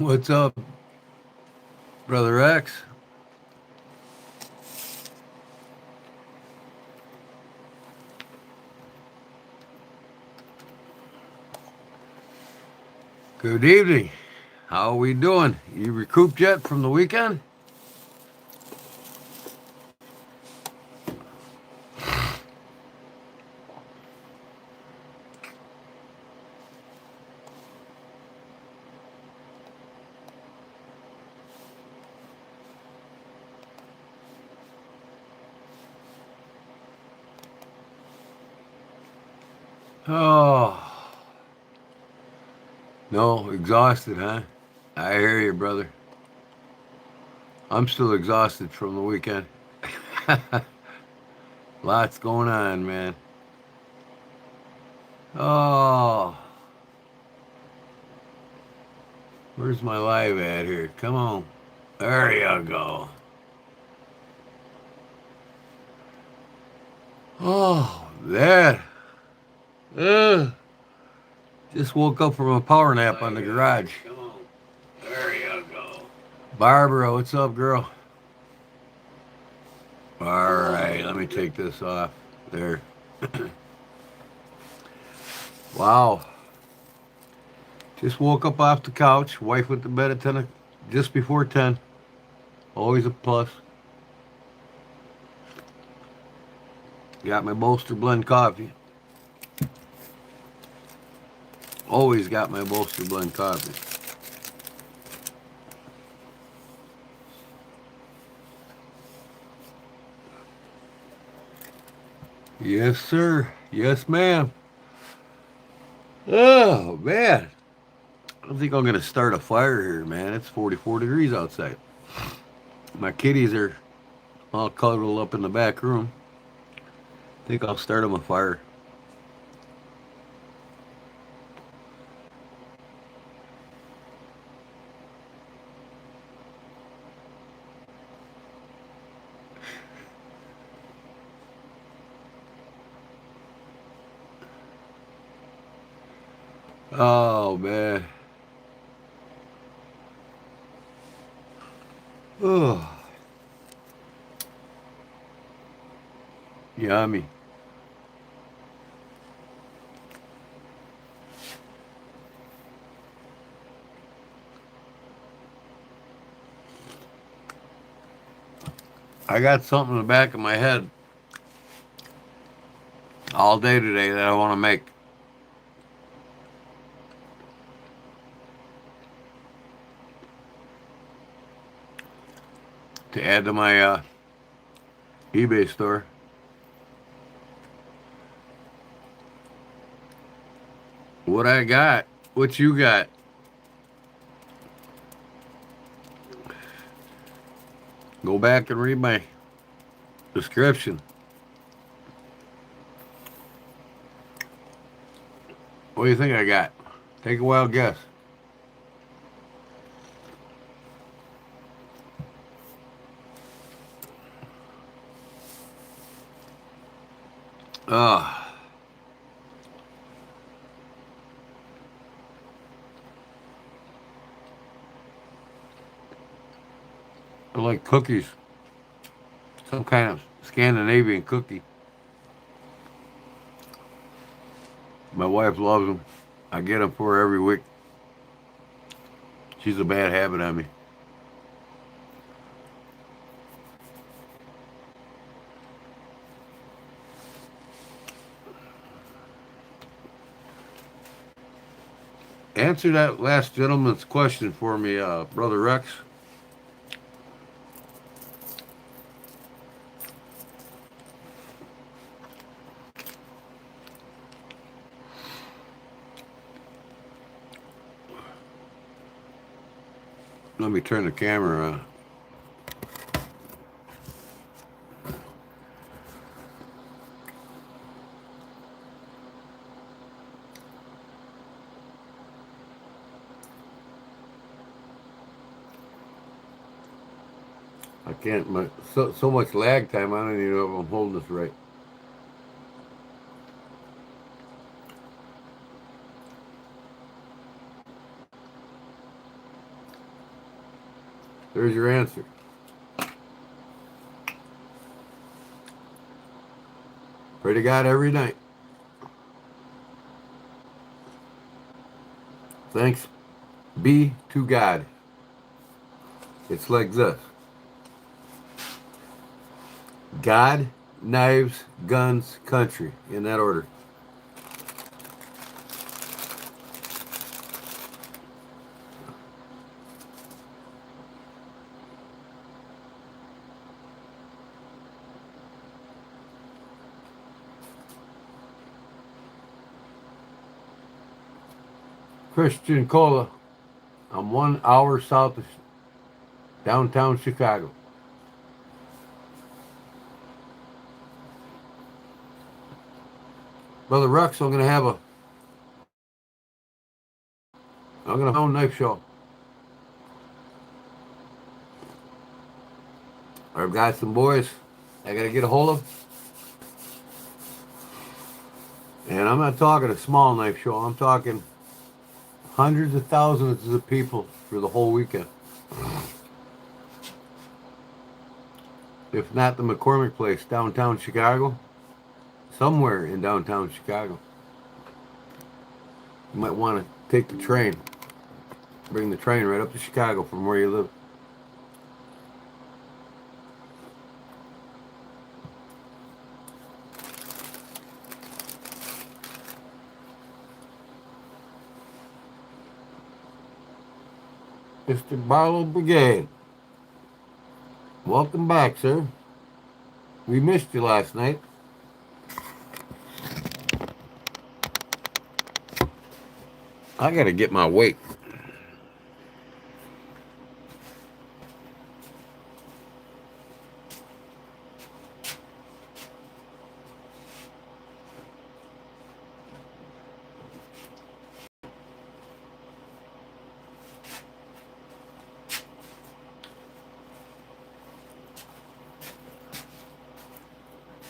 What's up, Brother X? Good evening. How are we doing? You recouped yet from the weekend? Oh, no, exhausted, huh? I hear you, brother. I'm still exhausted from the weekend. Lots going on, man. Oh, where's my live at here? Come on. There you go. Oh, that. Uh, just woke up from a power nap on the garage. Come on. There you go. Barbara, what's up, girl? All right, let me take this off. There. Wow. Just woke up off the couch. Wife went to bed at 10, just before 10. Always a plus. Got my bolster blend coffee. Always got my bolster blend coffee. Yes, sir. Yes, ma'am. Oh, man. I think I'm going to start a fire here, man. It's 44 degrees outside. My kitties are all cuddled up in the back room. I think I'll start them a fire. Oh, man. Oh, yummy. I got something in the back of my head all day today that I want to make to add to my eBay store. What I got, what you got. Go back and read my description. What do you think I got? Take a wild guess. Ah, I like cookies. Some kind of Scandinavian cookie. My wife loves them. I get them for her every week. She's a bad habit on me. Answer that last gentleman's question for me, Brother Rex. Let me turn the camera on. I can't. So much lag time. I don't even know if I'm holding this right. There's your answer. Pray to God every night. Thanks be to God. It's like this. God, knives, guns, country. In that order. Christian Cola. I'm 1 hour south of downtown Chicago. Brother Rex, I'm gonna have a knife show. I've got some boys I gotta get a hold of. And I'm not talking a small knife show. I'm talking hundreds of thousands of people for the whole weekend. If not the McCormick Place, downtown Chicago, somewhere in downtown Chicago. You might want to take the train. Bring the train right up to Chicago from where you live. Mr. Barlow Brigade. Welcome back, sir. We missed you last night. I gotta get my weight.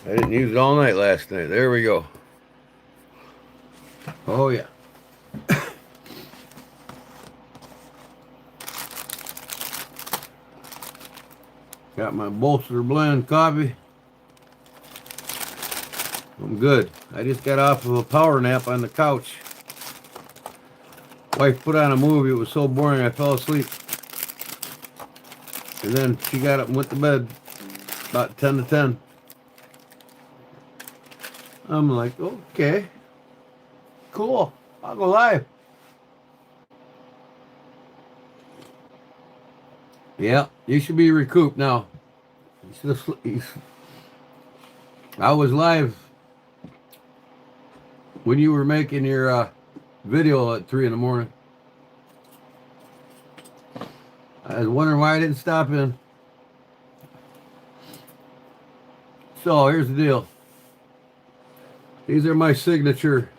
I didn't use it all night last night. There we go. Oh, yeah. Got my bolster blend coffee. I'm good. I just got off of a power nap on the couch. Wife put on a movie. It was so boring I fell asleep. And then she got up and went to bed about 10 to 10. I'm like, okay, cool. I'll go live. Yeah, you should be recouped now. I was live when you were making your video at 3 in the morning. I was wondering why I didn't stop in. So here's the deal. These are my signature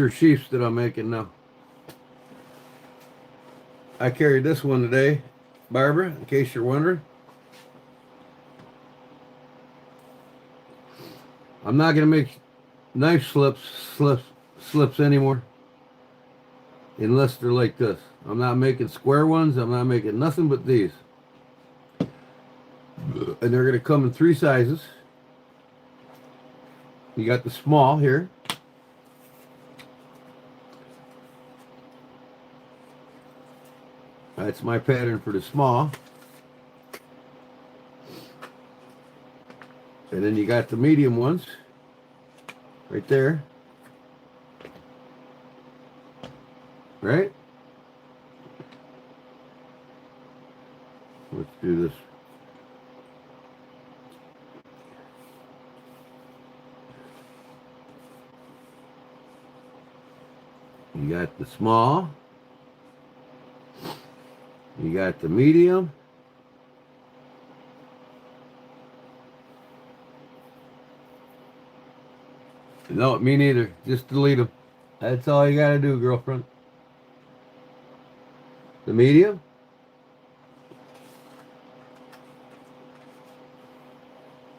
sheaths that I'm making now. I carried this one today, Barbara, in case you're wondering. I'm not going to make knife slips anymore unless they're like this. I'm not making square ones. I'm not making nothing but these. And they're going to come in 3 sizes. You got the small here. That's my pattern for the small. And then you got the medium ones right there. Right? Let's do this. You got the small. You got the medium. No, me neither. Just delete them. That's all you gotta do, girlfriend. The medium.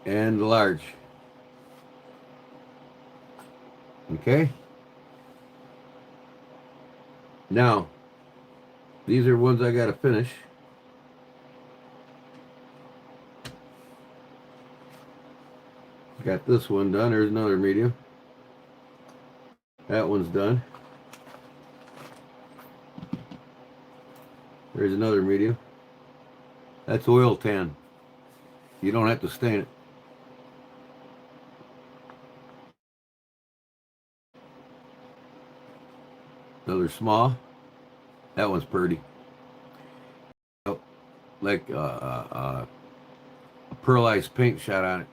And the large. Okay? Now, these are ones I got to finish. Got this one done. There's another medium. That one's done. There's another medium. That's oil tan. You don't have to stain it. Another small. That one's pretty. Like a pearlized paint shot on it.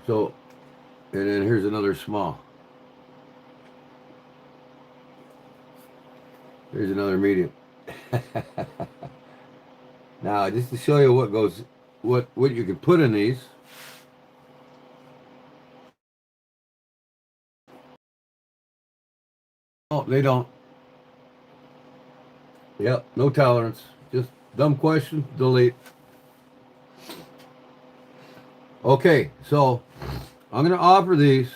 So, and then here's another small. Here's another medium. Now, just to show you what goes, what you can put in these. Oh, they don't. Yep, no tolerance. Just dumb question, delete. Okay, so I'm going to offer these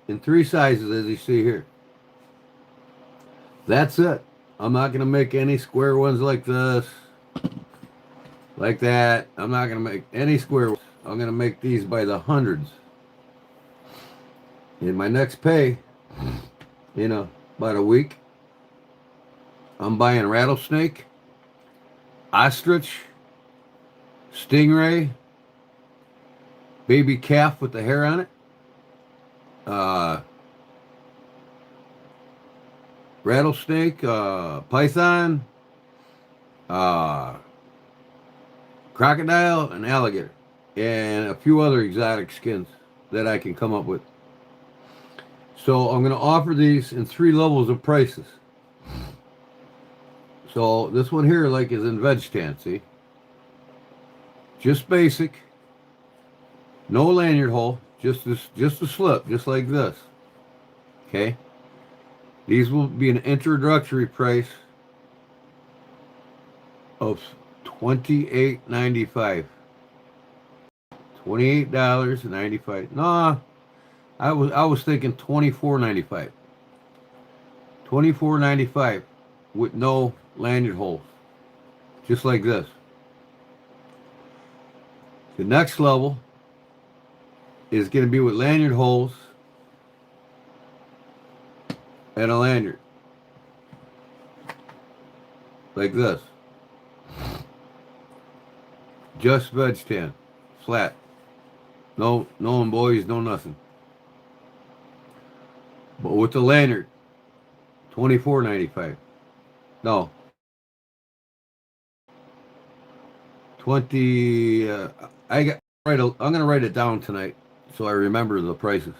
in 3 sizes as you see here. That's it. I'm not going to make any square ones like this, like that. I'm not going to make any square ones. I'm going to make these by the hundreds. In my next pay, about a week, I'm buying rattlesnake, ostrich, stingray, baby calf with the hair on it, rattlesnake, python, crocodile, and alligator, and a few other exotic skins that I can come up with. So I'm going to offer these in 3 levels of prices. So this one here, like, is in veg tan, see? Just basic. No lanyard hole. Just a slip, just like this. Okay? These will be an introductory price of $28.95. $28.95. Nah, I was thinking $24.95. $24.95 with no lanyard holes, just like this. The next level is going to be with lanyard holes and a lanyard, like this. Just veg tan, flat. No emboys, no nothing. But with the lanyard, $24.95. No. 20. I'm gonna write it down tonight so I remember the prices.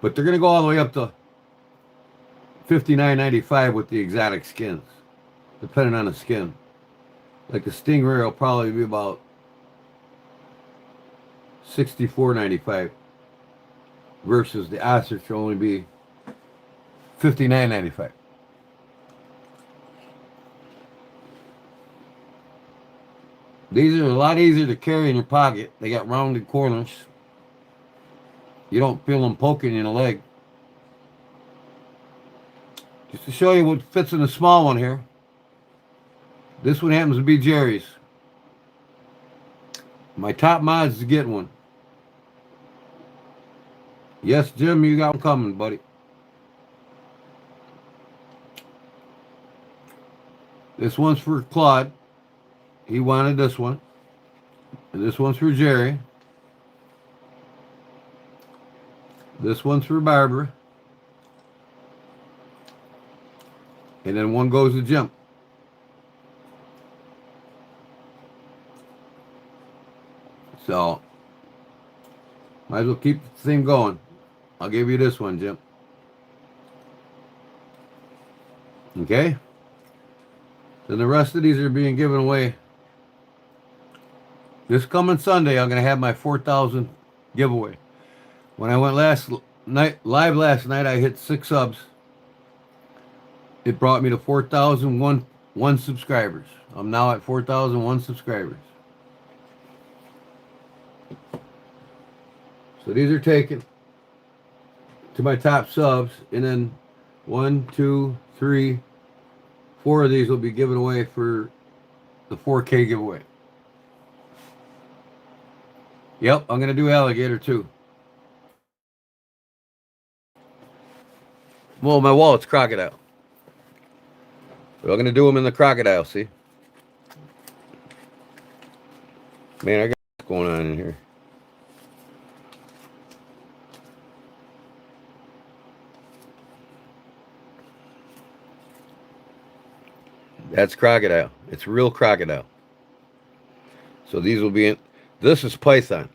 But they're gonna go all the way up to $59.95 with the exotic skins, depending on the skin. Like the stingray will probably be about $64.95 versus the ostrich will only be $59.95. These are a lot easier to carry in your pocket. They got rounded corners. You don't feel them poking in the leg. Just to show you what fits in the small one here. This one happens to be Jerry's. My top mods is getting one. Yes, Jim, you got one coming, buddy. This one's for Claude. He wanted this one. And this one's for Jerry. This one's for Barbara. And then one goes to Jim. So, might as well keep the theme going. I'll give you this one, Jim. Okay? Then the rest of these are being given away. This coming Sunday, I'm going to have my 4,000 giveaway. When I went live last night, I hit 6 subs. It brought me to 4,001 subscribers. I'm now at 4,001 subscribers. So these are taken to my top subs, and then 1, 2, 3, 4 of these will be given away for the 4K giveaway. Yep, I'm going to do alligator too. Well, my wallet's crocodile. So I'm going to do them in the crocodile, see? Man, I got what's going on in here. That's crocodile. It's real crocodile. So these will be in. This is python.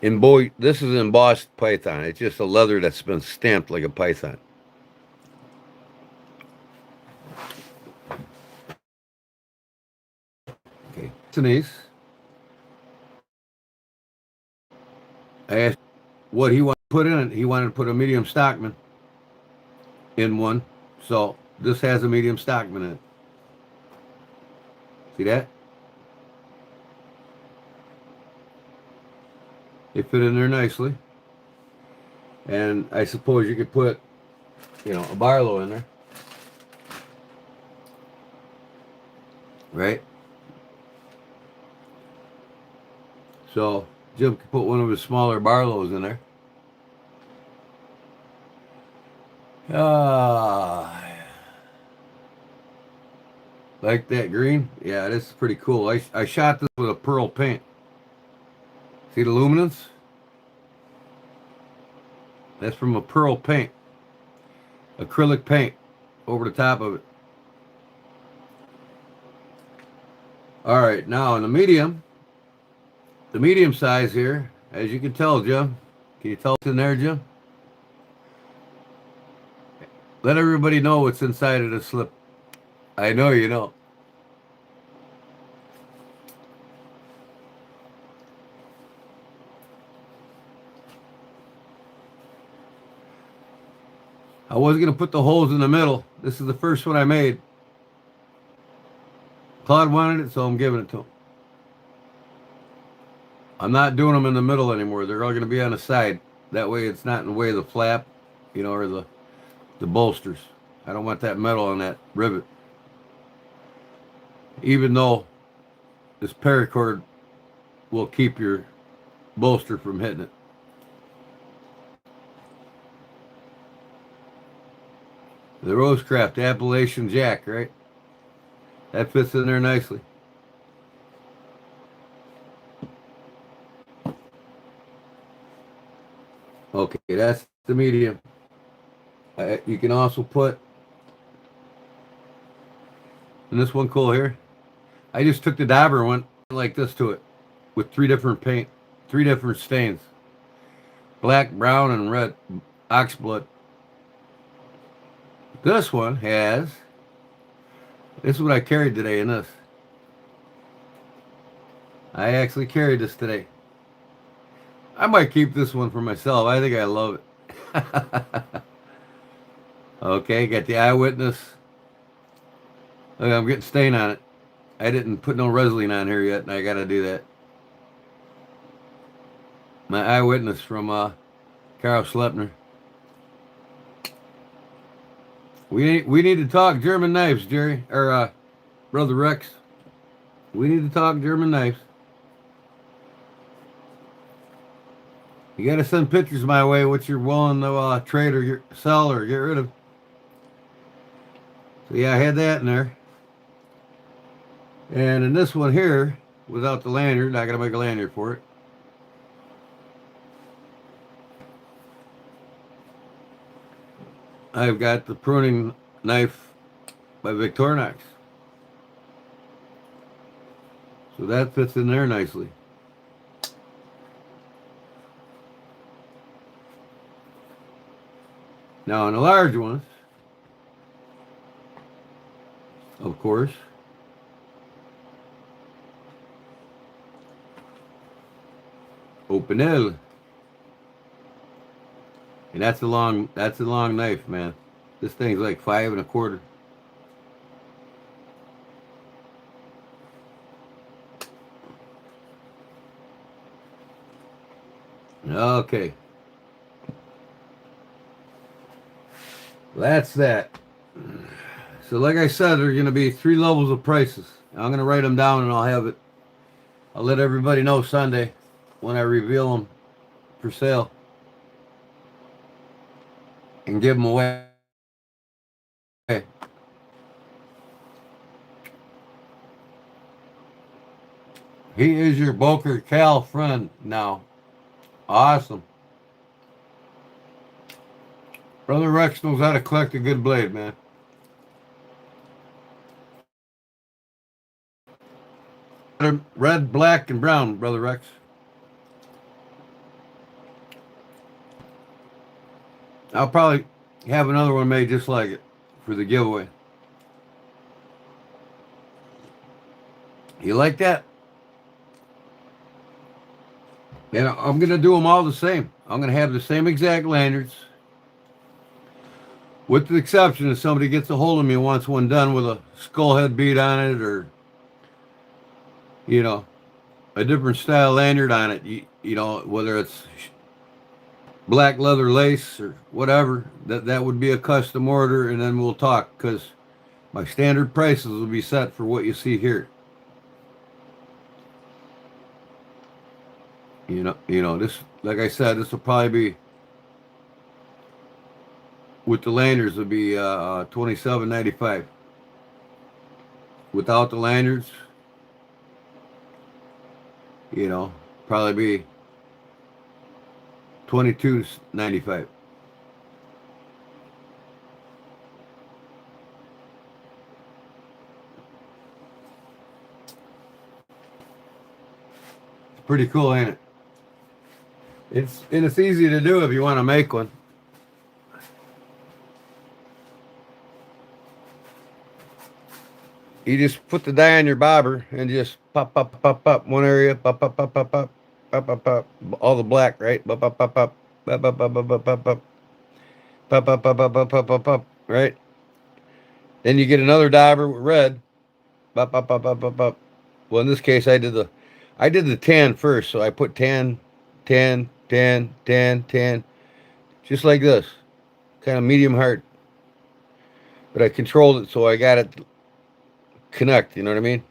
This is embossed python. It's just a leather that's been stamped like a python. Okay. Denise, I asked what he wanted to put in it. He wanted to put a medium Stockman in one. So this has a medium Stockman in it. See that? It fit in there nicely. And I suppose you could put, a Barlow in there. Right? So Jim could put one of his smaller Barlows in there. Like that green? Yeah, this is pretty cool. I shot this with a pearl paint. See the luminance? That's from a pearl paint. Acrylic paint over the top of it. All right, now in the medium size here, as you can tell, Jim. Can you tell it's in there, Jim? Let everybody know what's inside of the slip. I know you know. I was going to put the holes in the middle. This is the first one I made. Claude wanted it, so I'm giving it to him. I'm not doing them in the middle anymore. They're all going to be on the side. That way it's not in the way of the flap, or the bolsters. I don't want that metal on that rivet. Even though this paracord will keep your bolster from hitting it. The Rosecraft Appalachian Jack, right? That fits in there nicely. Okay, that's the medium. You can also put, and this one cool here, I just took the Dauber one like this to it with three different stains. Black, brown, and red oxblood. This one this is what I carried today in this. I actually carried this today. I might keep this one for myself. I think I love it. Okay, got the Eyewitness. Look, I'm getting stain on it. I didn't put no Resin on here yet, and I got to do that. My Eyewitness from Carl Schleppner. We need to talk German knives, Jerry, or Brother Rex. We need to talk German knives. You got to send pictures my way what you're willing to trade or sell or get rid of. So yeah, I had that in there. And in this one here, without the lanyard, I got to make a lanyard for it. I've got the pruning knife by Victorinox. So that fits in there nicely. Now in the large ones, of course, Opinel. And that's a long knife, man. This thing's like 5 1/4. Okay. That's that. So like I said, there are going to be 3 levels of prices. I'm going to write them down and I'll have it. I'll let everybody know Sunday when I reveal them for sale and give them away. He is your Boker Cal friend now. Awesome. Brother Rex knows how to collect a good blade, man. Red, black, and brown, Brother Rex. I'll probably have another one made just like it for the giveaway. You like that? And I'm going to do them all the same. I'm going to have the same exact lanyards, with the exception if somebody gets a hold of me and wants one done with a skull head bead on it, or, you know, a different style lanyard on it. You know, whether it's black leather lace or whatever, that would be a custom order, and then we'll talk, because my standard prices will be set for what you see here. This, like I said, this will probably be, with the lanyards, will be $27.95. Without the lanyards, probably be $22.95. It's pretty cool, ain't it? It's easy to do if you want to make one. You just put the die on your bobber and just pop, pop, pop, pop, one area, pop, pop, pop, pop, pop, pop, pop, pop, all the black, right? Pop, pop, pop, pop, pop, pop, pop, pop, pop, pop, pop, pop, pop, pop, pop, pop, pop, pop, right? Then you get another dauber with red, pop, pop, pop, pop, pop, pop. Well, in this case, I did the tan first, so I put tan, tan, tan, tan, tan, just like this, kind of medium hard. But I controlled it so I got it connect. You know what I mean?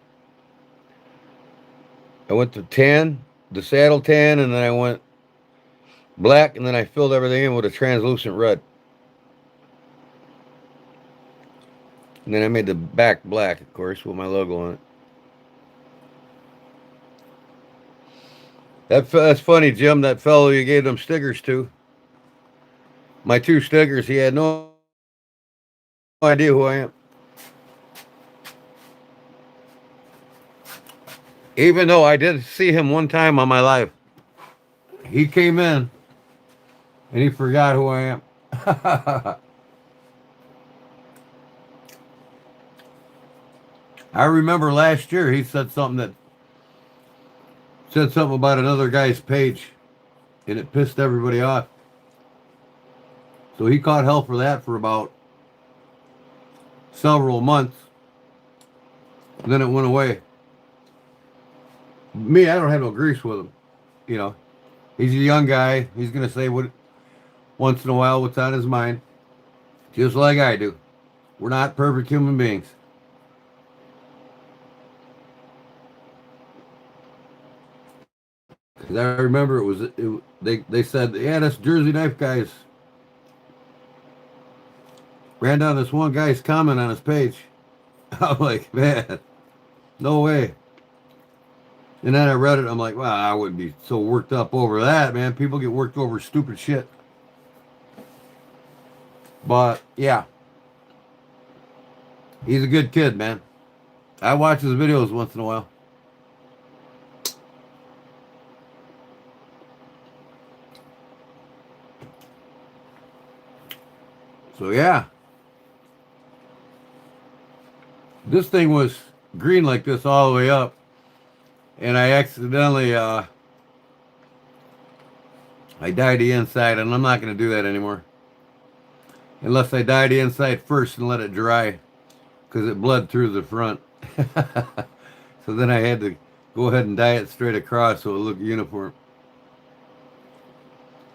I went to tan, the saddle tan, and then I went black, and then I filled everything in with a translucent red. And then I made the back black, of course, with my logo on it. That's funny, Jim. That fellow you gave them stickers to, my 2 stickers, he had no idea who I am. Even though I did see him one time on my live. He came in and he forgot who I am. I remember last year he said something about another guy's page, and it pissed everybody off. So he caught hell for that for about several months. And then it went away. Me, I don't have no grease with him. He's a young guy. He's gonna say what once in a while what's on his mind, just like I do. We're not perfect human beings. Because I remember they said, yeah, this Jersey knife guy's ran down this one guy's comment on his page. I'm like, man, no way. And then I read it. I'm like, wow, I wouldn't be so worked up over that, man. People get worked over stupid shit. But yeah, he's a good kid, man. I watch his videos once in a while. So yeah, this thing was green like this all the way up, and I accidentally I dyed the inside, and I'm not going to do that anymore unless I dye the inside first and let it dry, because it bled through the front. So then I had to go ahead and dye it straight across so it looked uniform.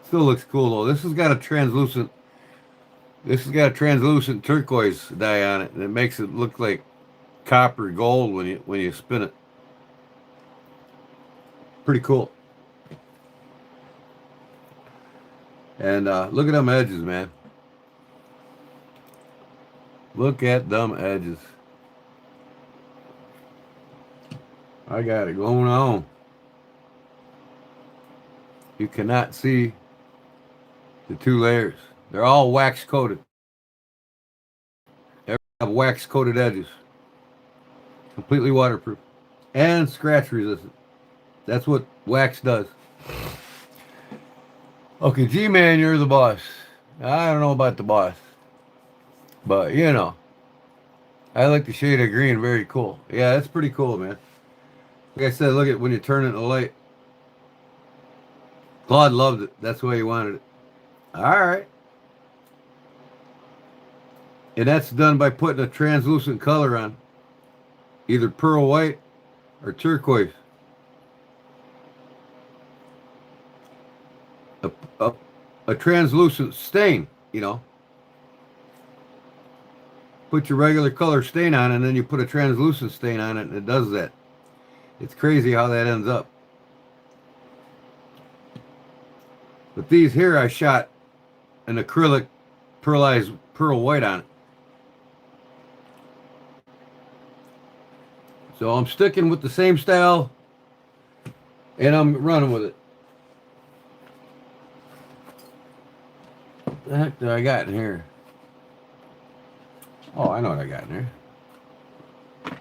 Still looks cool though. This has got a translucent. This has got a translucent turquoise dye on it, and it makes it look like copper gold when you spin it. Pretty cool. And look at them edges, man. Look at them edges. I got it going on. You cannot see the two layers. They're all wax coated. They have wax coated edges. Completely waterproof. And scratch resistant. That's what wax does. Okay, G-Man, you're the boss. I don't know about the boss. But, you know. I like the shade of green. Very cool. Yeah, that's pretty cool, man. Like I said, look at when you turn it in the light. Claude loved it. That's the way he wanted it. All right. And that's done by putting a translucent color on. Either pearl white or turquoise. A translucent stain, you know. Put your regular color stain on, and then you put a translucent stain on it, and it does that. It's crazy how that ends up. But these here I shot an acrylic pearl white on it. So I'm sticking with the same style, and I'm running with it. What the heck did I got in here? Oh, I know what I got in there.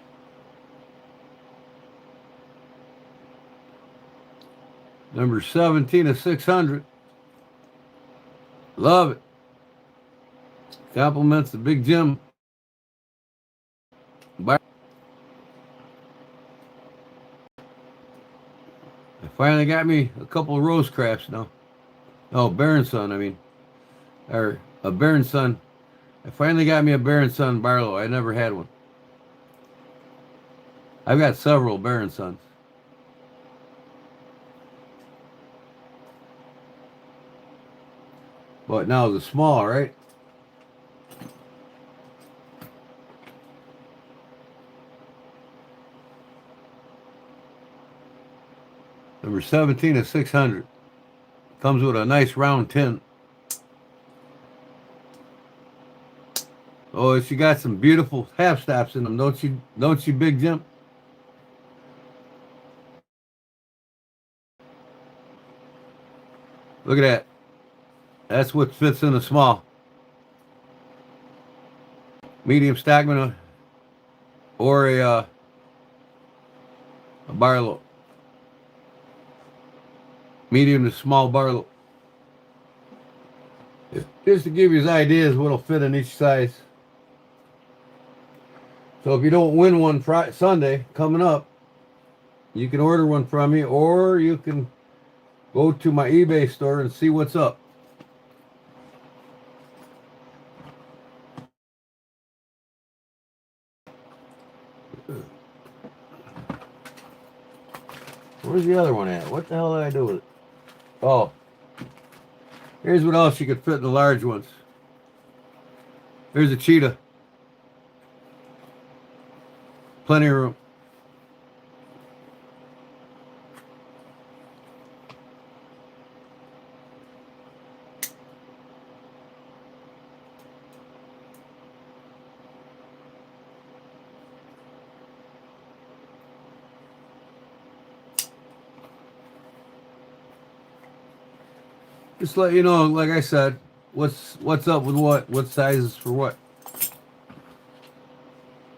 Number 17 of 600. Love it. Compliments the Big Jim. Bye. I finally got me a couple of rose crafts now. Oh, Baron Sun, I mean. Or a Baron Sun. I finally got me a Baron Sun Barlow. I never had one. I've got several Baron Suns. But now the small, right? Number 17 of 600. Comes with a nice round tin. Oh, she got some beautiful half stops in them, don't you, Big Jim? Look at that. That's what fits in a small. Medium Stagman or a Barlow. Medium to small Barlow. Just to give you ideas what'll fit in each size. So if you don't win one Sunday coming up, you can order one from me, or you can go to my eBay store and see what's up. Where's the other one at? What the hell did I do with it? Oh. Here's what else you could fit in the large ones. Here's a cheetah. Plenty of room. Just let you know, like I said, what's up with what sizes for what.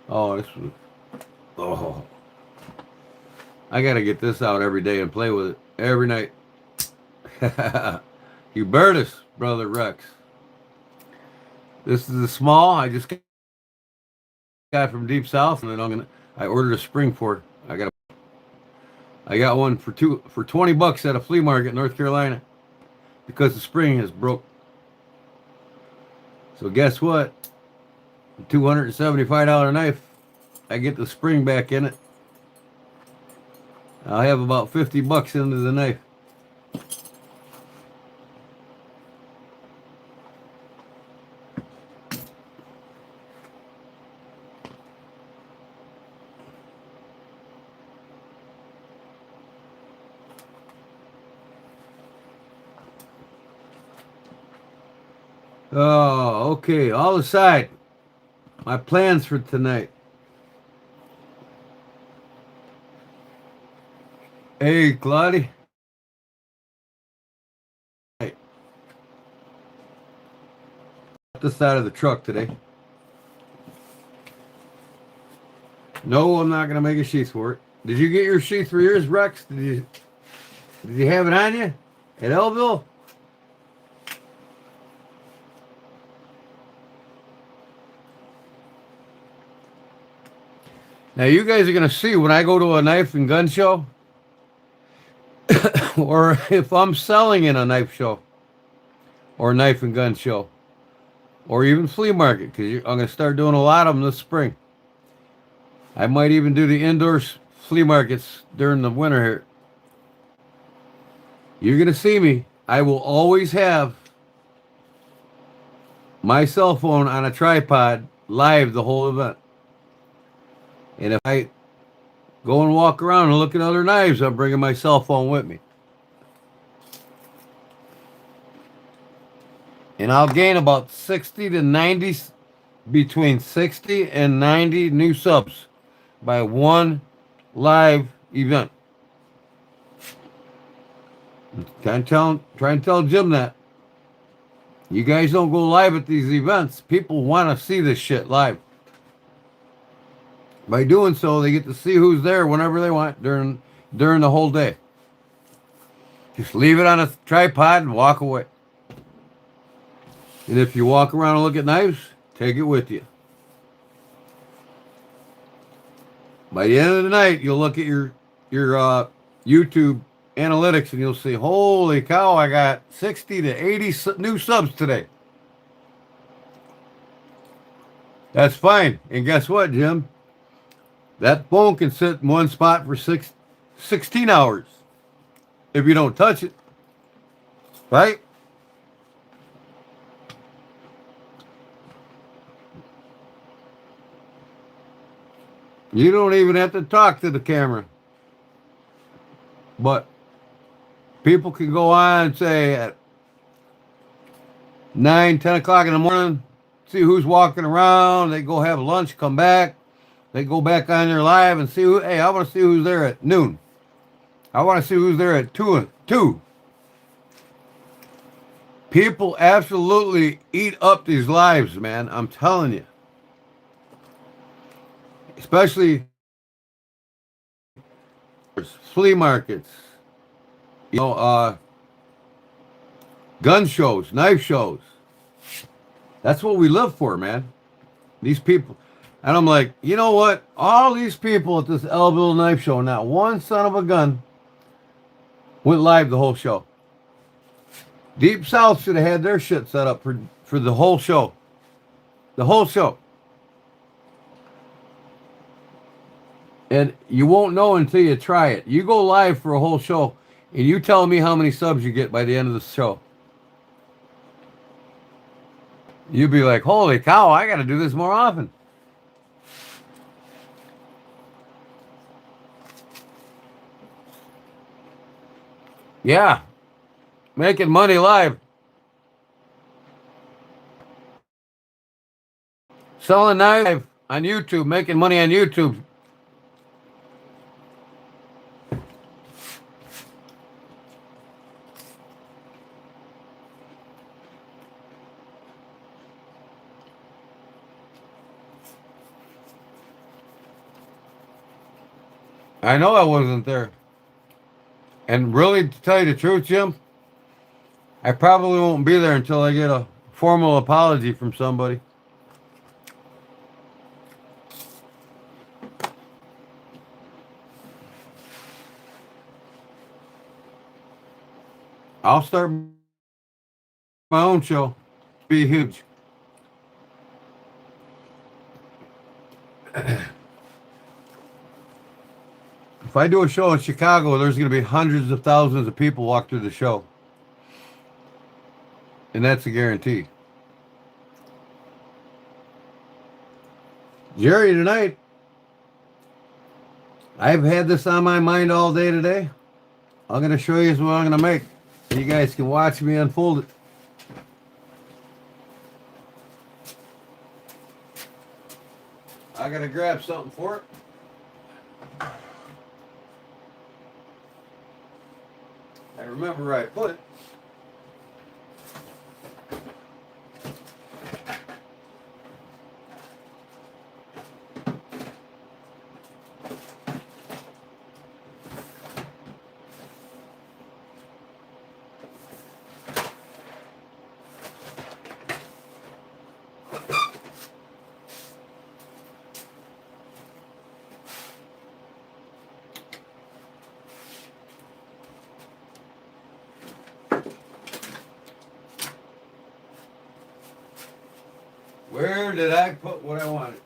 Oh, this was, oh, I gotta get this out every day and play with it every night. You bird us, brother Rex. This is the small. I just got from deep south, and then I ordered a spring for. I got one for $20 at a flea market in North Carolina. Because the spring is broke. So guess what? A $275 knife. I get the spring back in it. I'll have about $50 into the knife. Oh, okay. All aside, my plans for tonight. Hey, Claudia. Hey, this side of the truck today. No, I'm not gonna make a sheath for it. Did you get your sheath for yours, Rex? Did you have it on you at Elville? Now you guys are gonna see when I go to a knife and gun show, or if I'm selling in a knife show, or knife and gun show, or even flea market, because I'm gonna start doing a lot of them this spring. I might even do the indoor flea markets during the winter here. You're gonna see me. I will always have my cell phone on a tripod live the whole event. And if I go and walk around and look at other knives, I'm bringing my cell phone with me. And I'll gain about 60 to 90, between 60 and 90 new subs by one live event. Try and tell Jim that. You guys don't go live at these events. People want to see this shit live. By doing so, they get to see who's there whenever they want during the whole day. Just leave it on a tripod and walk away. And if you walk around and look at knives, take it with you. By the end of the night, you'll look at your YouTube analytics and you'll see, holy cow, I got 60 to 80 new subs today. That's fine. And guess what, Jim? That phone can sit in one spot for 16 hours if you don't touch it. Right? You don't even have to talk to the camera. But people can go on and say at 9, 10 o'clock in the morning, see who's walking around. They go have lunch, come back. They go back on their live and see who, hey, I want to see who's there at noon. I want to see who's there at 2. People absolutely eat up these lives, man. I'm telling you. Especially flea markets, gun shows, knife shows. That's what we live for, man. These people. And I'm like, you know what? All these people at this Elville knife show, not one son of a gun went live the whole show. Deep South should have had their shit set up for the whole show. The whole show. And you won't know until you try it. You go live for a whole show, and you tell me how many subs you get by the end of the show. You'd be like, holy cow, I got to do this more often. Yeah. Making money live. Selling knives on YouTube, making money on YouTube. I know I wasn't there. And really, to tell you the truth, Jim, I probably won't be there until I get a formal apology from somebody. I'll start my own show. Be huge. If I do a show in Chicago, there's going to be hundreds of thousands of people walk through the show. And that's a guarantee. Jerry, tonight, I've had this on my mind all day today. I'm going to show you what I'm going to make. You guys can watch me unfold it. I gotta grab something for it. I remember where I put it. Where did I put what I wanted?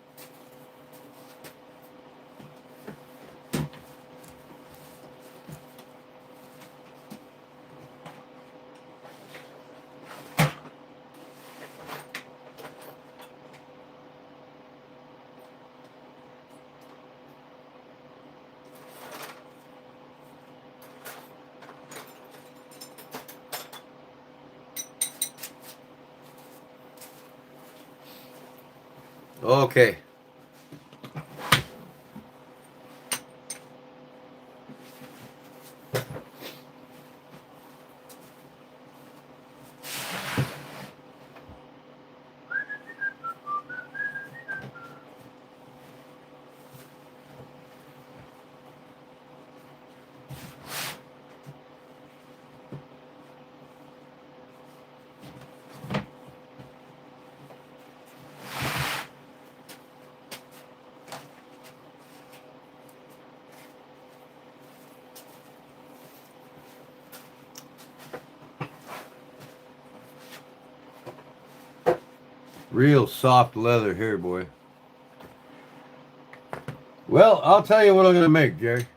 Okay. Real soft leather here, boy. Well, I'll tell you what I'm gonna make, Jerry.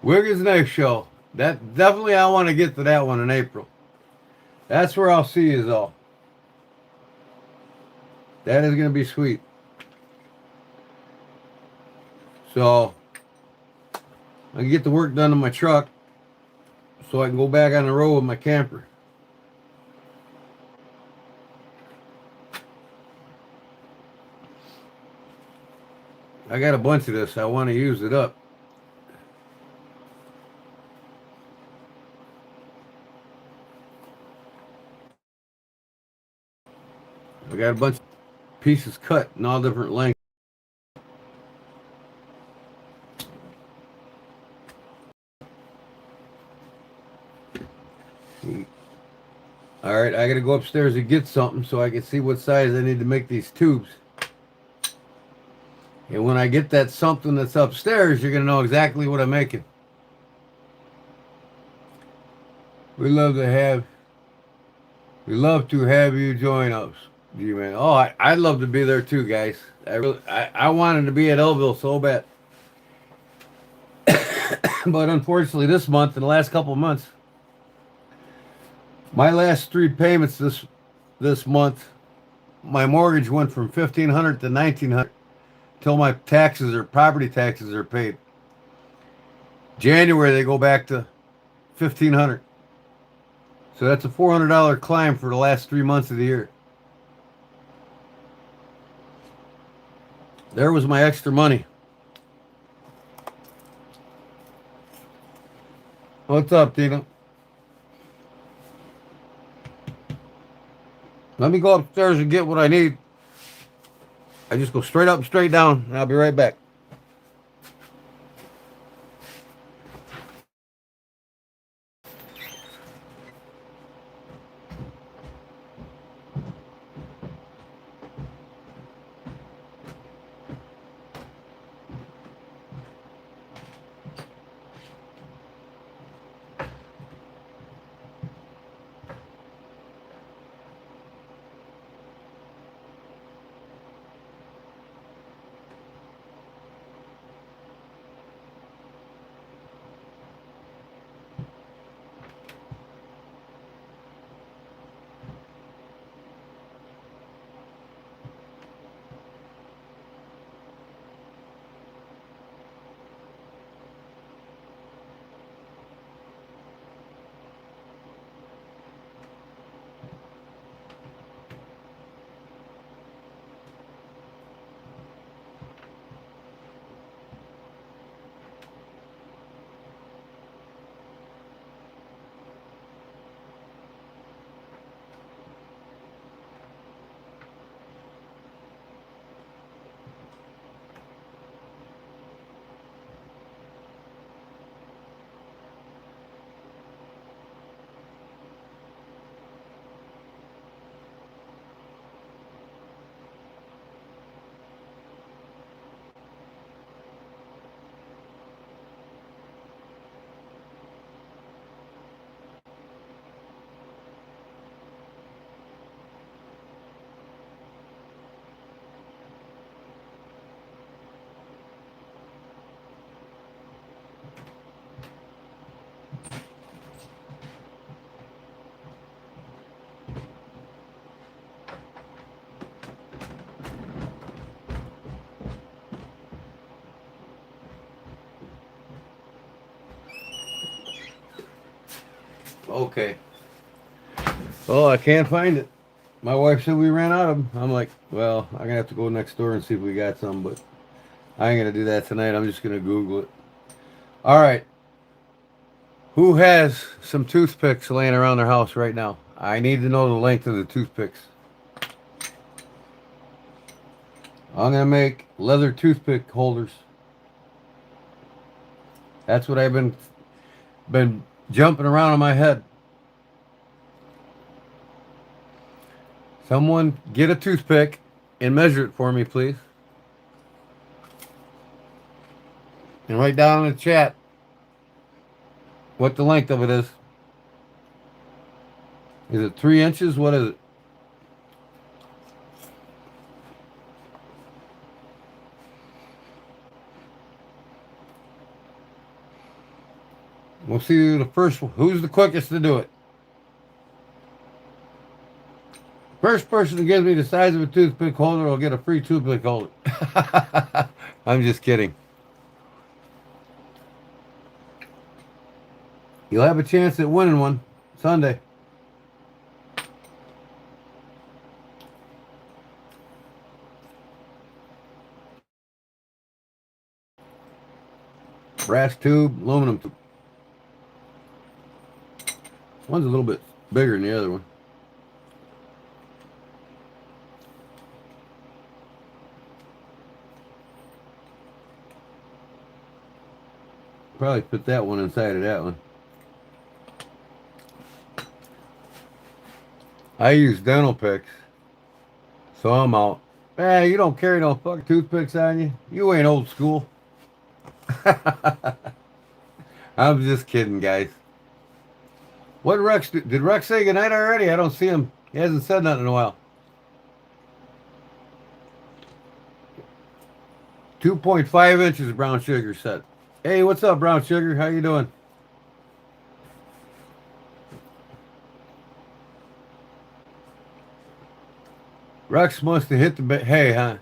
Wiggins Knife Show. That definitely I want to get to that one in April. That's where I'll see you all. That is gonna be sweet. So I can get the work done on my truck so I can go back on the road with my camper. I got a bunch of this. I want to use it up. I got a bunch of pieces cut in all different lengths. All right, I got to go upstairs and get something so I can see what size I need to make these tubes. And when I get that something that's upstairs, you're going to know exactly what I'm making. We love to have you join us, G-Man. Oh, I'd love to be there too, guys. I wanted to be at Elville so bad. But unfortunately this month and the last couple of months, my last three payments this month, my mortgage went from 1,500 to 1,900 till my taxes or property taxes are paid. January they go back to 1,500. So that's a $400 climb for the last 3 months of the year. There was my extra money. What's up, Tina? Let me go upstairs and get what I need. I just go straight up and straight down, and I'll be right back. Okay. Oh, I can't find it. My wife said we ran out of them. I'm like, well, I'm gonna have to go next door and see if we got some, but I ain't gonna do that tonight. I'm just gonna Google it. All right. Who has some toothpicks laying around their house right now? I need to know the length of the toothpicks. I'm gonna make leather toothpick holders. That's what I've been jumping around in my head. Someone get a toothpick and measure it for me, please. And write down in the chat what the length of it is. Is it 3 inches? What is it? We'll see the first one. Who's the quickest to do it? First person who gives me the size of a toothpick holder will get a free toothpick holder. I'm just kidding. You'll have a chance at winning one Sunday. Brass tube, aluminum tube. One's a little bit bigger than the other one. Probably put that one inside of that one. I use dental picks, so I'm out. Hey, you don't carry no fucking toothpicks on you? You ain't old school. I'm just kidding, guys. What Rex did Rex say goodnight already? I don't see him. He hasn't said nothing in a while. 2.5 inches brown sugar said. Hey, what's up, brown sugar? How you doing? Rex must have hit the hay, huh?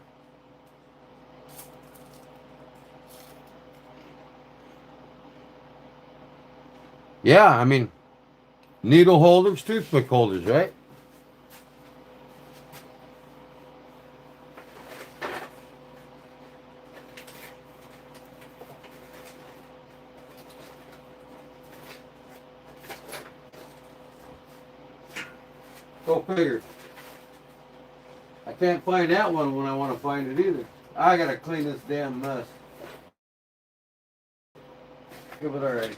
Yeah, I mean, needle holders, toothpick holders, right? Go figure. I can't find that one when I want to find it either. I gotta clean this damn mess. Give it already.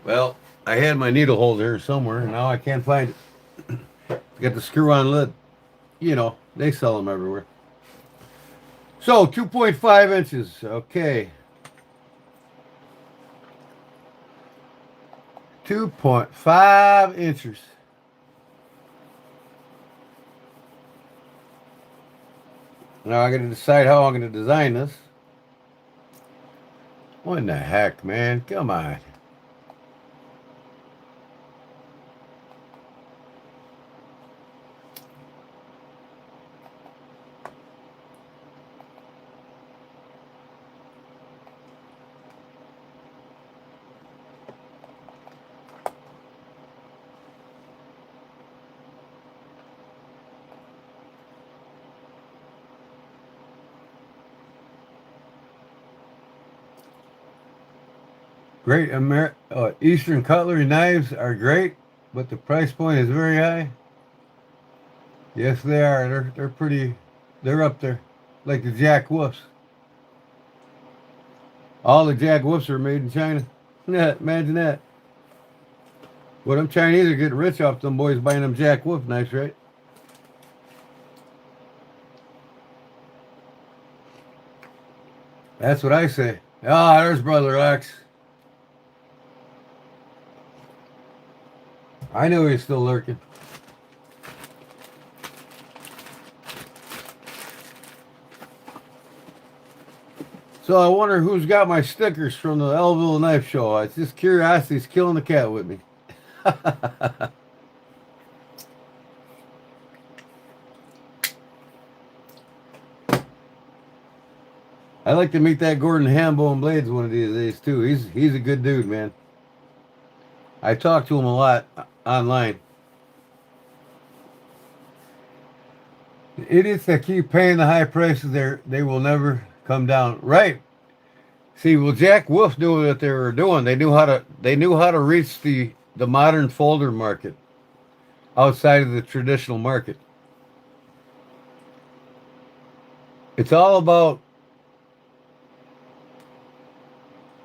Well, I had my needle holder here somewhere, and now I can't find it. Got the screw-on lid. You know, they sell them everywhere. So, 2.5 inches. Okay. 2.5 inches. Now I got to decide how I'm going to design this. What in the heck, man? Come on. Great Eastern cutlery knives are great, but the price point is very high. Yes, they are. They're pretty. They're up there, like the Jack Woofs. All the Jack Woofs are made in China. Yeah, imagine that. Well, them Chinese are getting rich off them boys buying them Jack Wolf knives, right? That's what I say. Ah, there's Brother X. I knew he was still lurking. So I wonder who's got my stickers from the Elville Knife Show. It's just curiosity's killing the cat with me. I'd like to meet that Gordon Hambone Blades one of these days too. He's a good dude, man. I talk to him a lot online. The idiots that keep paying the high prices, they will never come down. Right. See, well, Jack Wolf knew what they were doing. They knew how to reach the modern folder market outside of the traditional market. It's all about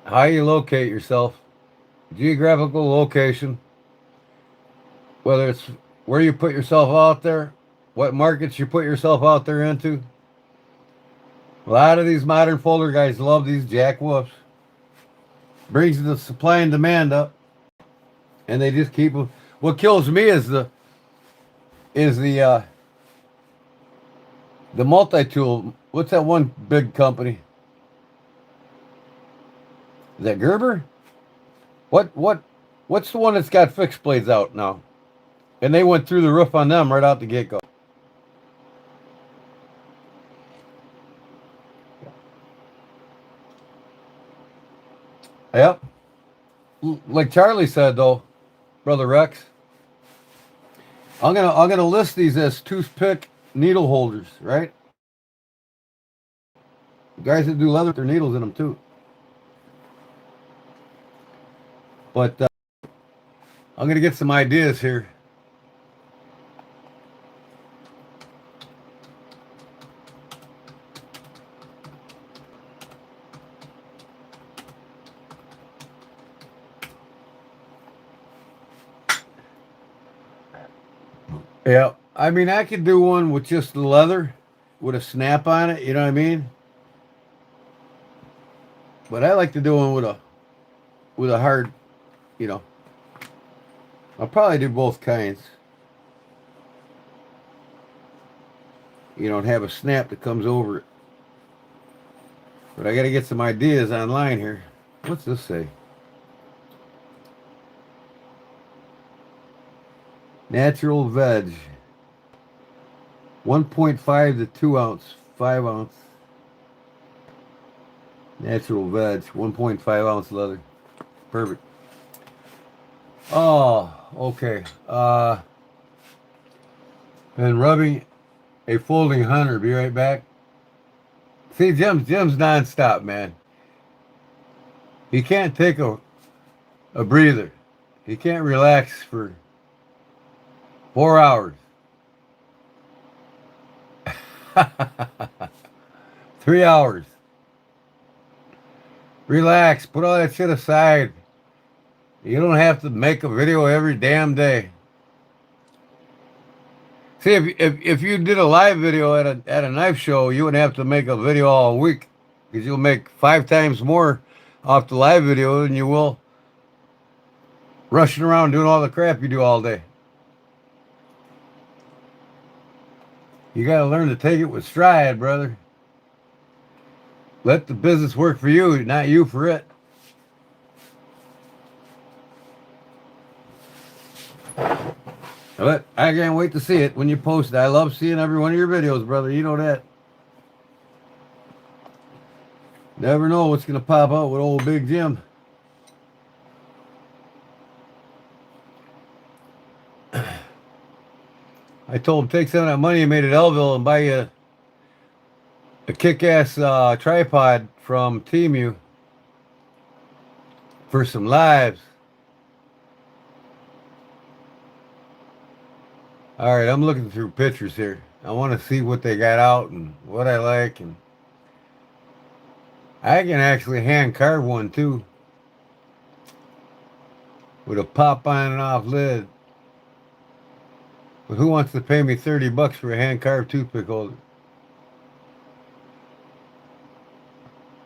how you locate yourself, geographical location, whether it's where you put yourself out there, what markets you put yourself out there into. A lot of these modern folder guys love these Jack Wolfs. Brings the supply and demand up, and they just keep them. What kills me is the multi-tool. What's that one big company? Is that Gerber? What's the one that's got fixed blades out now? And they went through the roof on them right out the get-go. Yep. Like Charlie said though, Brother Rex, I'm gonna list these as toothpick needle holders, right? The guys that do leather with their needles in them too. But I'm gonna get some ideas here. Yeah, I mean, I could do one with just the leather, with a snap on it. You know what I mean? But I like to do one with a hard, you know. I'll probably do both kinds. You know, and have a snap that comes over it. But I got to get some ideas online here. What's this say? Natural veg. 1.5 to 2 ounce, 5 ounce. Natural veg, 1.5 ounce leather. Perfect. Oh, okay. And rubbing a folding hunter. Be right back. See, Jim's nonstop, man. He can't take a breather. He can't relax for 4 hours. 3 hours. Relax. Put all that shit aside. You don't have to make a video every damn day. See, if you did a live video at a knife show, you wouldn't have to make a video all week, because you'll make 5 times more off the live video than you will rushing around doing all the crap you do all day. You got to learn to take it with stride, brother. Let the business work for you, not you for it. But I can't wait to see it when you post it. I love seeing every one of your videos, brother. You know that. Never know what's going to pop out with old Big Jim. I told him, take some of that money you made at Elville and buy you a kick-ass tripod from Temu for some lives. All right, I'm looking through pictures here. I want to see what they got out and what I like, and I can actually hand carve one too, with a pop on and off lid. But who wants to pay me $30 for a hand carved toothpick holder?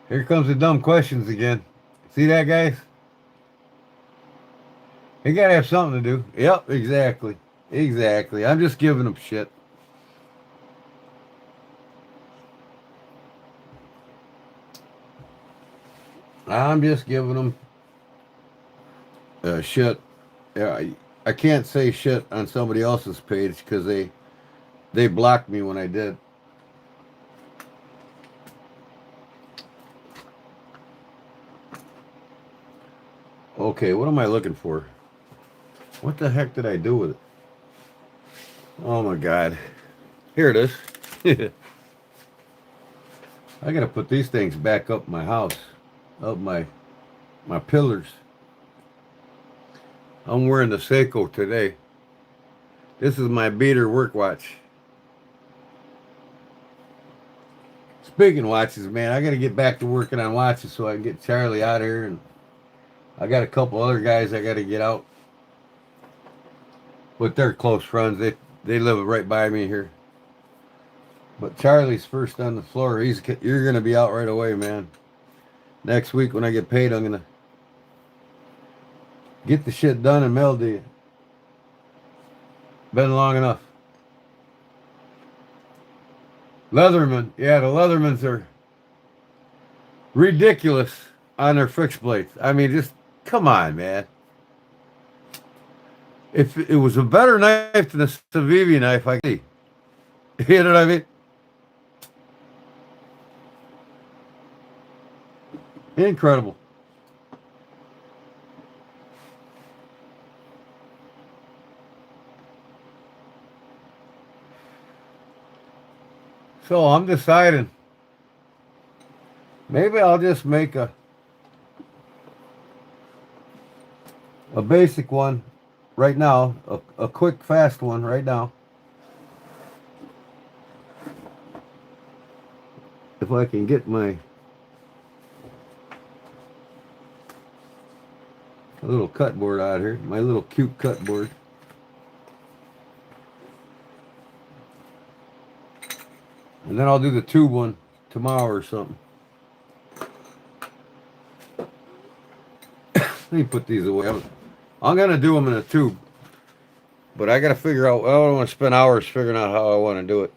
Here comes the dumb questions again. See that, guys? You gotta have something to do. Yep, exactly. Exactly. I'm just giving them shit. I'm just giving them shit. Yeah, I can't say shit on somebody else's page because they blocked me when I did. Okay, what am I looking for? What the heck did I do with it? Oh my god. Here it is. I gotta put these things back up my house. Up my pillars. I'm wearing the Seiko today. This is my beater work watch. Speaking of watches, man, I gotta get back to working on watches so I can get Charlie out here, and I got a couple other guys I gotta get out. But they're close friends. They live right by me here. But Charlie's first on the floor. You're gonna be out right away, man. Next week when I get paid, I'm gonna get the shit done and mail to you. Been long enough. Leatherman, yeah, the Leathermans are ridiculous on their fixed blades. I mean, just come on, man. If it was a better knife than a Civivi knife, I could see. You know what I mean? Incredible. So I'm deciding. Maybe I'll just make a basic one right now, a quick, fast one right now. If I can get my little cut board out here, my little cute cut board. And then I'll do the tube one tomorrow or something. Let me put these away. I'm going to do them in a tube. But I got to figure out, I don't want to spend hours figuring out how I want to do it.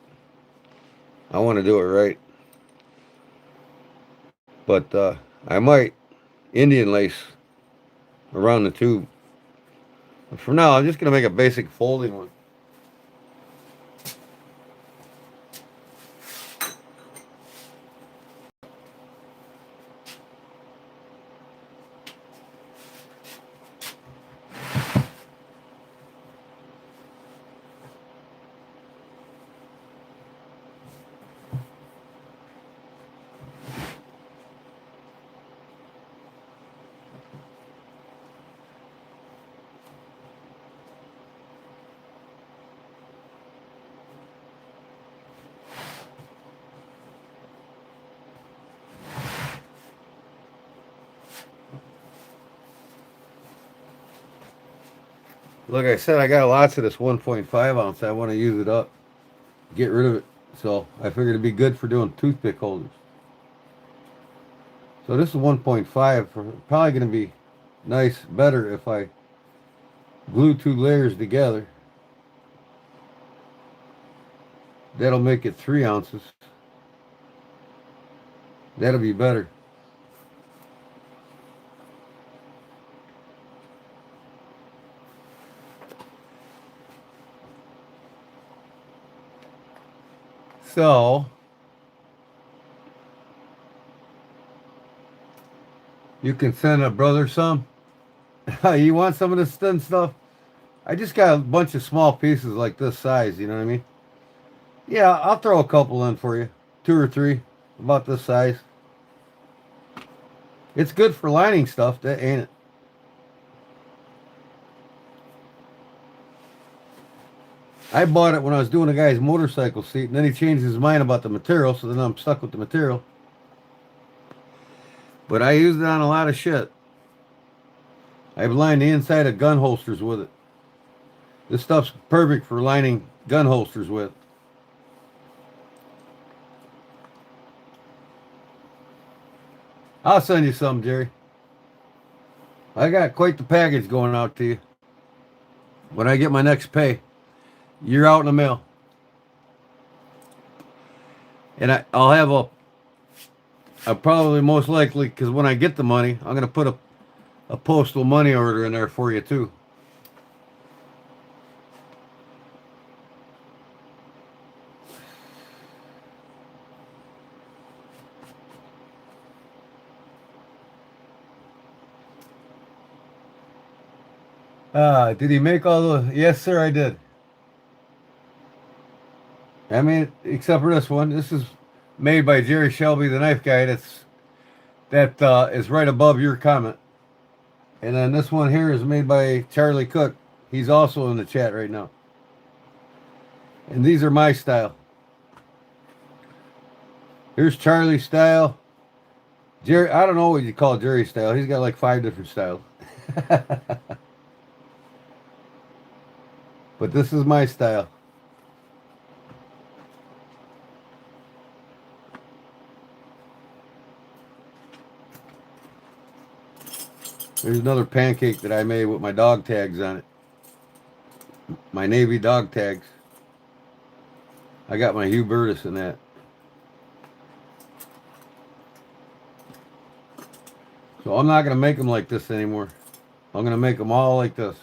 I want to do it right. But I might Indian lace around the tube. But for now, I'm just going to make a basic folding one. Like I said, I got lots of this 1.5 ounce. I want to use it up, get rid of it. So I figured it'd be good for doing toothpick holders. So this is 1.5. Probably going to be nice, better if I glue 2 layers together. That'll make it 3 ounces. That'll be better. So, you can send a brother some. You want some of this thin stuff? I just got a bunch of small pieces like this size, you know what I mean? Yeah, I'll throw a couple in for you. 2 or 3, about this size. It's good for lining stuff, that ain't it? I bought it when I was doing a guy's motorcycle seat, and then he changed his mind about the material, so then I'm stuck with the material. But I used it on a lot of shit. I've lined the inside of gun holsters with it. This stuff's perfect for lining gun holsters with. I'll send you some, Jerry. I got quite the package going out to you. When I get my next pay, you're out in the mail. And I'll have a I probably most likely, because when I get the money, I'm going to put a postal money order in there for you too. Did he make all the? Yes, sir, I did. I mean, except for this one. This is made by Jerry Shelby, the knife guy. That is right above your comment. And then this one here is made by Charlie Cook. He's also in the chat right now. And these are my style. Here's Charlie's style. Jerry, I don't know what you call Jerry's style. He's got like 5 different styles. But this is my style. There's another pancake that I made with my dog tags on it. My navy dog tags. I got my Hugh Burtis in that. So I'm not going to make them like this anymore. I'm going to make them all like this.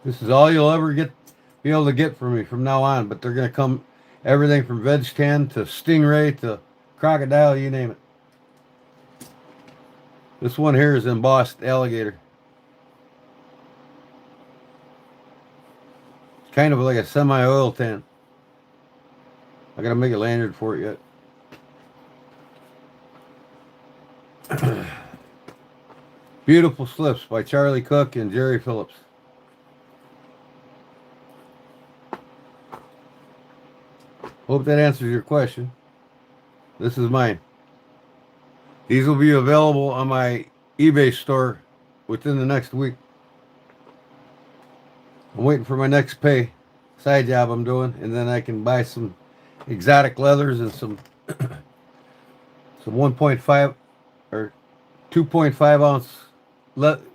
This is all you'll ever be able to get from me from now on. But they're going to come everything from veg tan to stingray to crocodile, you name it. This one here is embossed alligator. Kind of like a semi-oil tan. I got to make a lanyard for it yet. Beautiful Slips by Charlie Cook and Jerry Phillips. Hope that answers your question. This is mine. These will be available on my eBay store within the next week. I'm waiting for my next pay. Side job I'm doing. And then I can buy some exotic leathers and some 1.5 or 2.5 ounce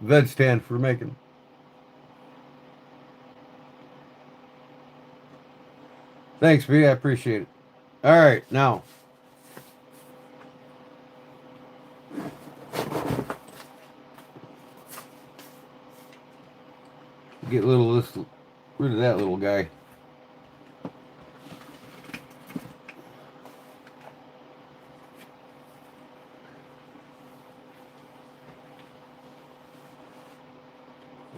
veg tan for making. Thanks, B. I appreciate it. All right, now. Get rid of that little guy.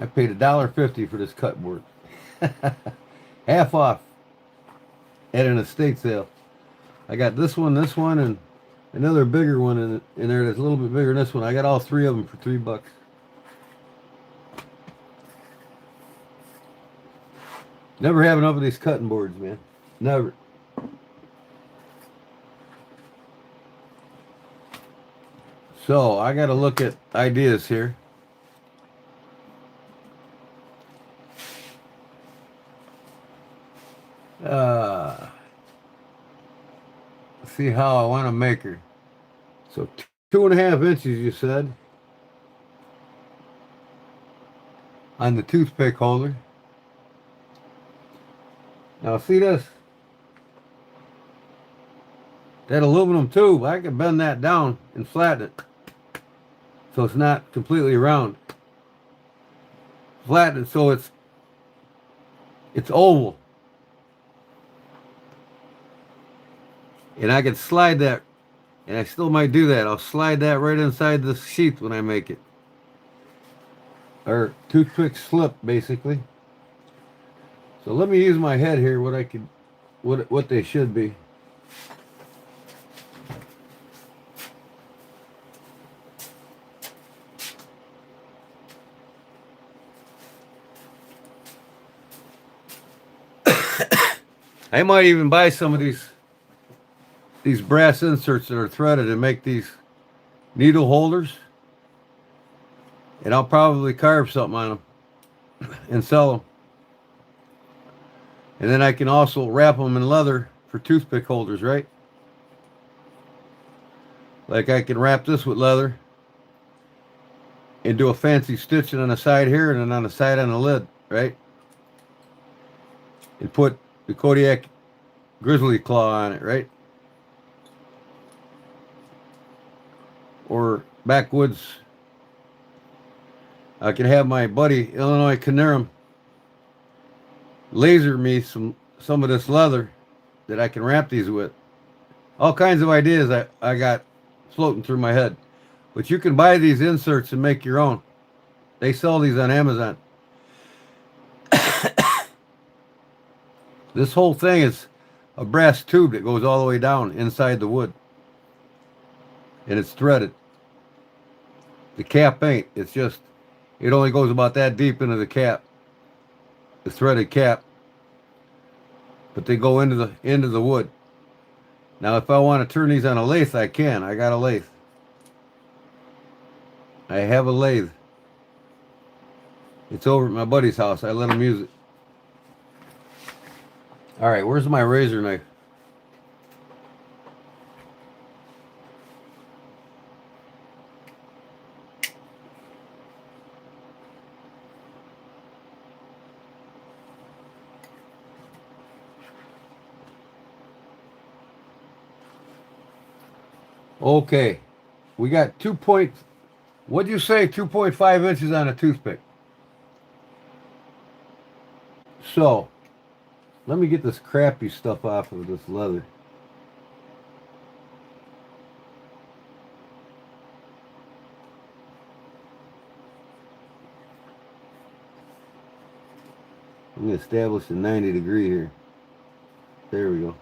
I paid $1.50 for this cut board. Half off at an estate sale. I got this one, and another bigger one in there that's a little bit bigger than this one. I got all 3 of them for $3. Never have enough of these cutting boards, man. Never. So I got to look at ideas here. See how I want to make her. So 2.5 inches, you said, on the toothpick holder. Now see this? That aluminum tube, I can bend that down and flatten it so it's not completely round. Flatten it so it's oval. And I can slide that, and I still might do that. I'll slide that right inside the sheath when I make it. Or toothpick slip, basically. So let me use my head here, what they should be. I might even buy some of these brass inserts that are threaded and make these needle holders. And I'll probably carve something on them and sell them. And then I can also wrap them in leather for toothpick holders, right? Like I can wrap this with leather and do a fancy stitching on the side here and then on the side on the lid, right? And put the Kodiak grizzly claw on it, right? or backwoods, I could have my buddy Illinois Canerum laser me some of this leather that I can wrap these with. All kinds of ideas I got floating through my head. But you can buy these inserts and make your own. They sell these on Amazon. This whole thing is a brass tube that goes all the way down inside the wood. And it's threaded. The cap ain't. It's just, it only goes about that deep into the cap. The threaded cap. But they go into the wood. Now if I want to turn these on a lathe, I can. I got a lathe. I have a lathe. It's over at my buddy's house. I let him use it. All right, where's my razor knife? Okay, we got what'd you say, 2.5 inches on a toothpick. So, let me get this crappy stuff off of this leather. I'm going to establish a 90-degree here. There we go.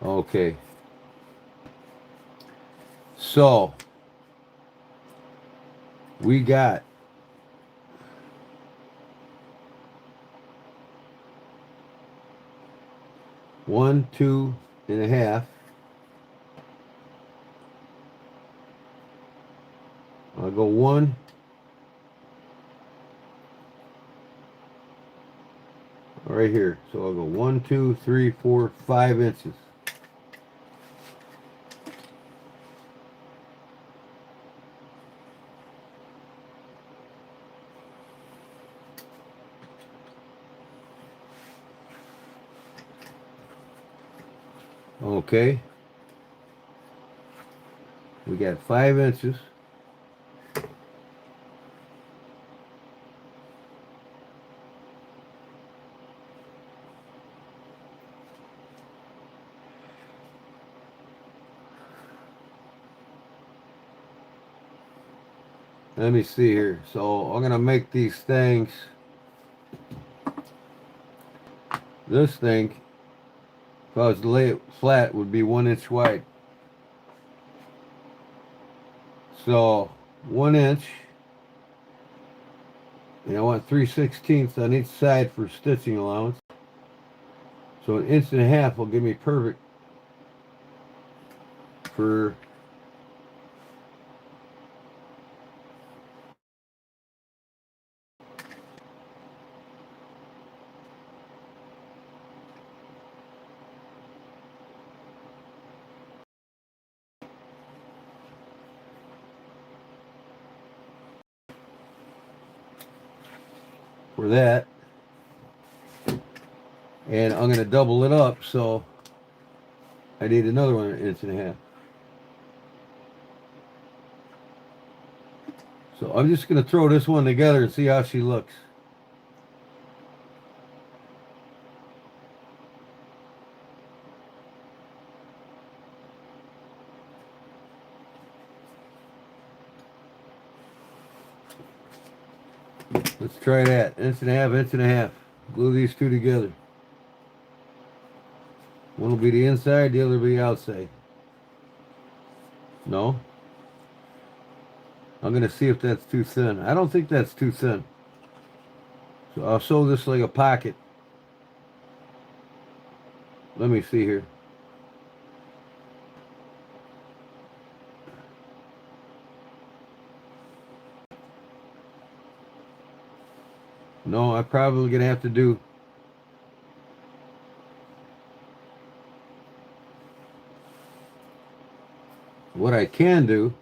Okay. So, we got one, 2.5. I'll go one. Right here. So I'll go 1, 2, 3, 4, 5 inches. Okay. We got 5 inches. Let me see here. So I'm going to make these things. This thing, if I was to lay it flat, would be 1 inch wide. So 1 inch. And I want 3/16 on each side for stitching allowance. So 1.5 inches will give me perfect for that. And I'm going to double it up, so I need another 1.5 inches. So I'm just going to throw this one together and see how she looks. Let's try that. 1.5 inches, 1.5 inches. Glue these two together. One will be the inside, the other will be the outside. No? I'm going to see if that's too thin. I don't think that's too thin. So I'll sew this like a pocket. Let me see here. No, I'm probably going to have to do what I can do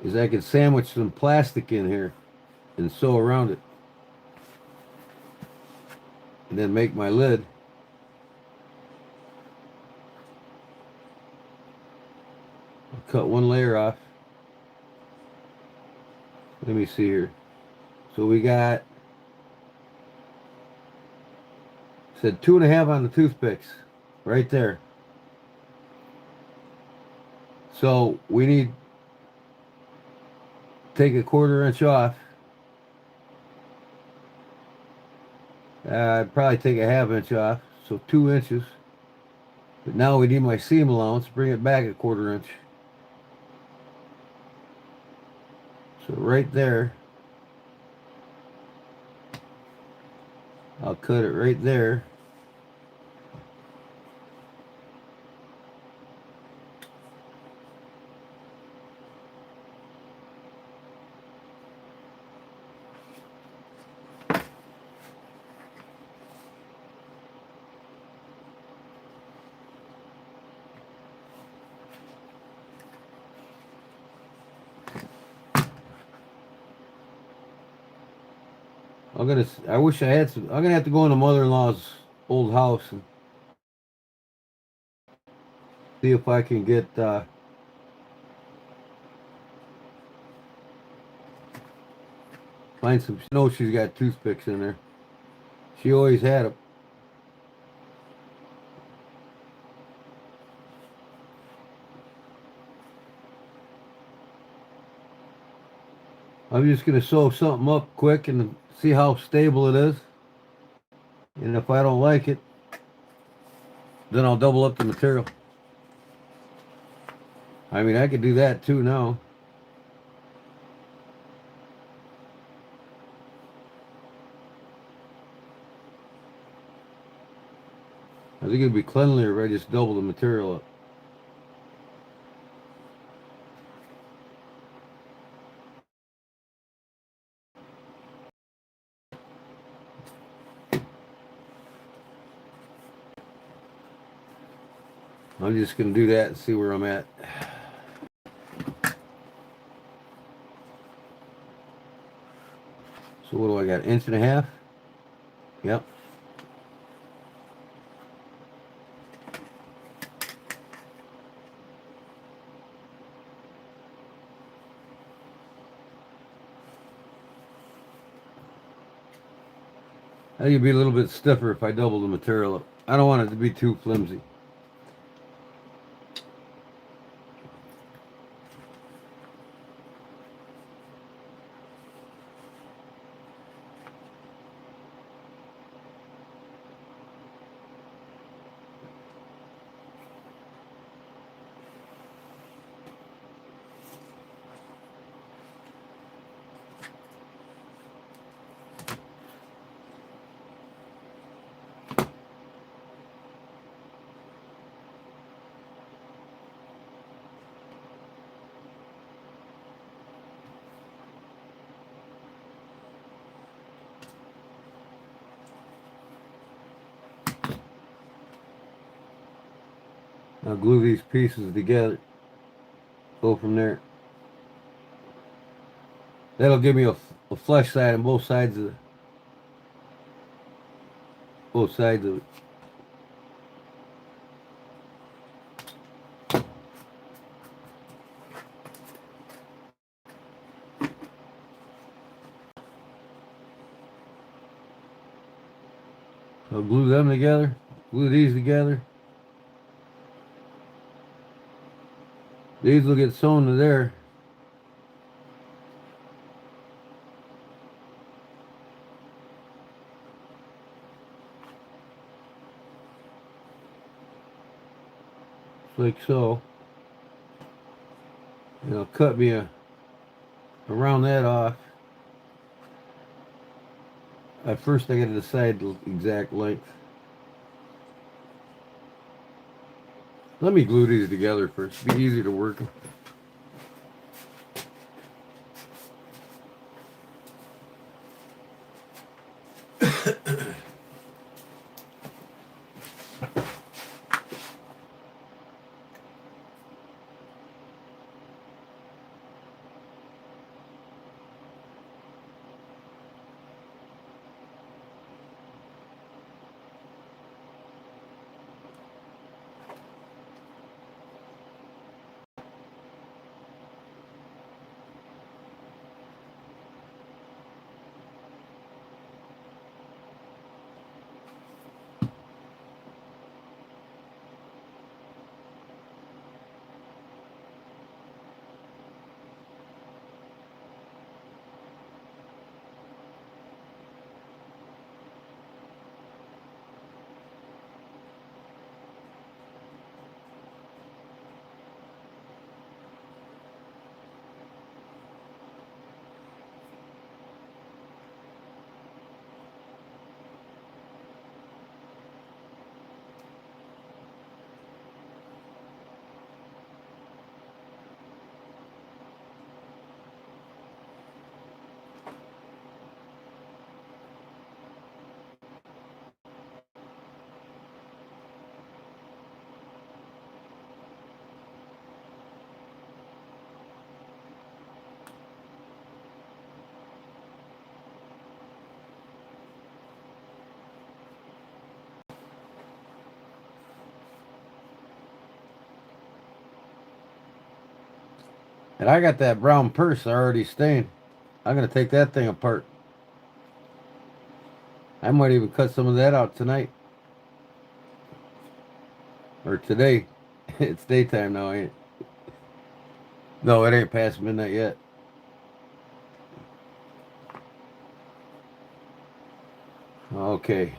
is I can sandwich some plastic in here and sew around it. and then make my lid. I'll cut one layer off. Let me see here. So we got, said 2.5 on the toothpicks, right there. So we need to take a 1/4 inch off. I'd probably take a 1/2 inch off, so 2 inches. But now we need my seam allowance, bring it back a 1/4 inch. So right there, I'll cut it right there. I wish I had some. I'm gonna have to go into mother-in-law's old house and see if I can get find some. No, she's got toothpicks in there. She always had them. I'm just gonna sew something up quick and see how stable it is. And if I don't like it, then I'll double up the material. I mean, I could do that too now. I think it'd be cleanlier if I just double the material up. I'm just gonna do that and see where I'm at. So what do I got? 1.5 inches? Yep. I think it'd be a little bit stiffer if I double the material up. I don't want it to be too flimsy. I'll glue these pieces together. Go from there. That'll give me a flush side on both sides of it. I'll glue them together. Glue these together. These will get sewn to there. Like so. And I'll cut me around that off. At first I gotta decide the exact length. Let me glue these together first. It'll be easy to work. And I got that brown purse already stained. I'm going to take that thing apart. I might even cut some of that out tonight. Or today. It's daytime now, ain't it? No, it ain't past midnight yet. Okay.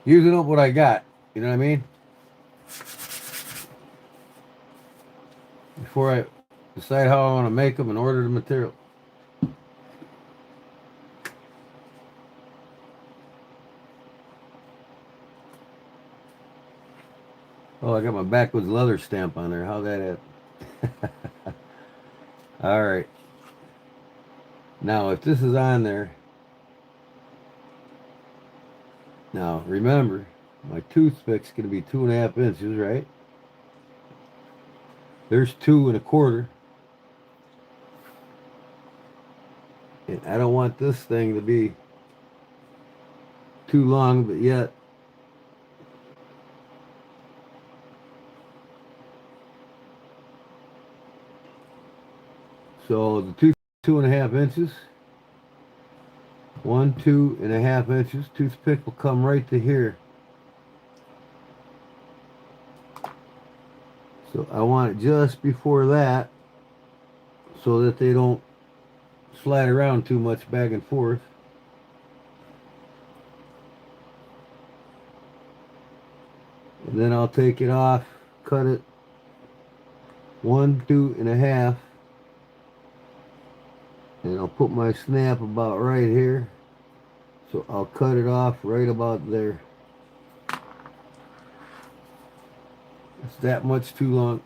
Using up what I got. You know what I mean? Before I decide how I want to make them and order the material. Oh, I got my backwoods leather stamp on there. How that at? All right. Now, if this is on there, now remember, my toothpick's going to be 2.5 inches, right? There's 2 1/4. And I don't want this thing to be too long, but yet so the 2.5 inches, 2.5 inches. Toothpick will come right to here. So I want it just before that, so that they don't slide around too much back and forth. And then I'll take it off, cut it 1, 2.5, and I'll put my snap about right here. So I'll cut it off right about there. It's that much too long.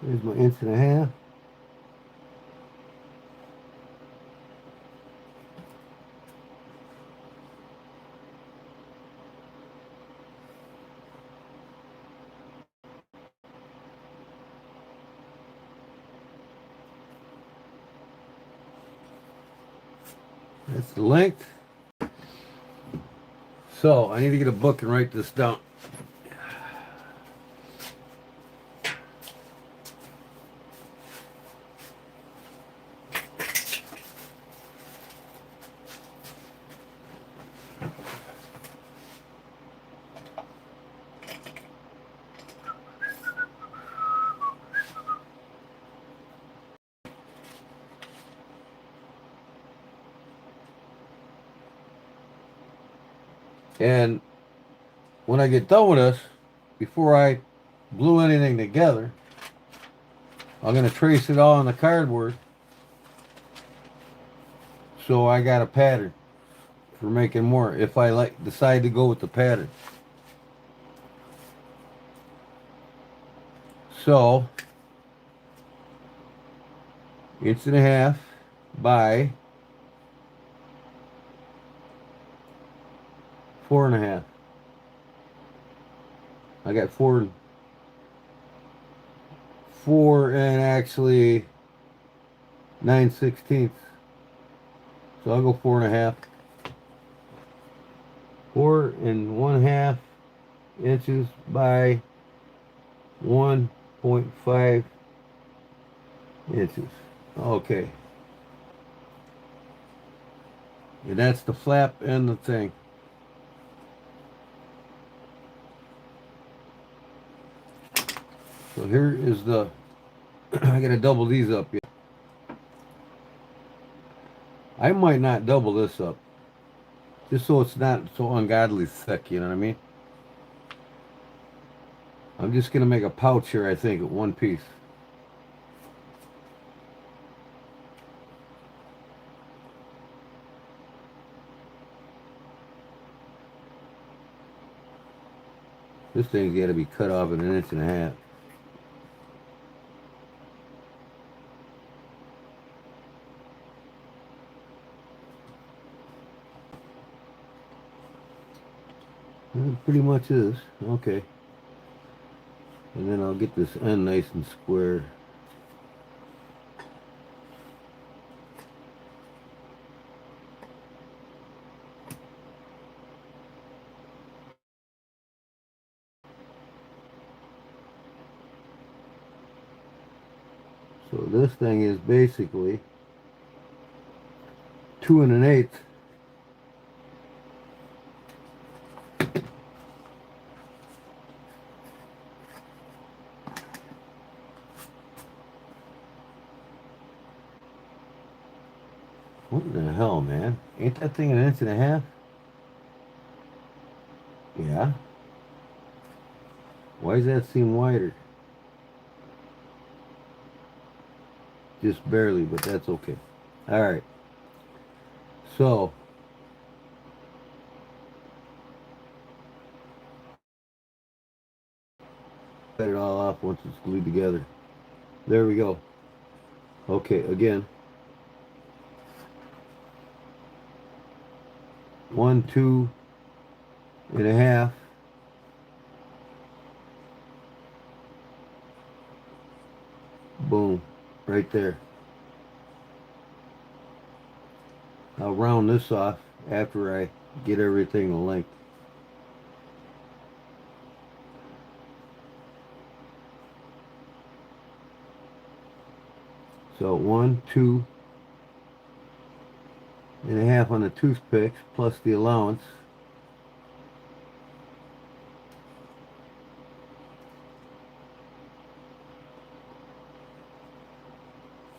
There's my 1.5 inches. That's the length. So I need to get a book and write this down. And when I get done with this, before I glue anything together, I'm going to trace it all on the cardboard, so I got a pattern for making more if I decide to go with the pattern. So 1.5 inches by 4.5. I got four and actually 9/16. So I'll go 4.5. 4 1/2 inches by 1 0.5 inches. Okay. And that's the flap and the thing. So here is the, I gotta double these up. I might not double this up, just so it's not so ungodly thick, you know what I mean? I'm just gonna make a pouch here, I think, at one piece. This thing's gotta be cut off in 1.5 inches. It pretty much is. Okay. And then I'll get this end nice and square. So this thing is basically 2 1/8. What in the hell, man? Ain't that thing 1.5 inches? Yeah. Why does that seem wider? Just barely, but that's okay. All right. So, cut it all off once it's glued together. There we go. Okay, again. 1, 2.5. Boom. Right there. I'll round this off after I get everything to length. So 1, 2.5 on the toothpicks plus the allowance.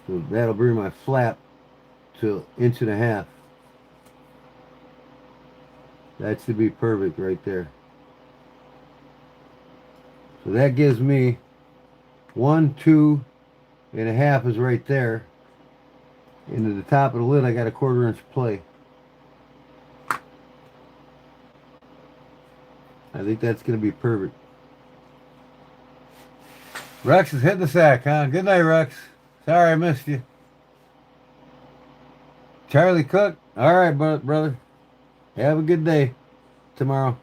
So that'll bring my flap to 1.5 inches. That should be perfect right there. So that gives me 1, 2.5 is right there. And at the top of the lid, I got a 1/4 inch play. I think that's going to be perfect. Rex is hitting the sack, huh? Good night, Rex. Sorry I missed you. Charlie Cook. All right, brother. Have a good day tomorrow.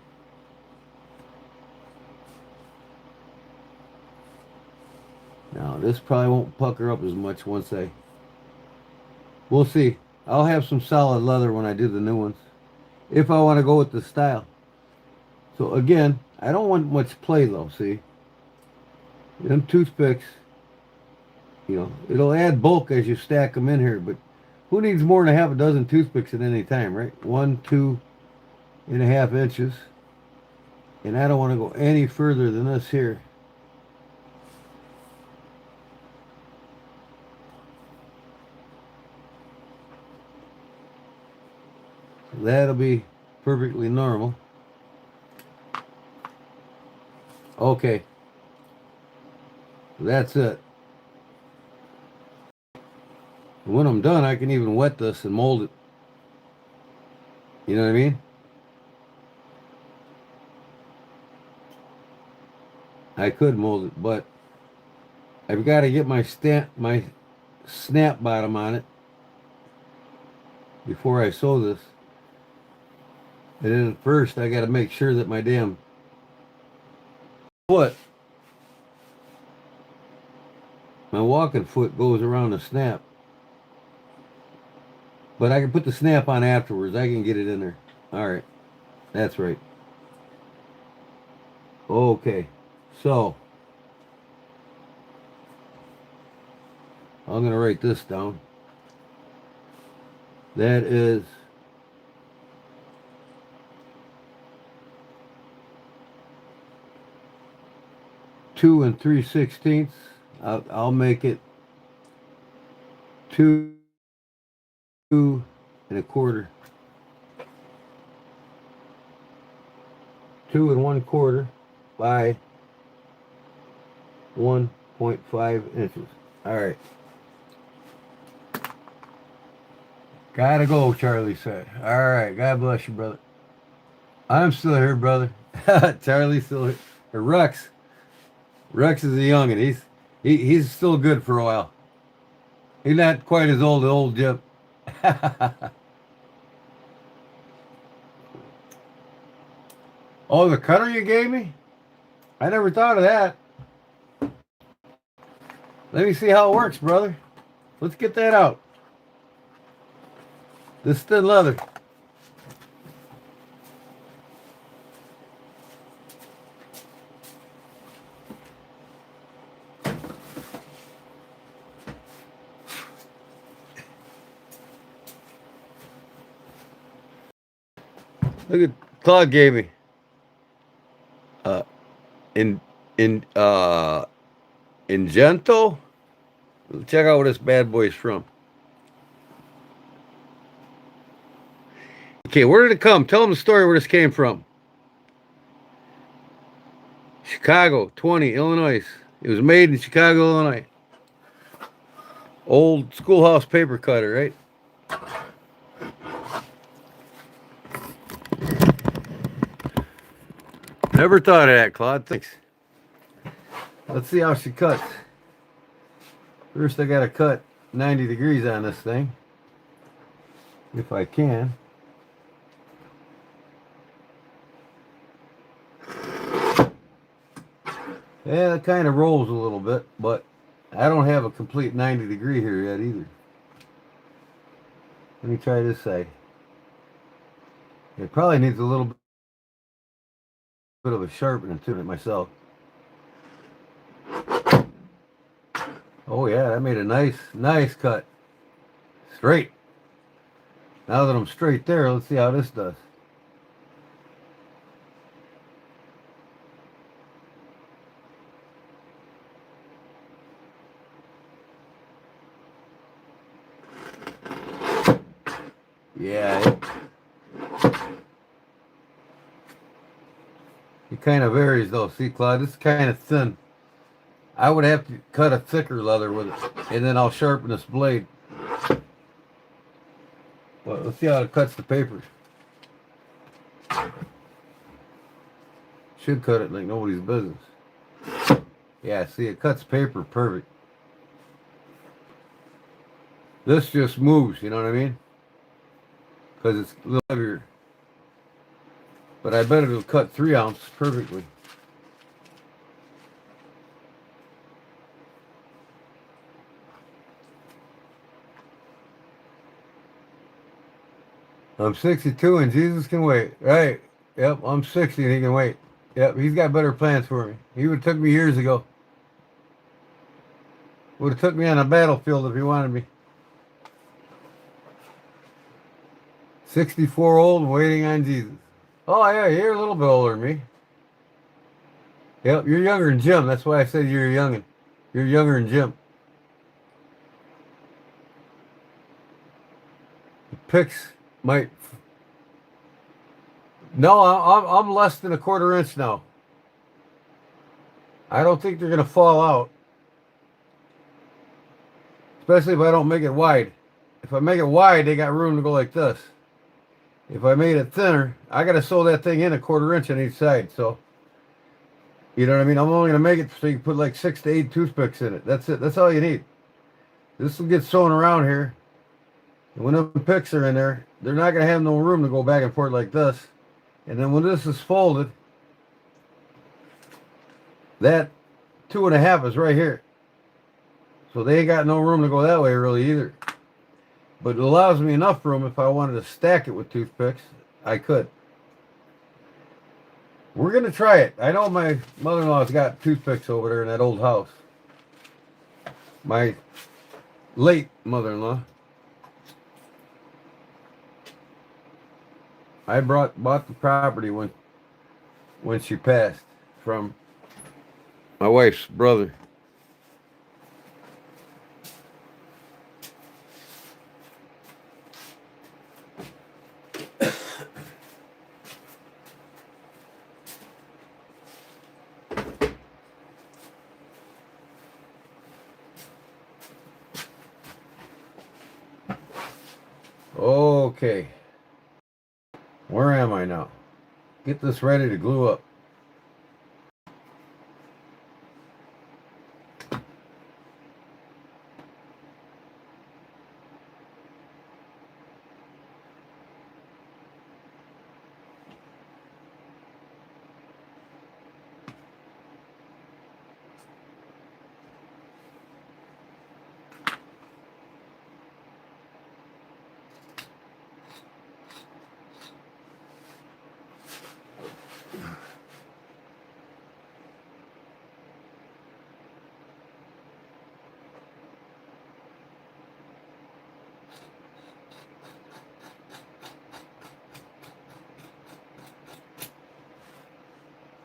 Now, this probably won't pucker up as much once I... We'll see. I'll have some solid leather when I do the new ones, if I want to go with the style. So again, I don't want much play though, see? Them toothpicks, it'll add bulk as you stack them in here, but who needs more than 1/2 toothpicks at any time, right? 1, 2.5 inches. And I don't want to go any further than this here. That'll be perfectly normal. Okay. That's it. And when I'm done, I can even wet this and mold it. You know what I mean? I could mold it, but I've got to get my snap bottom on it before I sew this. And then first I got to make sure that my damn foot, my walking foot goes around the snap. But I can put the snap on afterwards. I can get it in there. All right. That's right. Okay. So I'm going to write this down. That is 2 3/16. I'll make it 2 1/4. 2 1/4 by 1.5 inches. All right. Gotta go, Charlie said. All right. God bless you, brother. I'm still here, brother. Charlie's still here. Rex. Rex is a youngin'. He's still good for a while. He's not quite as old Jim. Oh, the cutter you gave me? I never thought of that. Let me see how it works, brother. Let's get that out. This is thin leather. Look at Claude gave me. In Ingento. Check out where this bad boy's from. Okay, where did it come? Tell them the story where this came from. Chicago, 20, Illinois. It was made in Chicago, Illinois. Old schoolhouse paper cutter, right? Never thought of that, Claude. Thanks. Let's see how she cuts. First, I got to cut 90 degrees on this thing. If I can. Yeah, it kind of rolls a little bit, but I don't have a complete 90 degree here yet either. Let me try this side. It probably needs a little bit of a sharpening to it myself. Oh yeah, that made a nice cut. Straight. Now that I'm straight there, let's see how this does. Yeah, it kind of varies though. See, Claude, this is kind of thin. I would have to cut a thicker leather with it, and then I'll sharpen this blade. Well, let's see how it cuts the paper. Should cut it like nobody's business. Yeah, see, it cuts paper perfect. This just moves, you know what I mean? Because it's a little heavier. But I bet it'll cut 3 ounce perfectly. I'm 62 and Jesus can wait. Right. Yep, I'm 60 and he can wait. Yep, he's got better plans for me. He would have took me years ago. Would have took me on a battlefield if he wanted me. 64 old and waiting on Jesus. Oh yeah, you're a little bit older than me. Yep, you're younger than Jim. That's why I said you're youngin'. You're younger than Jim. The picks might. No, I'm less than a 1/4 inch now. I don't think they're gonna fall out, especially if I don't make it wide. If I make it wide, they got room to go like this. If I made it thinner, I got to sew that thing in a 1/4 inch on each side. So, you know what I mean? I'm only going to make it so you can put like 6 to 8 toothpicks in it. That's it. That's all you need. This will get sewn around here. And when the picks are in there, they're not going to have no room to go back and forth like this. And then when this is folded, that 2 1/2 is right here. So they ain't got no room to go that way really either. But it allows me enough room if I wanted to stack it with toothpicks, I could. We're going to try it. I know my mother-in-law's got toothpicks over there in that old house. My late mother-in-law. I bought the property when she passed from my wife's brother. Okay. Where am I now? Get this ready to glue up.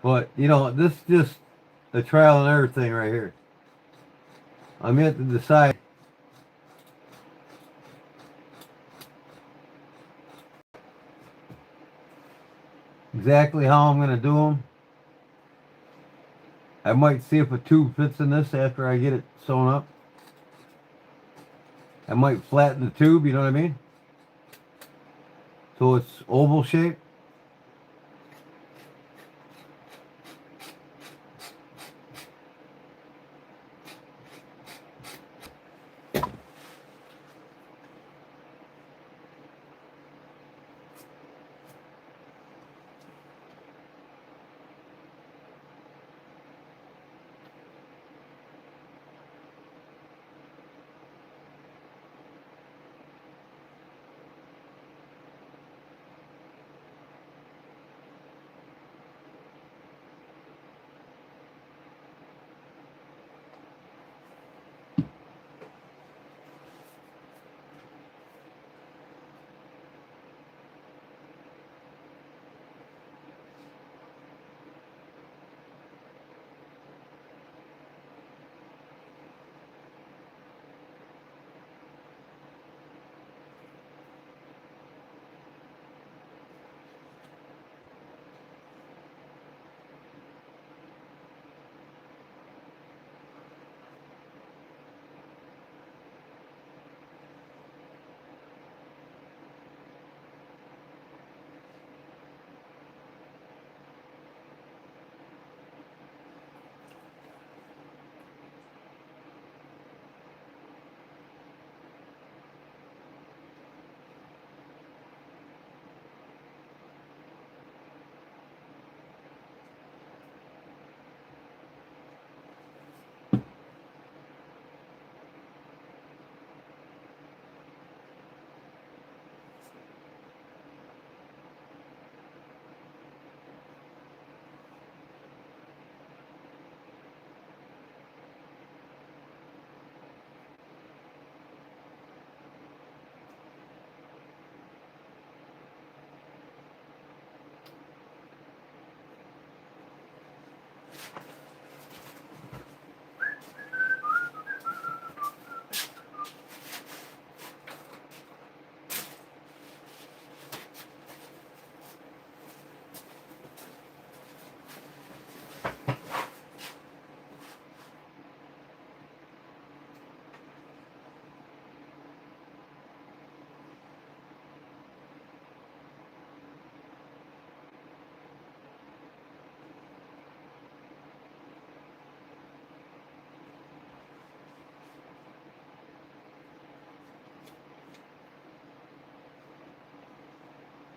But, you know, this is just a trial and error thing right here. I'm yet to decide exactly how I'm going to do them. I might see if a tube fits in this after I get it sewn up. I might flatten the tube, you know what I mean? So it's oval shape.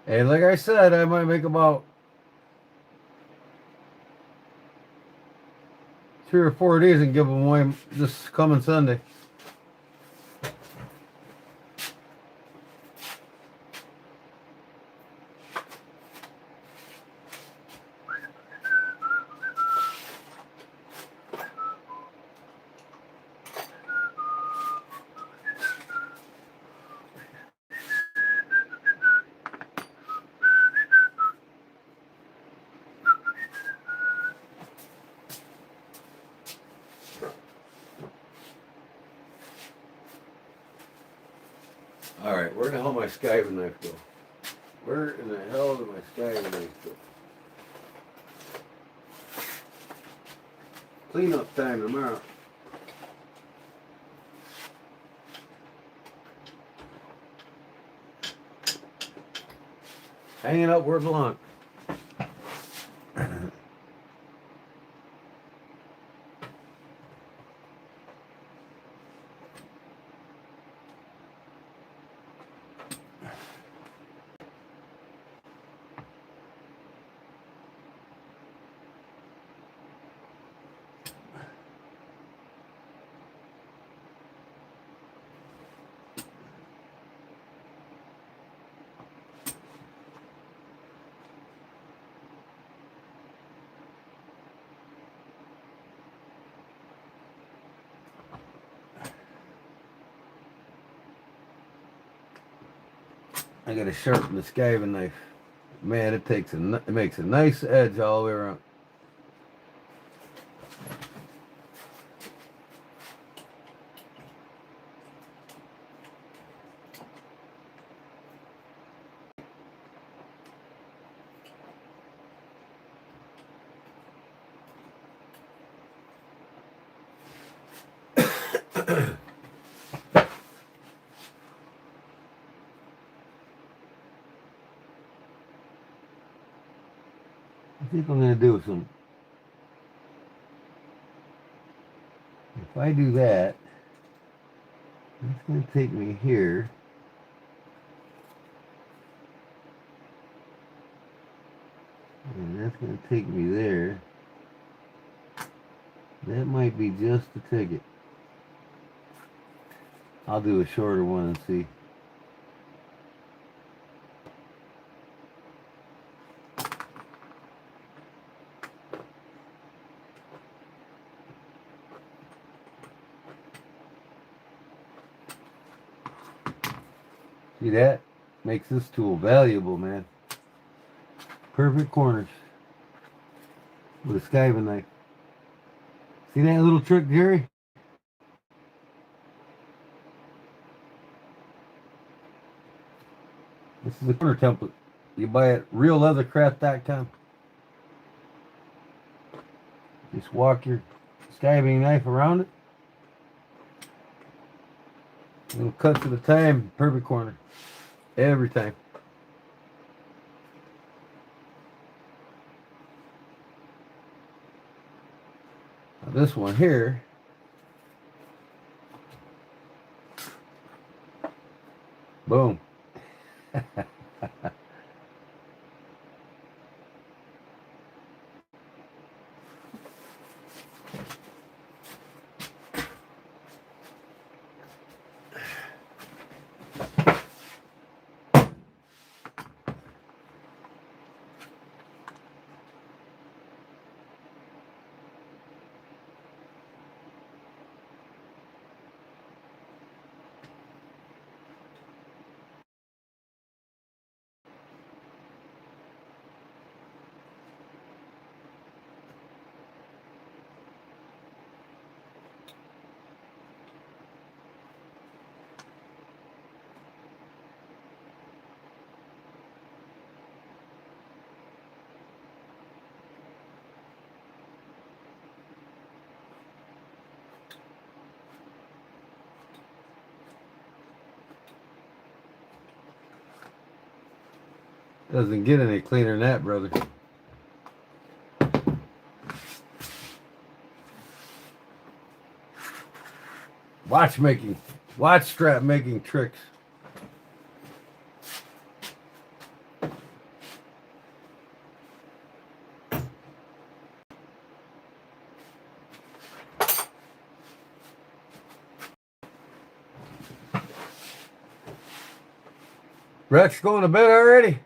And like I said, I might make about 3 or 4 days and give them away this coming Sunday. my skiving knife go? Where in the hell did my skiving knife go? Cleanup time tomorrow. Hanging up where it belongs. I gotta sharpen the skiving knife. Man, it makes a nice edge all the way around. I think I'm gonna do some. If I do that, it's gonna take me here. And that's gonna take me there. That might be just the ticket. I'll do a shorter one and see. See that? Makes this tool valuable, man. Perfect corners with a skiving knife. See that little trick, Jerry? This is the corner template. You buy it at realleathercraft.com. Just walk your skiving knife around it. Little cuts at a time, perfect corner. Every time. Now this one here, boom. Doesn't get any cleaner than that, brother. Watch strap making tricks. Rex going to bed already?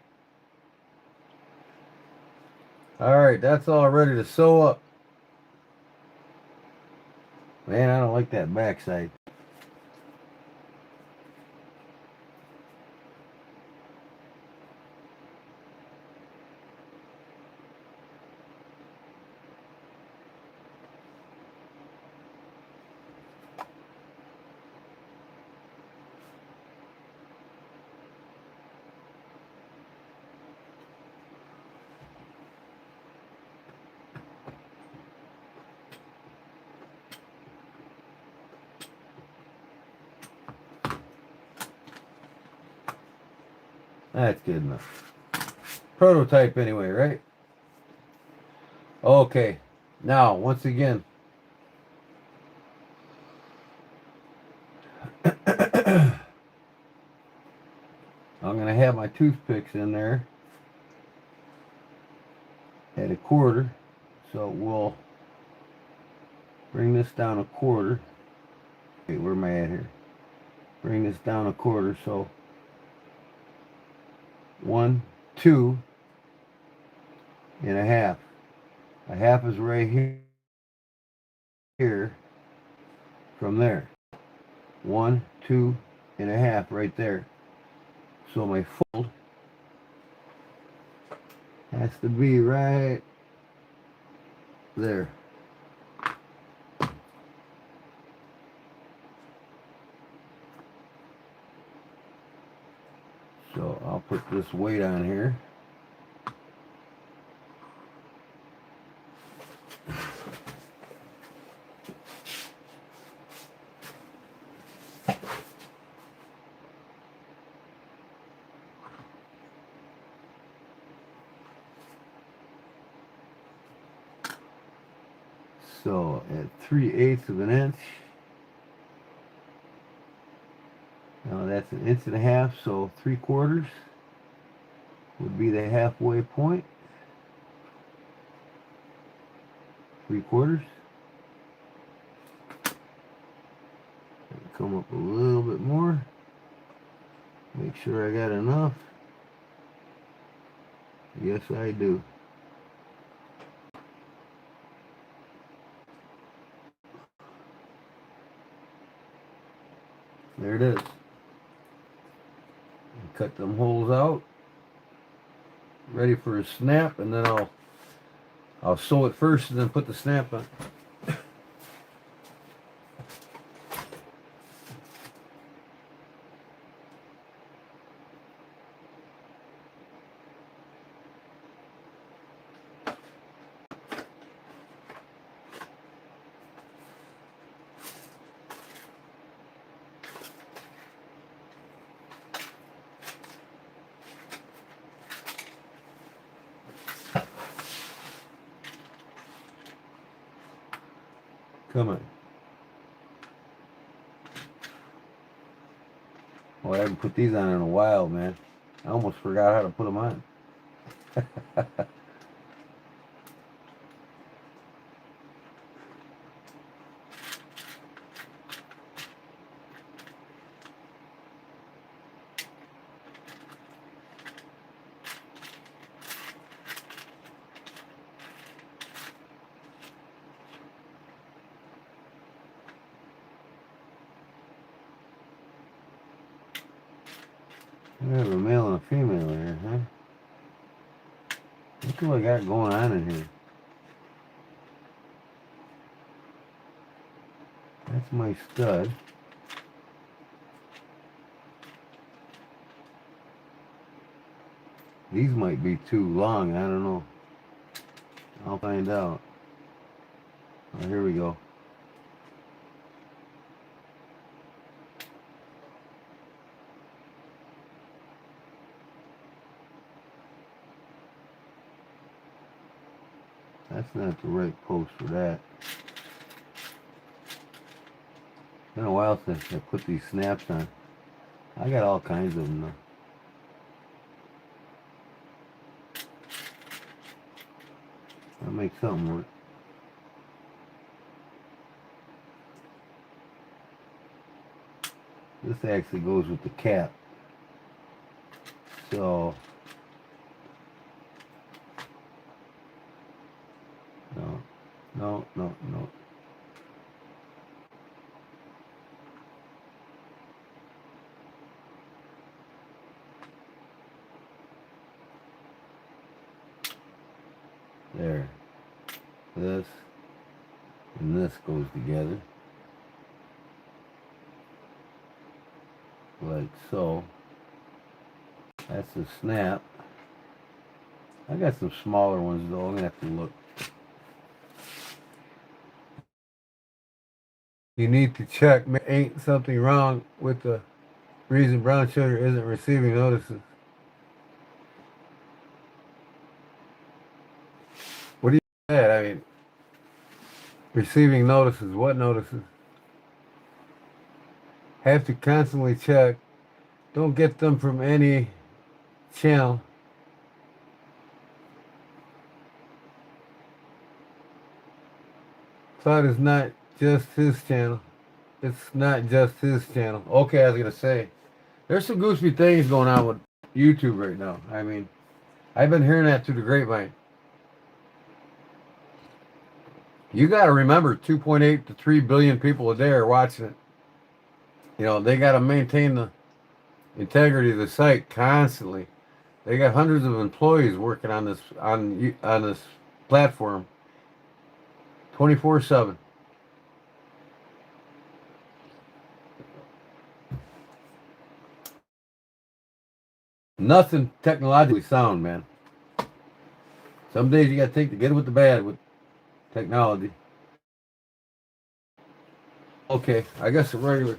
Alright, that's all ready to sew up. Man, I don't like that backside. That's good enough. Prototype anyway, right? Okay. Now, once again, I'm going to have my toothpicks in there at a quarter. So we'll bring this down a quarter. Okay, where am I at here? Bring this down a quarter. So 1, 2 and a half. A half is right here from there. 1, 2 and a half right there. So my fold has to be right there. So I'll put this weight on here. So at 3/8 of an inch. Now that's 1.5 inches, so 3/4 would be the halfway point. 3/4. Come up a little bit more. Make sure I got enough. Yes, I do. There it is. Cut them holes out. Ready for a snap, and then I'll sew it first and then put the snap on. Come on. Oh, I haven't put these on in a while, man. I almost forgot how to put them on. We have a male and a female here, huh? Look what I got going on in here. That's my stud. These might be too long, I don't know. I'll find out. Oh, here we go. That's not the right post for that. It's been a while since I put these snaps on. I got all kinds of them though. I'll make something work. This actually goes with the cap. So no. There. This and this goes together. Like so. That's the snap. I got some smaller ones though. I'm gonna have to look. You need to check. Ain't something wrong with the reason brown sugar isn't receiving notices. I mean, receiving notices. What notices? Have to constantly check. Don't get them from any channel. Cloud is not just his channel. It's not just his channel. Okay, I was gonna say, there's some goofy things going on with YouTube right now. I mean, I've been hearing that through the grapevine. You got to remember, 2.8 to 3 billion people a day are watching it. You know, they got to maintain the integrity of the site constantly. They got hundreds of employees working on this platform 24/7. Nothing technologically sound, man. Some days you got to take the good with the bad with technology. Okay, I guess a regular.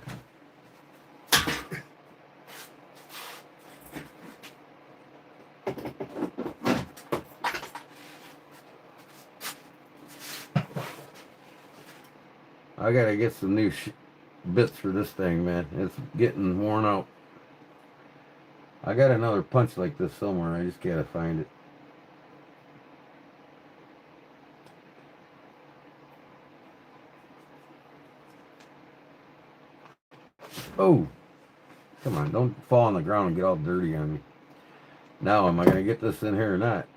I gotta get some new bits for this thing, man. It's getting worn out. I got another punch like this somewhere. I just gotta find it. Oh, come on. Don't fall on the ground and get all dirty on me. Now, am I gonna get this in here or not?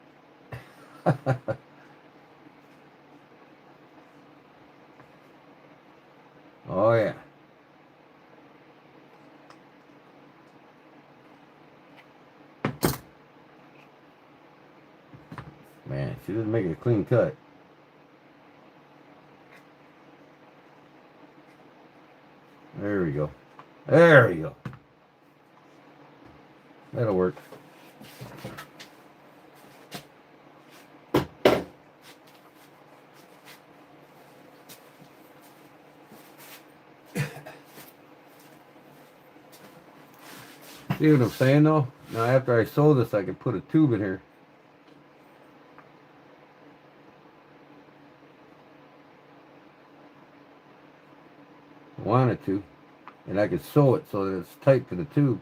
Oh, yeah. Man, she didn't make a clean cut. There we go. There we go. That'll work. See what I'm saying though? Now after I sew this, I can put a tube in here. Wanted to. And I could sew it so that it's tight to the tube.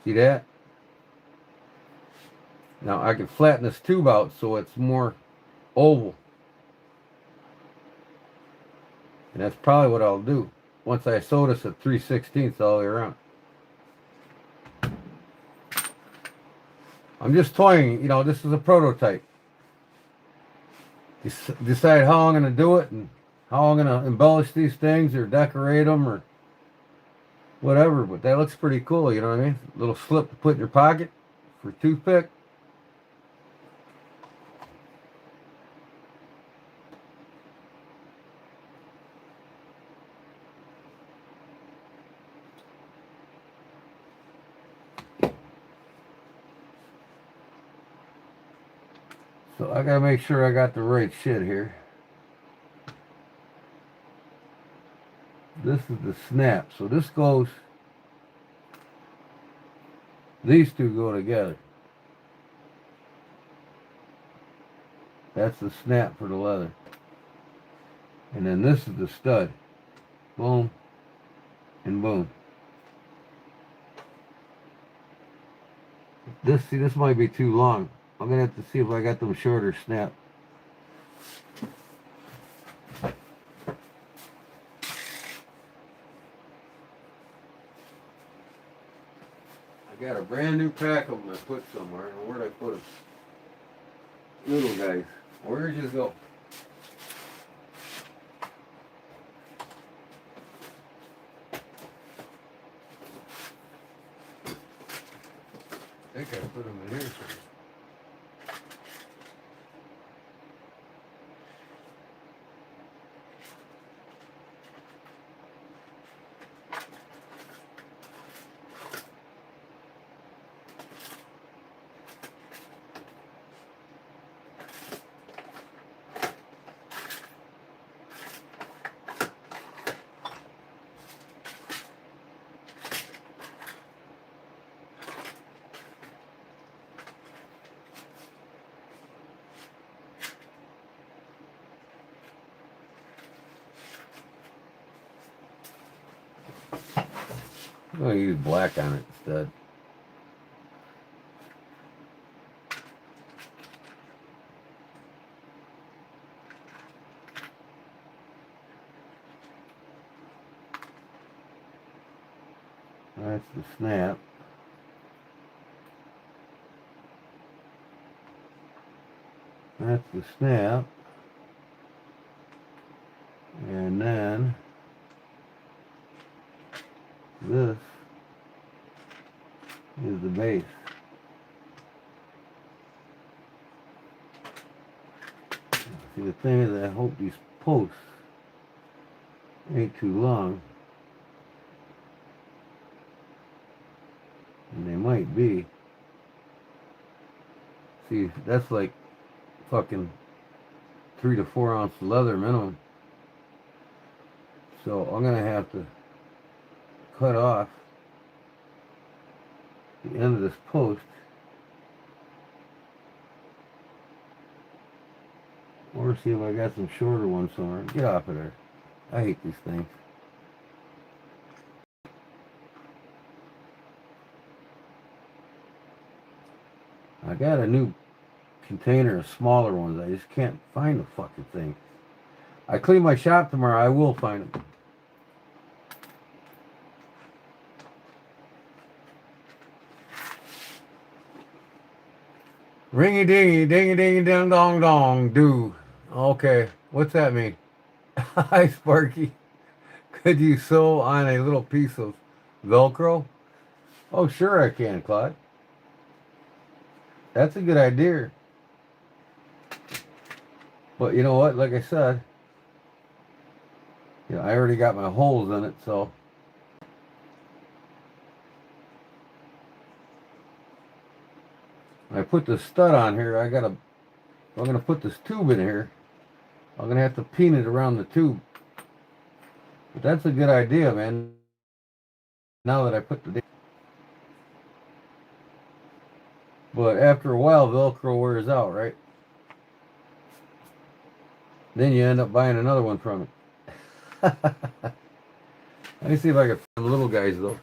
See that? Now I can flatten this tube out so it's more oval. And that's probably what I'll do once I sew this at 3/16 all the way around. I'm just toying, you know, this is a prototype. Decide how I'm going to do it and how I'm going to embellish these things or decorate them or whatever. But that looks pretty cool, you know what I mean? Little slip to put in your pocket for a toothpick. So I gotta make sure I got the right shit here. This is the snap. So this goes, these two go together. That's the snap for the leather. And then this is the stud. Boom and boom. This might be too long. I'm gonna have to see if I got them shorter snap. I got a brand new pack of them I put somewhere. And where'd I put them? Little guys. Where'd you go? I think I put them in here somewhere. I'm going to use black on it instead. That's the snap. That's the snap. And then this is the base. See, the thing is, I hope these posts ain't too long. And they might be. See, that's like fucking 3 to 4 ounce leather minimum. So I'm gonna have to cut off the end of this post, or see if I got some shorter ones somewhere. Get off of there. I hate these things. I got a new container of smaller ones. I just can't find the fucking thing. I clean my shop tomorrow. I will find them. Ringy dingy, dingy dingy ding dong dong, do. Okay, what's that mean? Hi, Sparky. Could you sew on a little piece of Velcro? Oh, sure I can, Claude. That's a good idea. But you know what? Like I said, I already got my holes in it, so I put the stud on here. I'm gonna put this tube in here. I'm gonna have to pin it around the tube. But that's a good idea, man. Now that I put the... But after a while, Velcro wears out, right? Then you end up buying another one from it. Let me see if I can find the little guys, though.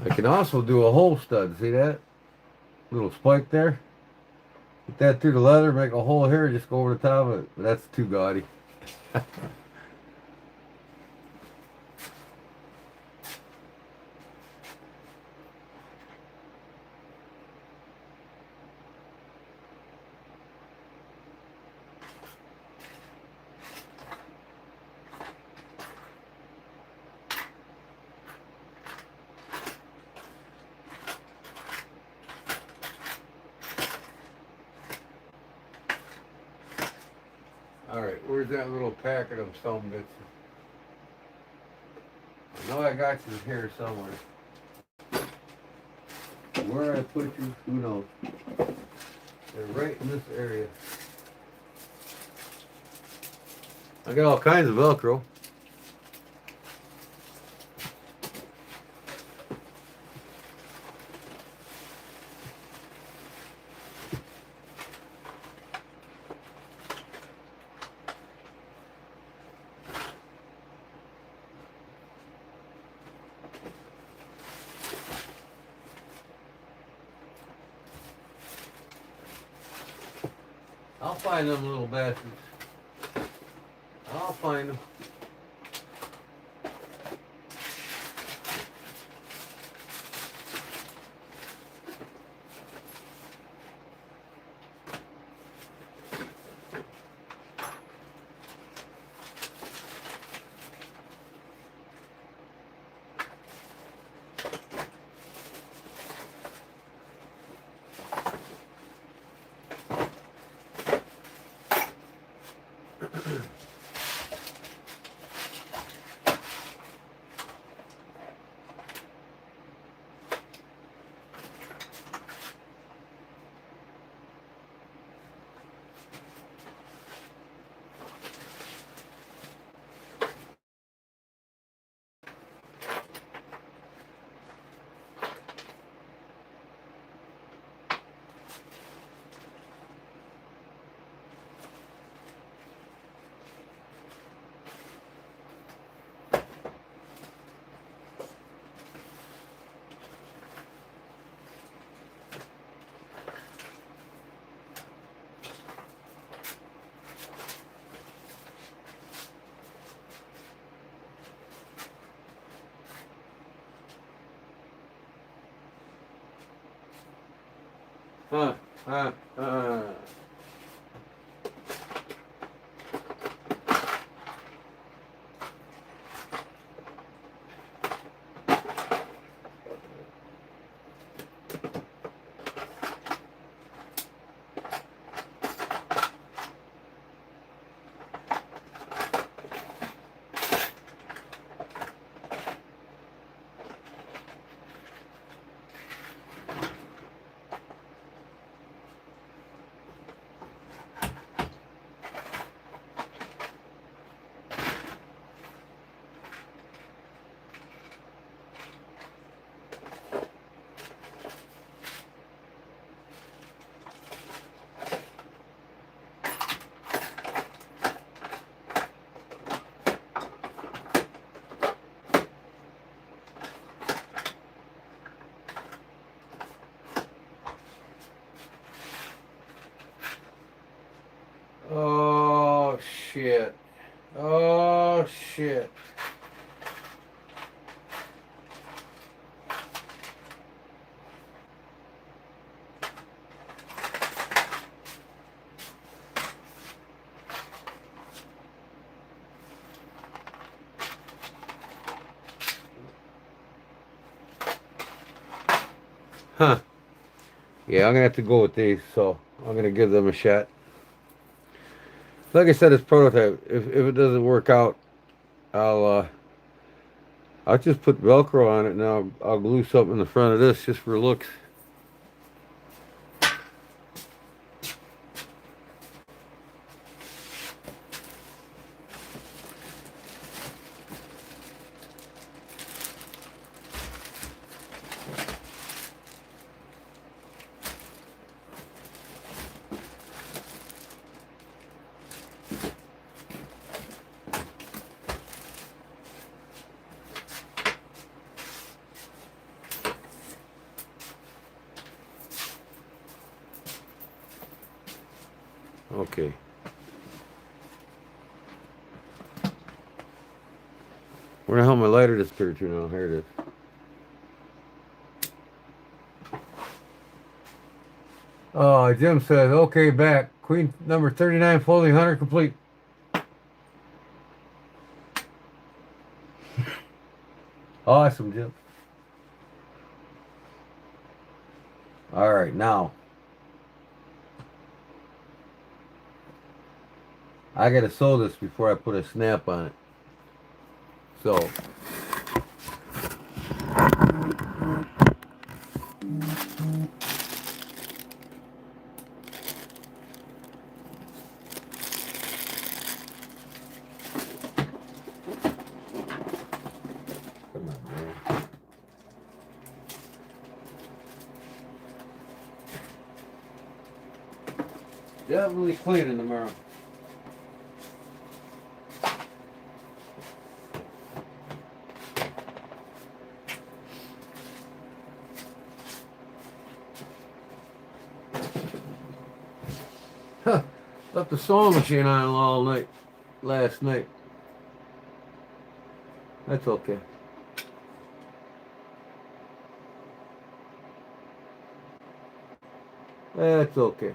I can also do a hole stud. See that? Little spike there? Put that through the leather, make a hole here, just go over the top of it. But that's too gaudy. Alright, where's that little packet of some bits? I know I got you here somewhere. Where I put you, who knows? They're right in this area. I got all kinds of Velcro. I'll find them little bastards. I'll find them. Huh, huh, huh. Oh shit. Oh shit. Huh. Yeah, I'm gonna have to go with these, so I'm gonna give them a shot. Like I said, it's prototype. If it doesn't work out, I'll uh I'll just put Velcro on it and I'll glue something in the front of this just for looks. Okay. Where the hell my lighter disappeared to now? Here it is. Oh, Jim says, okay, back. Queen number 39, folding 100 complete. Awesome, Jim. All right, now I gotta sew this before I put a snap on it. So come on, man. Definitely cleaning tomorrow. Huh. Left the sewing machine on all night last night. That's okay. That's okay.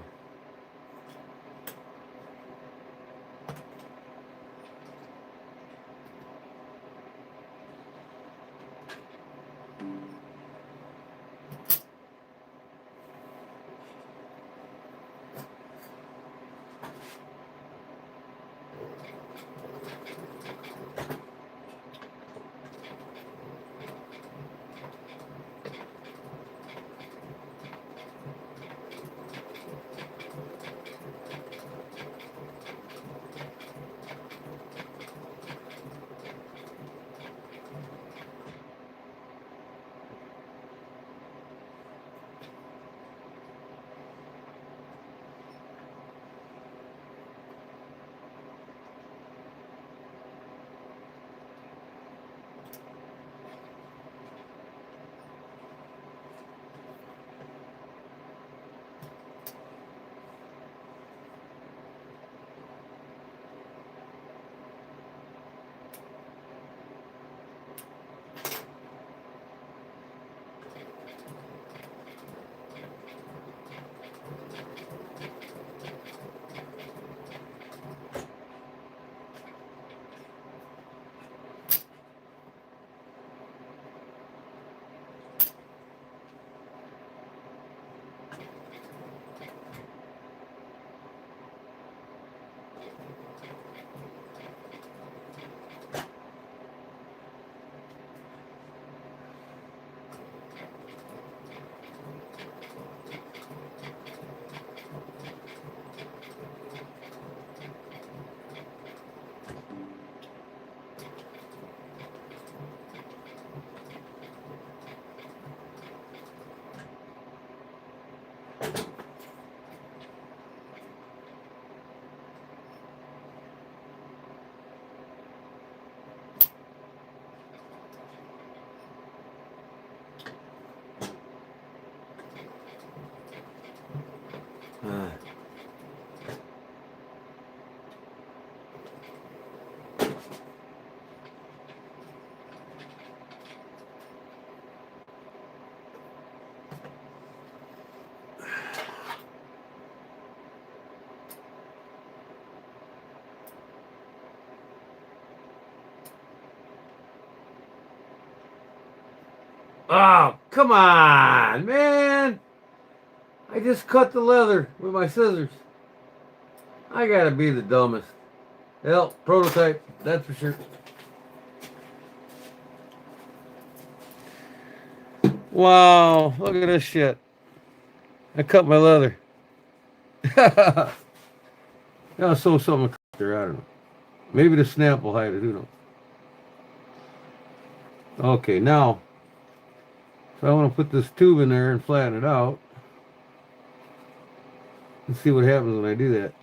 Oh, come on, man. I just cut the leather with my scissors. I gotta be the dumbest. Hell, prototype, that's for sure. Wow, look at this shit. I cut my leather. I'll sew something there, I don't know. Maybe the snap will hide it, who knows. Okay, now, so I want to put this tube in there and flatten it out. Let's see what happens when I do that.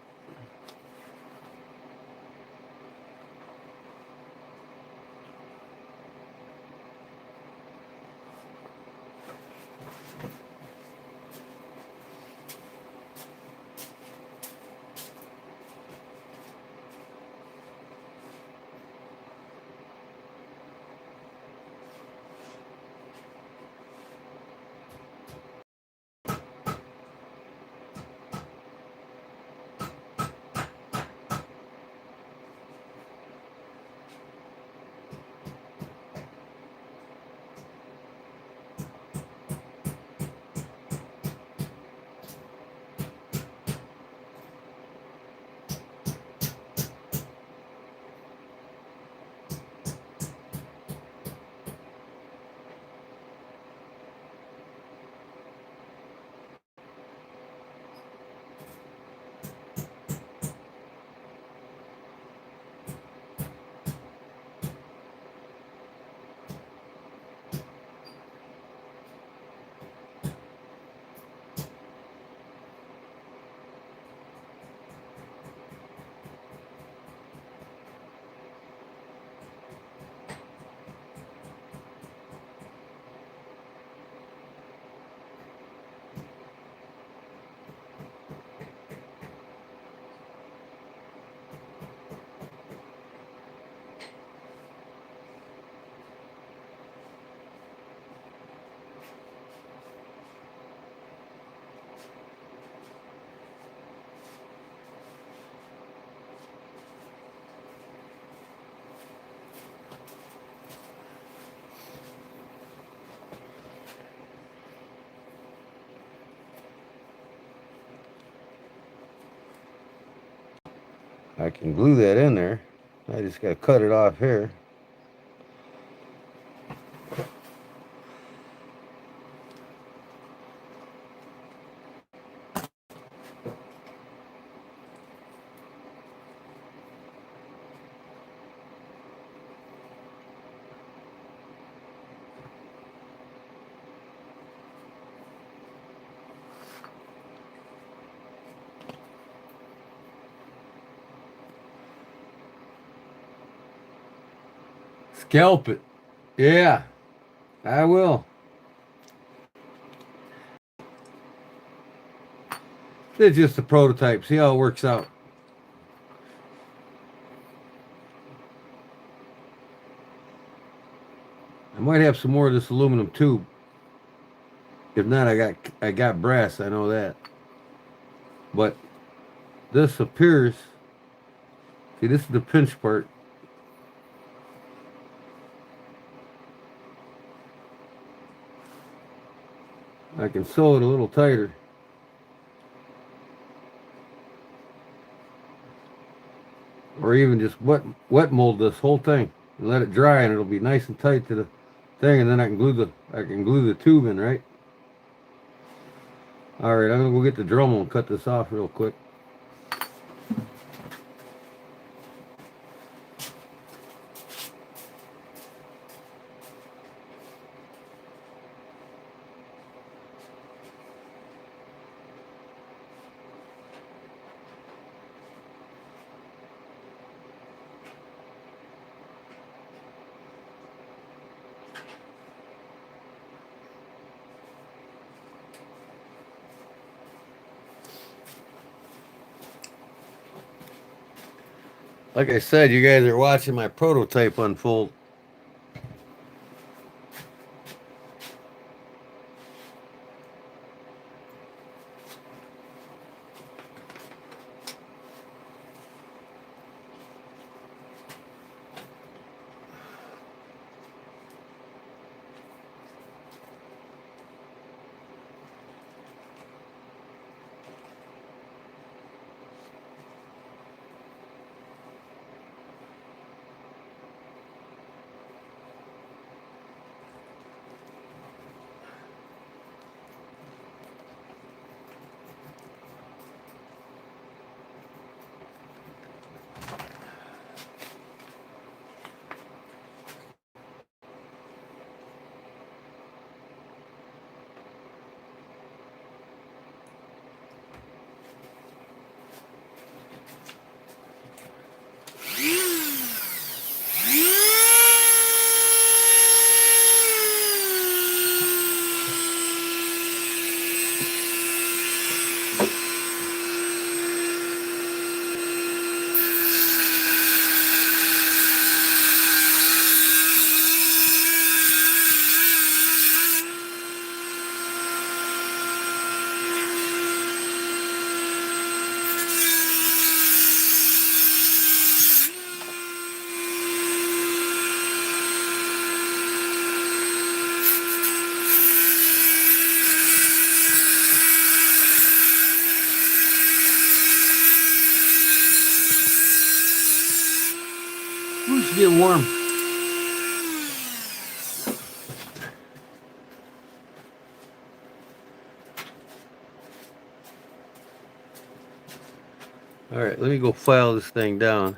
I can glue that in there. I just got to cut it off here. Scalp it. Yeah, I will. It's just a prototype. See how it works out. I might have some more of this aluminum tube. If not, I got brass. I know that. But this appears. See, this is the pinch part. I can sew it a little tighter. Or even just wet mold this whole thing and let it dry, and it'll be nice and tight to the thing, and then I can glue the tube in, right? All right, I'm gonna go get the Dremel and cut this off real quick. Like I said, you guys are watching my prototype unfold. It's getting warm. All right, let me go file this thing down.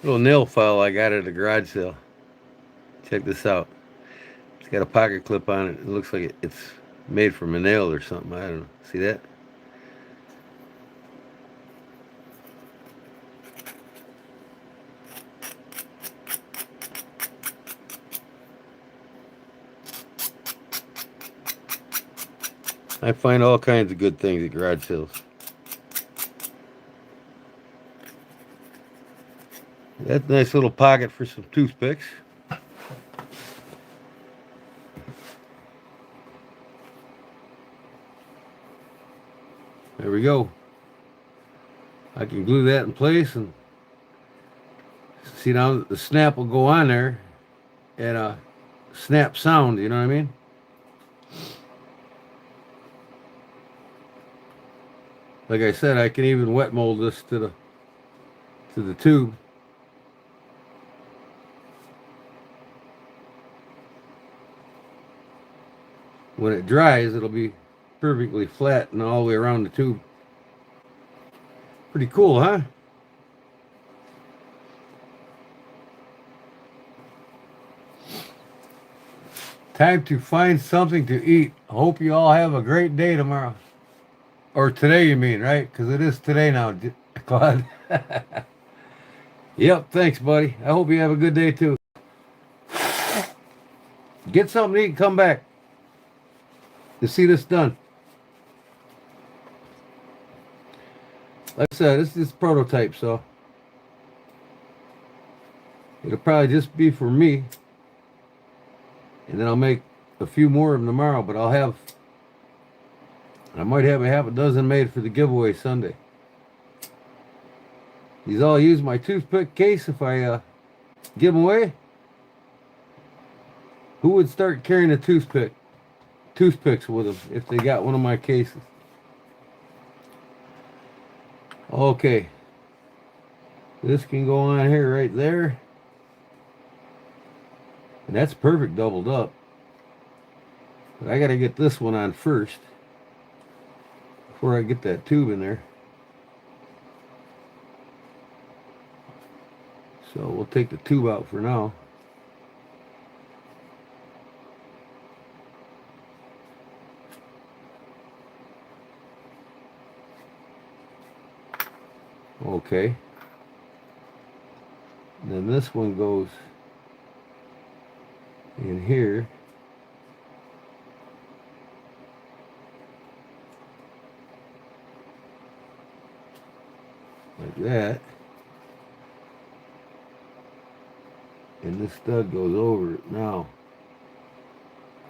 Little nail file I got at a garage sale. Check this out. It's got a pocket clip on it. It looks like it's made from a nail or something. I don't know. See that? I find all kinds of good things at garage sales. That's a nice little pocket for some toothpicks. There we go. I can glue that in place and see now the snap will go on there and a snap sound, you know what I mean? Like I said, I can even wet mold this to the tube. When it dries, it'll be perfectly flat and all the way around the tube. Pretty cool, huh? Time to find something to eat. I hope you all have a great day tomorrow. Or today, you mean, right? Because it is today now, Claude. Yep, thanks, buddy. I hope you have a good day, too. Get something to eat and come back to see this done. Like I said, this is prototype, so it'll probably just be for me. And then I'll make a few more of them tomorrow, but I might have a half a dozen made for the giveaway Sunday. These all use my toothpick case if I give them away. Who would start carrying a toothpicks with them if they got one of my cases? Okay. This can go on here right there. And that's perfect doubled up. But I got to get this one on first before I get that tube in there. So we'll take the tube out for now. Okay. And then this one goes in here. Like that. And this stud goes over it. Now,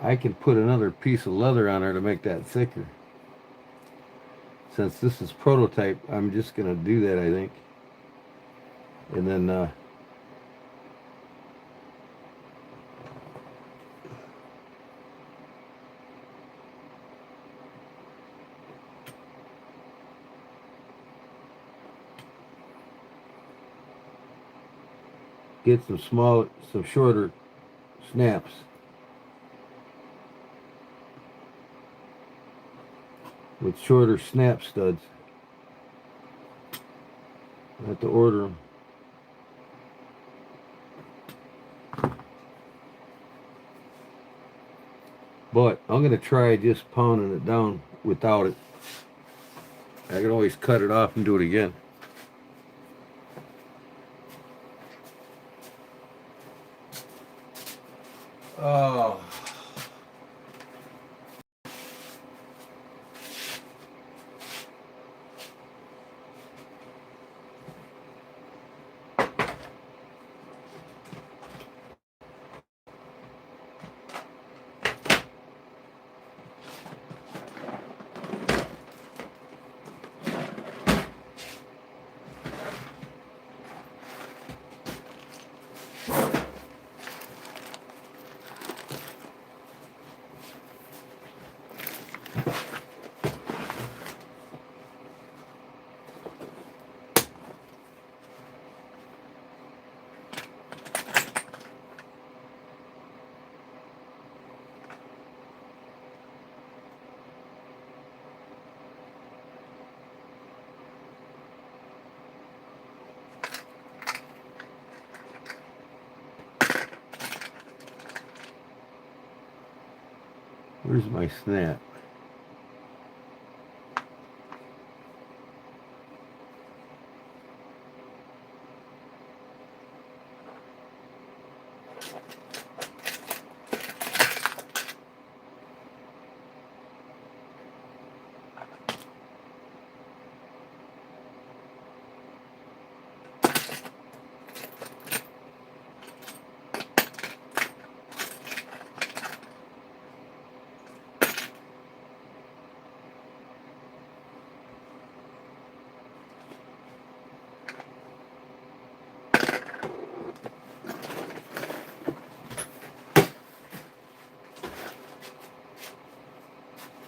I can put another piece of leather on there to make that thicker. Since this is prototype, I'm just going to do that, I think. And then get some shorter snaps. With shorter snap studs. I have to order them. But I'm going to try just pounding it down without it. I can always cut it off and do it again. Oh. Where's my snap?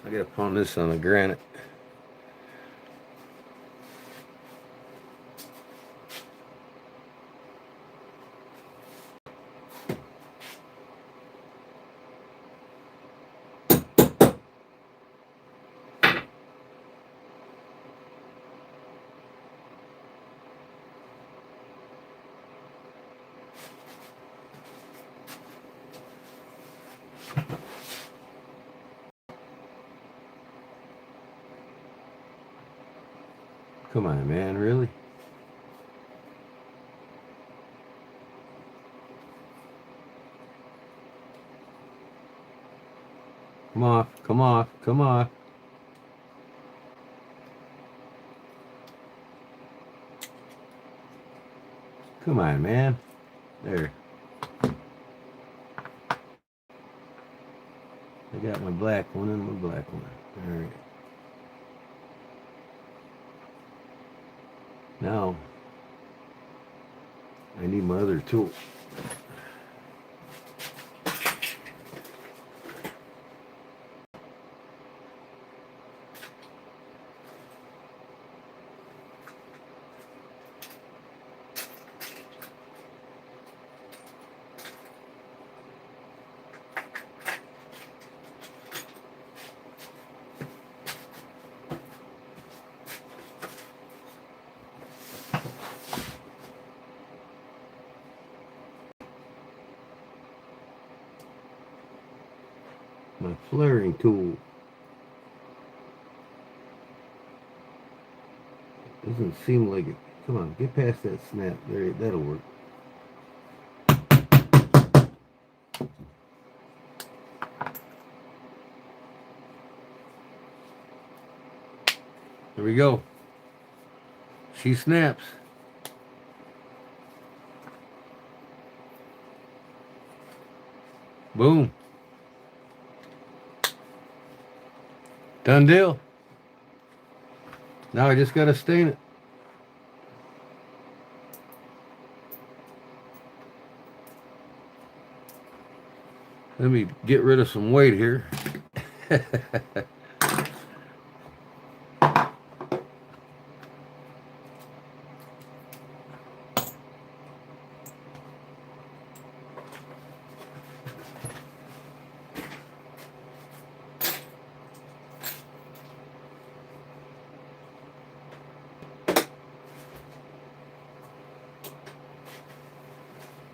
I gotta pound this on the granite. Come on, man, really? Come off, come off, come off. Come on, man. There. I got my black one and my black one. All right. Now, I need my other tool. My flaring tool. Doesn't seem like it. Come on, get past that snap. There, that'll work. There we go. She snaps. Boom. Done deal. Now I just gotta stain it. Let me get rid of some weight here.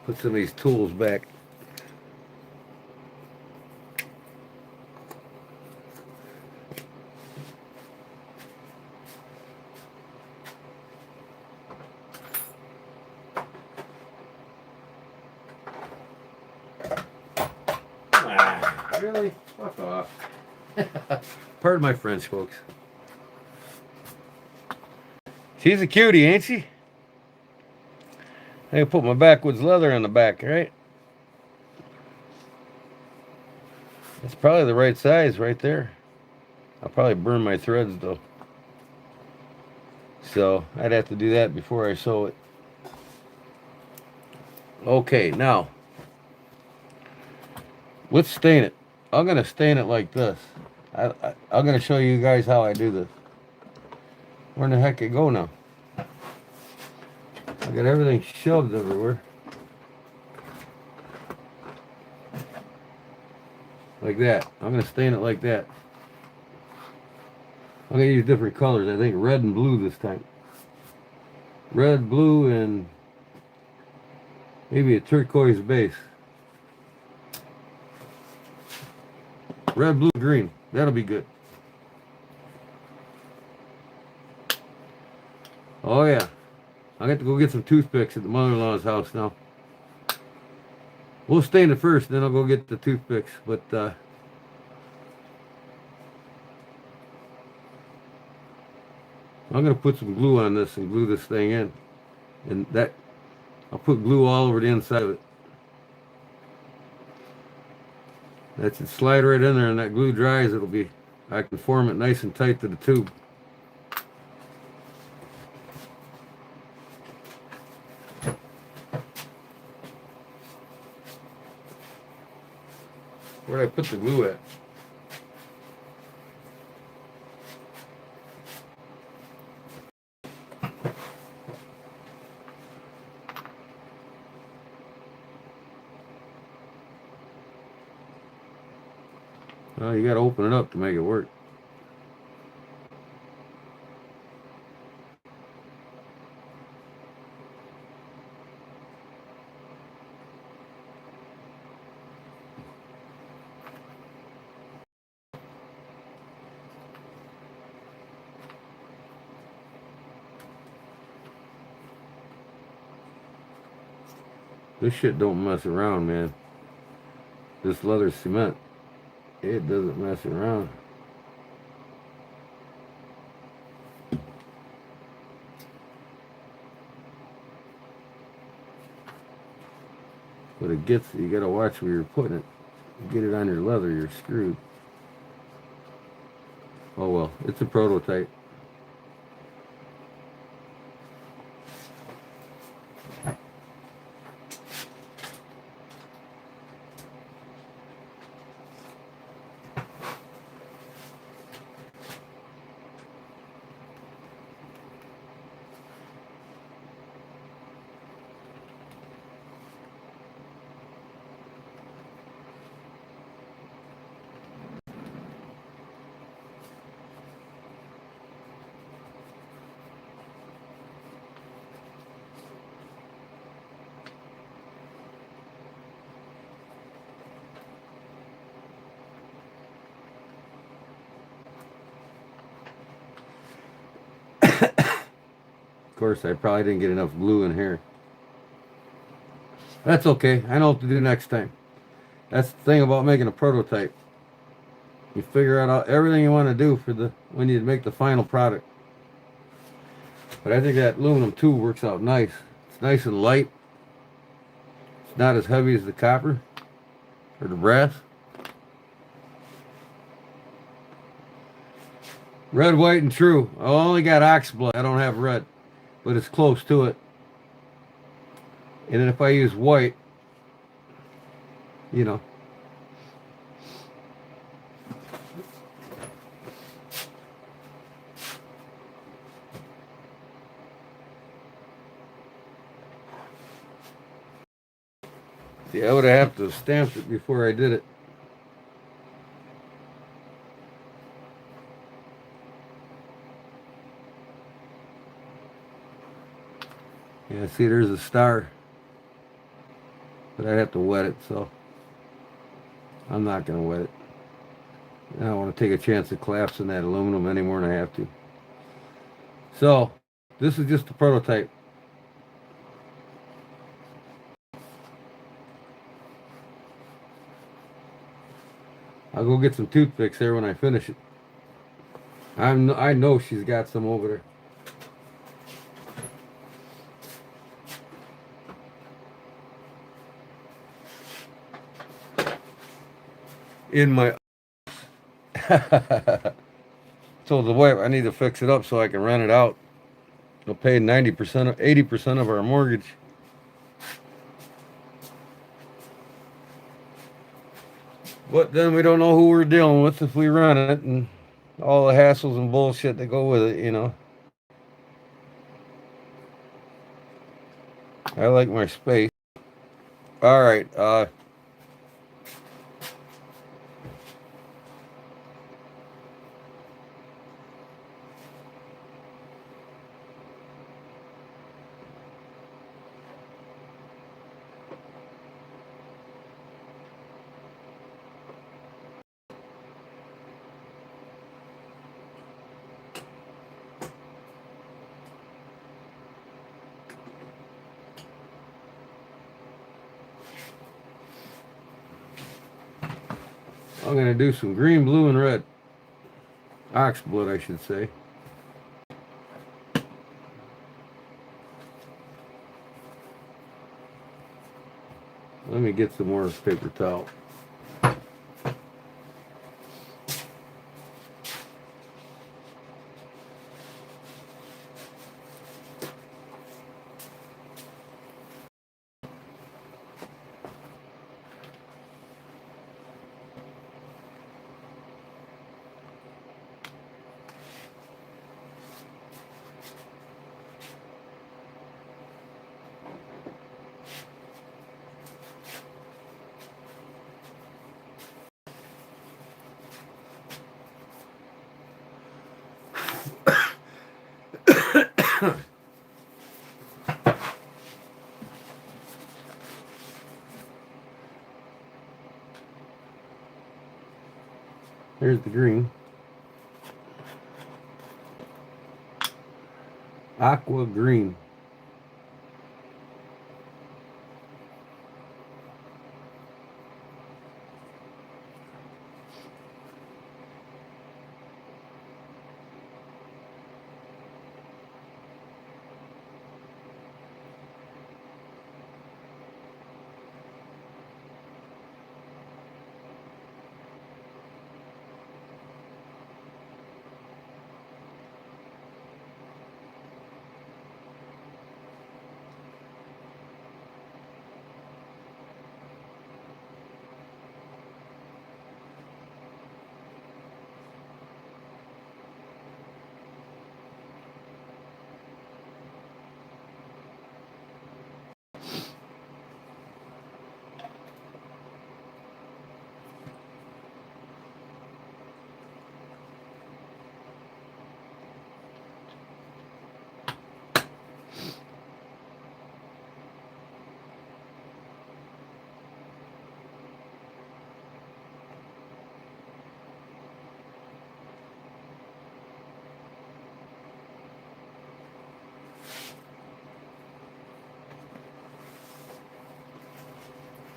Put some of these tools back. Ah, really? Fuck off. Pardon my French, folks. She's a cutie, ain't she? I put my backwoods leather on the back, right? That's probably the right size right there. I'll probably burn my threads though. So I'd have to do that before I sew it. Okay, now let's stain it. I'm gonna stain it like this. I'm gonna show you guys how I do this. Where in the heck it go now? I got everything shoved everywhere. Like that. I'm gonna stain it like that. I'm gonna use different colors. I think red and blue this time. Red, blue, and maybe a turquoise base. Red, blue, green. That'll be good. Oh yeah. I got to go get some toothpicks at the mother-in-law's house now. We'll stain it first, then I'll go get the toothpicks. But I'm gonna put some glue on this and glue this thing in. And that I'll put glue all over the inside of it. That's it. Slide right in there, and that glue dries. It'll be. I can form it nice and tight to the tube. Where'd I put the glue at? Well, you got to open it up to make it work. This shit don't mess around, man. This leather cement, it doesn't mess around. But it gets, you gotta watch where you're putting it. You get it on your leather, you're screwed. Oh well, it's a prototype. Of course, I probably didn't get enough glue in here. That's okay. I know what to do next time. That's the thing about making a prototype. You figure out everything you want to do for the when you make the final product. But I think that aluminum tube works out nice. It's nice and light. It's not as heavy as the copper or the brass. Red, white, and true. I only got ox blood. I don't have red, but it's close to it. And then if I use white, you know. See, I would have to have stamped it before I did it. Yeah, see, there's a star. but I'd have to wet it, so I'm not going to wet it. I don't want to take a chance of collapsing that aluminum any more than I have to. So, this is just a prototype. I'll go get some toothpicks there when I finish it. I know she's got some over there. In my told the wife I need to fix it up so I can rent it out. I'll pay 90%, 80% of our mortgage. But then we don't know who we're dealing with if we rent it and all the hassles and bullshit that go with it, you know. I like my space. All right. I'm going to do some green, blue, and red. Ox blood, I should say. Let me get some more paper towel. Here's the green. Aqua green.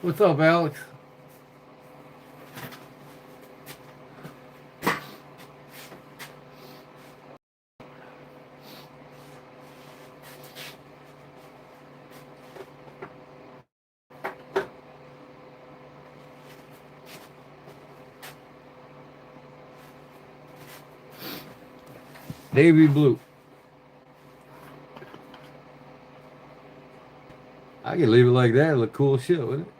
What's up, Alex? Navy blue. I could leave it like that. It'd look cool as shit, wouldn't it?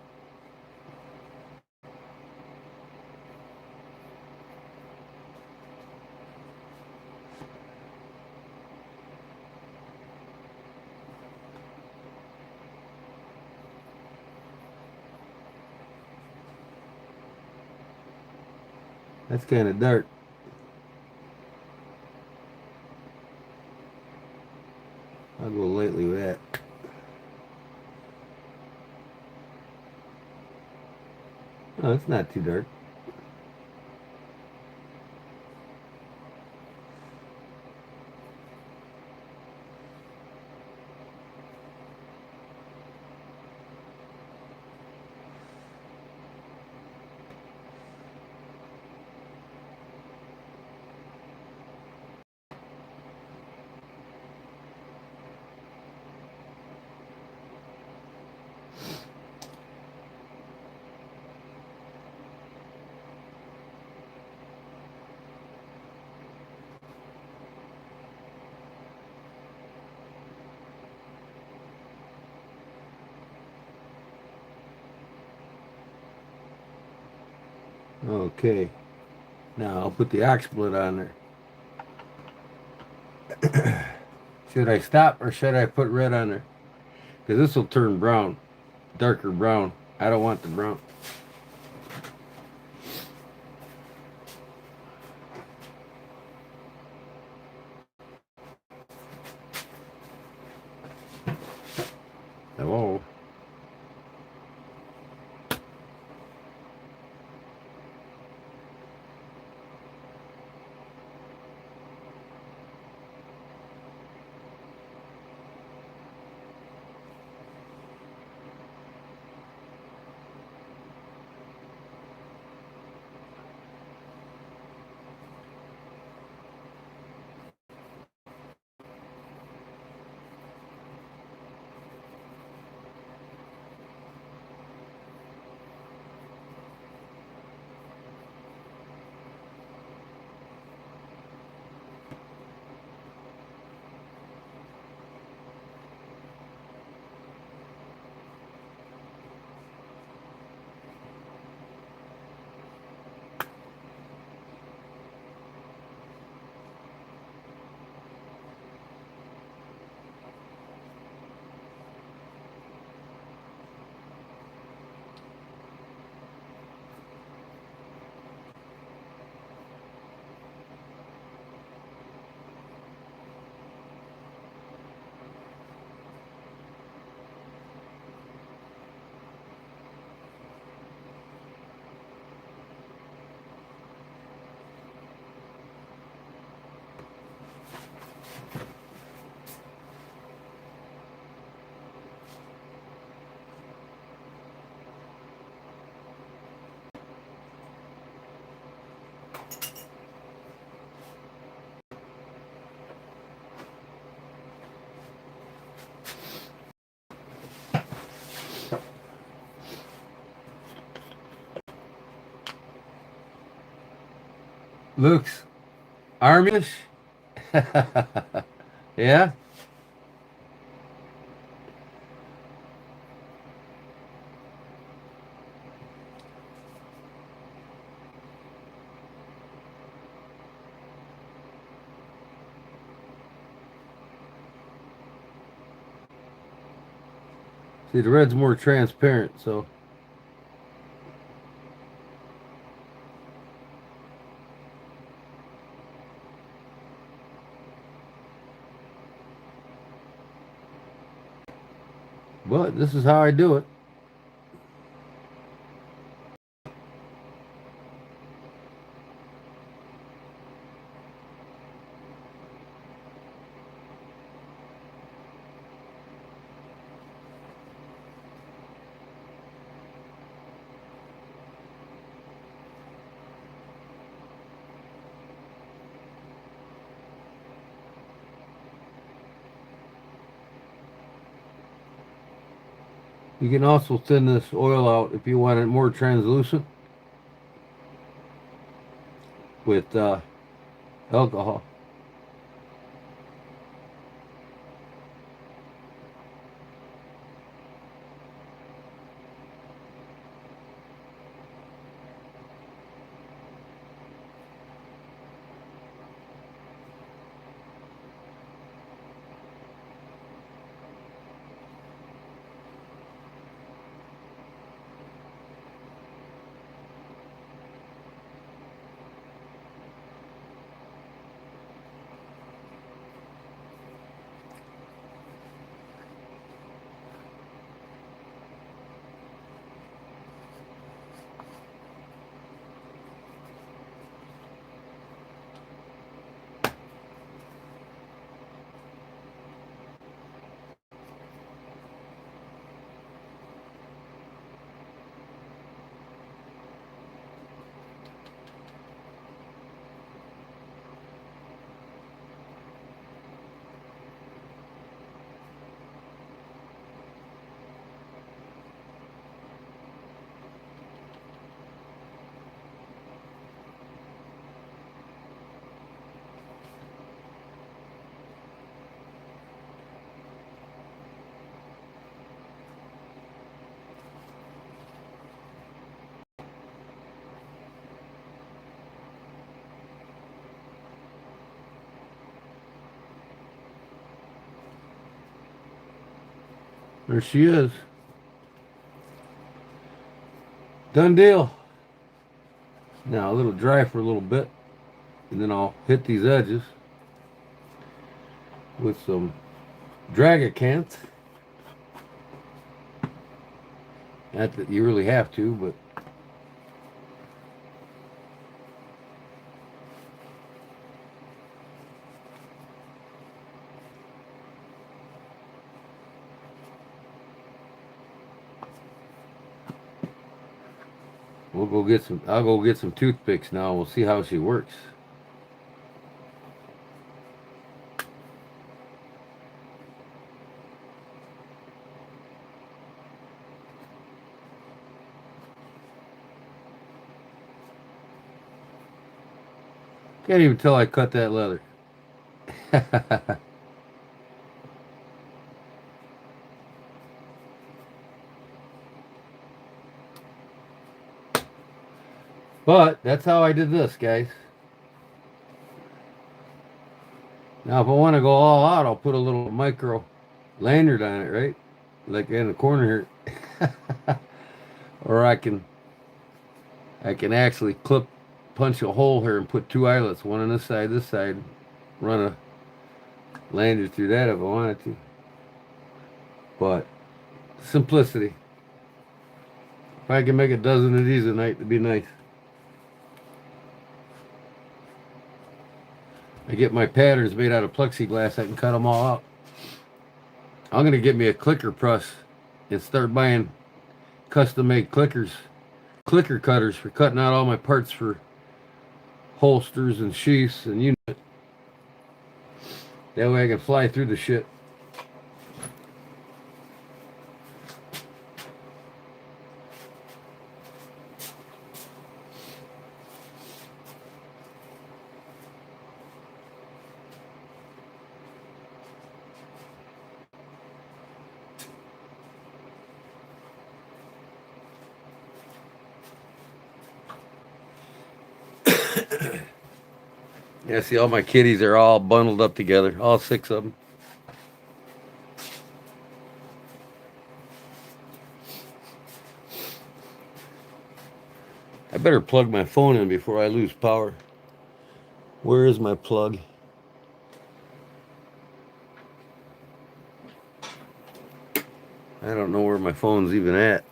That's kind of dark. I'll go lightly with that. Oh, it's not too dark. Okay. Now I'll put the XSplit on there. Should I stop or should I put red on there? Because this will turn brown, darker brown. I don't want the brown. Hello. Looks army-ish. Yeah. See, the red's more transparent, so. But this is how I do it. You can also thin this oil out if you want it more translucent with alcohol. There she is. Done deal. Now a little dry for a little bit, and then I'll hit these edges with some Dragacant. Not that you really have to, but we'll go get some. I'll go get some toothpicks now. We'll see how she works. Can't even tell I cut that leather. But that's how I did this, guys. Now, if I want to go all out, I'll put a little micro lanyard on it, right? Like in the corner here. Or I can actually punch a hole here and put two eyelets, one on this side, run a lanyard through that if I wanted to. But simplicity. If I can make a dozen of these a night, it'd be nice. I get my patterns made out of plexiglass. I can cut them all out. I'm going to get me a clicker press and start buying custom-made clicker cutters for cutting out all my parts for holsters and sheaths and you know it. That way I can fly through the shit. Yeah, see, all my kitties are all bundled up together, all 6 of them. I better plug my phone in before I lose power. Where is my plug? I don't know where my phone's even at.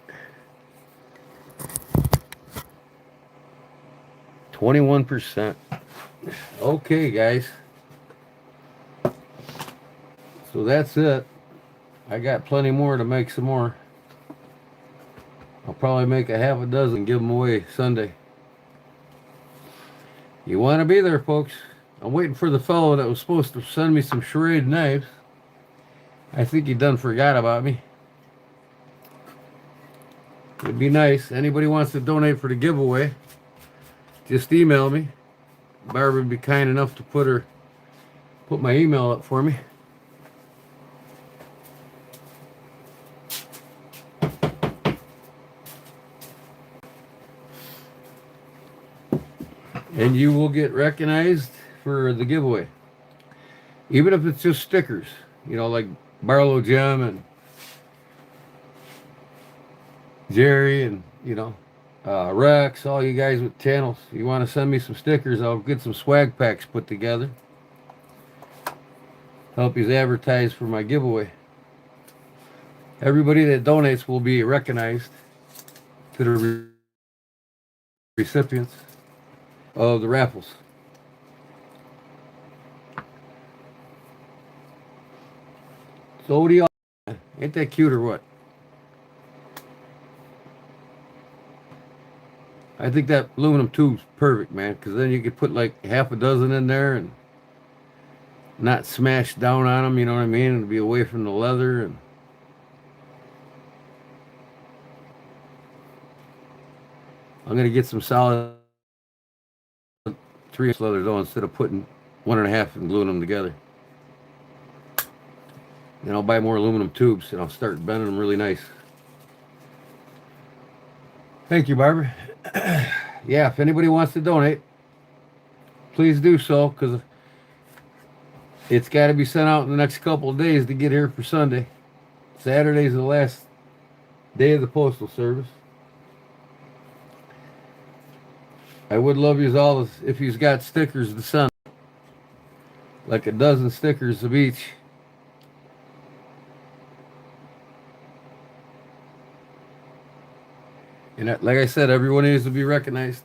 21%. Okay, guys. So that's it. I got plenty more to make some more. I'll probably make a half a dozen and give them away Sunday. You want to be there, folks. I'm waiting for the fellow that was supposed to send me some serrated knives. I think he done forgot about me. It'd be nice. Anybody wants to donate for the giveaway, just email me. Barbara would be kind enough to put my email up for me. And you will get recognized for the giveaway. Even if it's just stickers, you know, like Barlow Jim and Jerry and, you know, Rex, all you guys with channels. You want to send me some stickers, I'll get some swag packs put together. Help you advertise for my giveaway. Everybody that donates will be recognized to the recipients of the raffles. So what do y'all, ain't that cute or what? I think that aluminum tube's perfect, man, because then you could put like half a dozen in there and not smash down on them, you know what I mean? And be away from the leather. And I'm going to get some solid 3-inch leather though, instead of putting 1.5 and gluing them together. Then I'll buy more aluminum tubes and I'll start bending them really nice. Thank you, Barbara. Yeah, if anybody wants to donate, please do so, because it's got to be sent out in the next couple of days to get here for Sunday. Saturday's the last day of the Postal Service. I would love you all if you've got stickers to send, like a dozen stickers of each. And like I said, everyone needs to be recognized.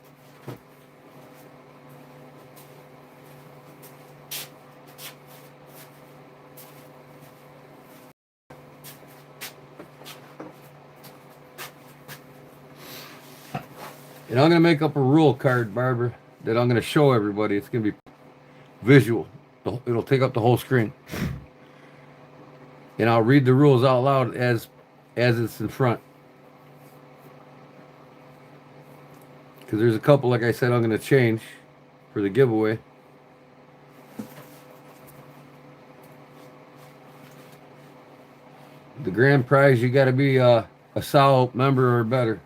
And I'm going to make up a rule card, Barbara, that I'm going to show everybody. It's going to be visual. It'll take up the whole screen. And I'll read the rules out loud as it's in front. Because there's a couple, like I said, I'm going to change for the giveaway. The grand prize, you got to be a SAL member or better.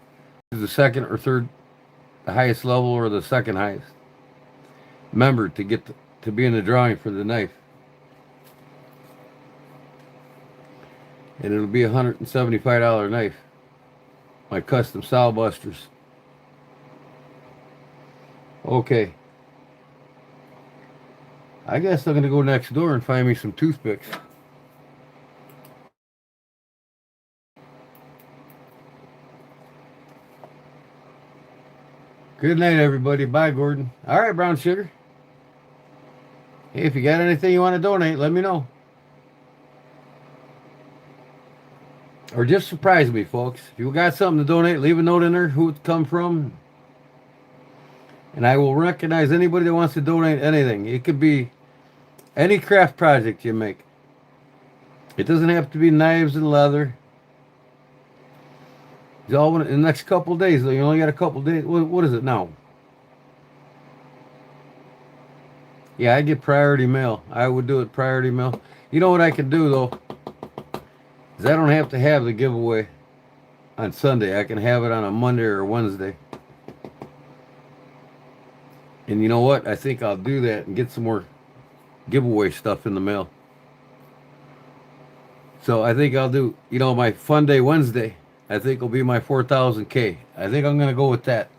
The second or third, the highest level, or the second highest member to get to be in the drawing for the knife. And it'll be a $175 knife. My custom SAL busters. Okay. I guess I'm going to go next door and find me some toothpicks. Good night, everybody. Bye, Gordon. All right, Brown Sugar. Hey, if you got anything you want to donate, let me know. Or just surprise me, folks. If you got something to donate, leave a note in there who it come from. And I will recognize anybody that wants to donate anything. It could be any craft project you make. It doesn't have to be knives and leather. It's all in the next couple of days, though. You only got a couple of days. What is it now? Yeah, I get priority mail. I would do it priority mail. You know what I can do, though? Is I don't have to have the giveaway on Sunday. I can have it on a Monday or Wednesday. And you know what? I think I'll do that and get some more giveaway stuff in the mail. So I think I'll do, my Fun Day Wednesday, I think will be my 4,000K. I think I'm going to go with that.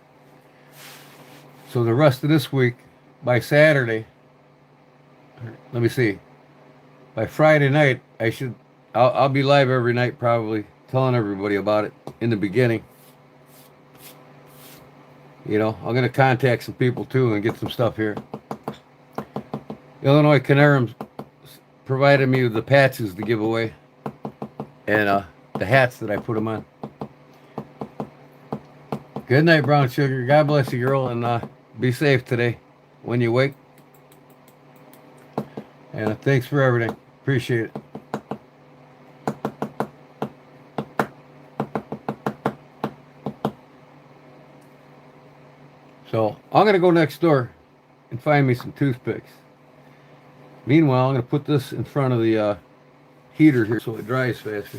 So the rest of this week, by Saturday, let me see, by Friday night, I'll be live every night probably, telling everybody about it in the beginning. I'm going to contact some people too and get some stuff here. Illinois Canarum provided me with the patches to give away and the hats that I put them on. Good night, Brown Sugar. God bless you, girl, and be safe today when you wake. And thanks for everything. Appreciate it. So I'm going to go next door and find me some toothpicks. Meanwhile, I'm going to put this in front of the heater here so it dries faster.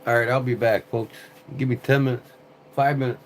All right, I'll be back, folks. Give me 10 minutes, 5 minutes.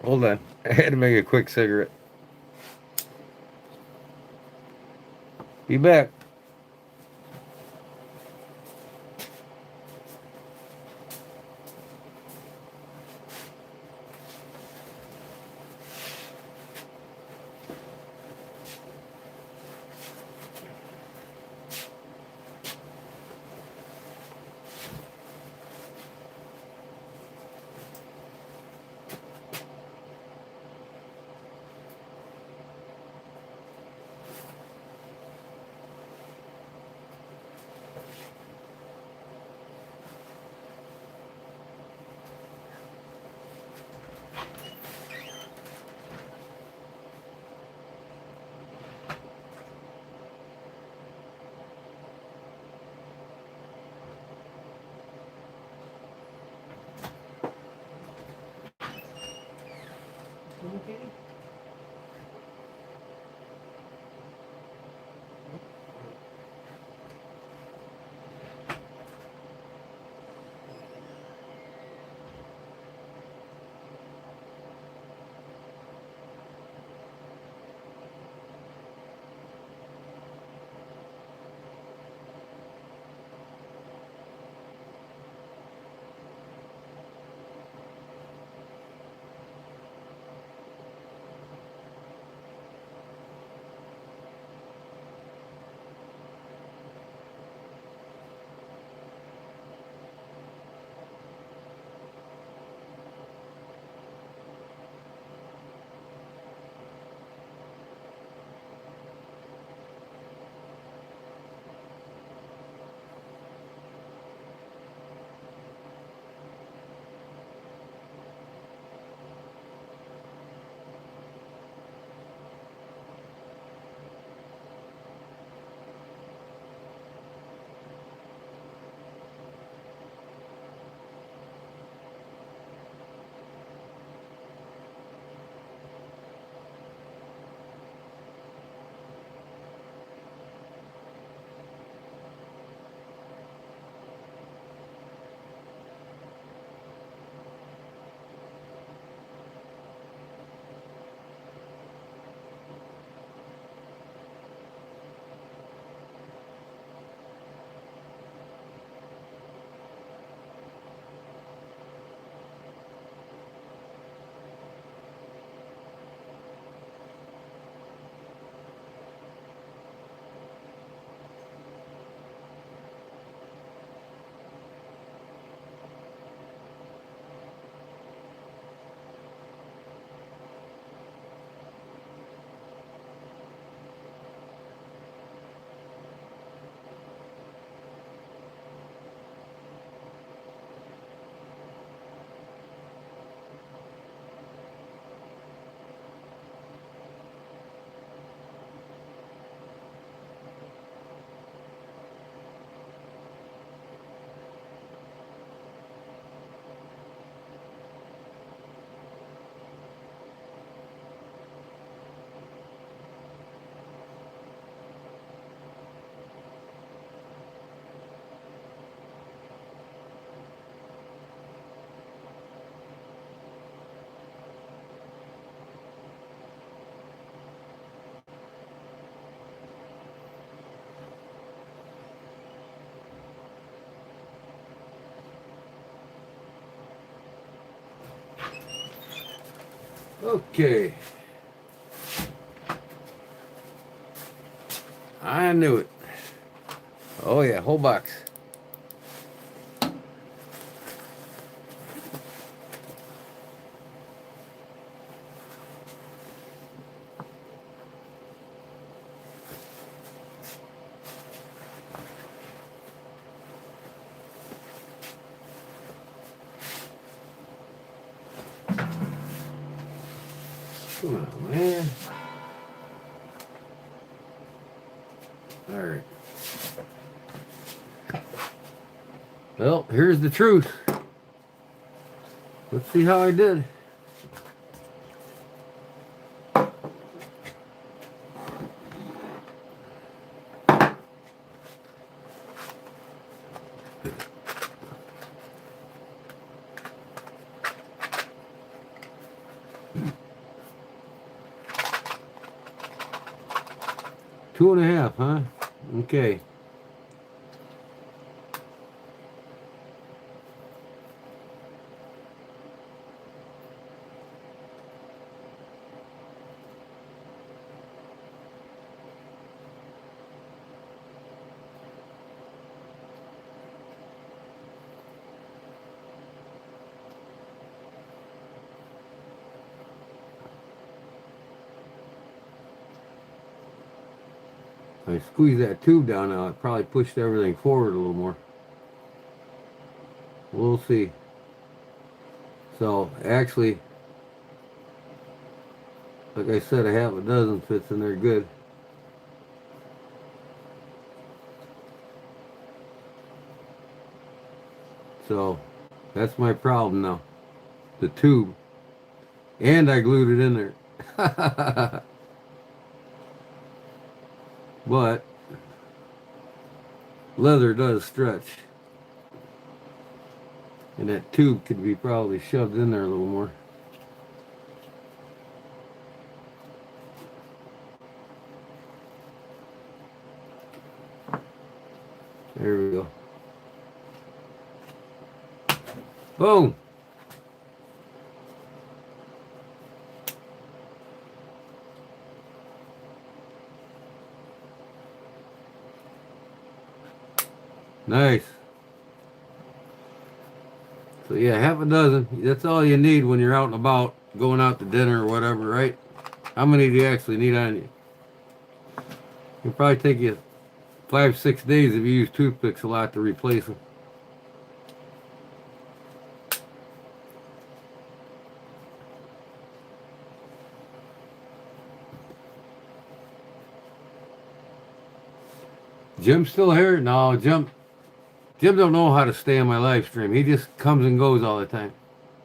Hold on. I had to make a quick cigarette. Be back. Okay. I knew it. Oh yeah, whole box. Come on, man. All right. Well, here's the truth. Let's see how I did. 2.5, huh? Okay. I squeeze that tube down now. It probably pushed everything forward a little more. We'll see. So actually, like I said, a half a dozen fits in there good. So that's my problem now. The tube. And I glued it in there. But leather does stretch. And that tube could be probably shoved in there a little more. There we go. Boom! Nice. So yeah, half a dozen. That's all you need when you're out and about, going out to dinner or whatever, right? How many do you actually need on you? It'll probably take you 5-6 days if you use toothpicks a lot to replace them. Jim's still here? No, Jim don't know how to stay on my live stream. He just comes and goes all the time.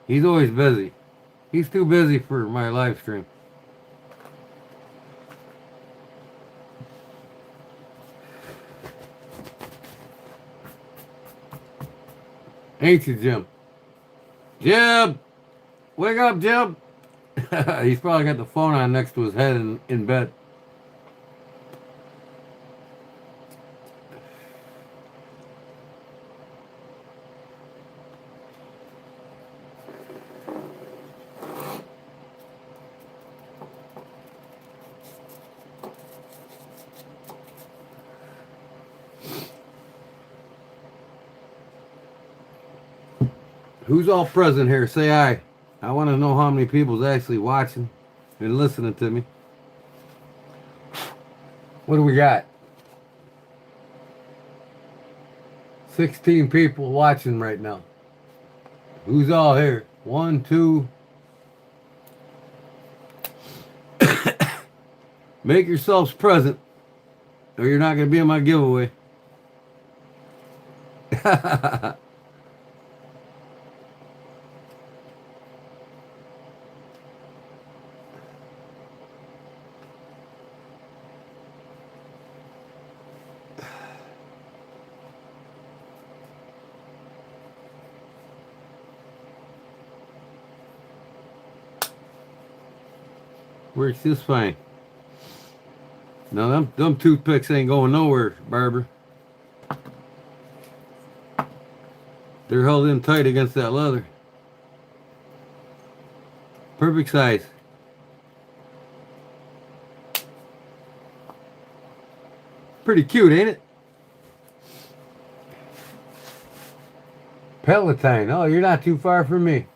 He's always busy. He's too busy for my live stream. Ain't you, Jim? Jim! Wake up, Jim! He's probably got the phone on next to his head in bed. Who's all present here? Say aye. I want to know how many people's actually watching and listening to me. What do we got? 16 people watching right now. Who's all here? 1, 2. Make yourselves present, or you're not going to be in my giveaway. Works just fine. Now them toothpicks ain't going nowhere, Barber. They're held in tight against that leather. Perfect size. Pretty cute, ain't it? Palatine. Oh, you're not too far from me.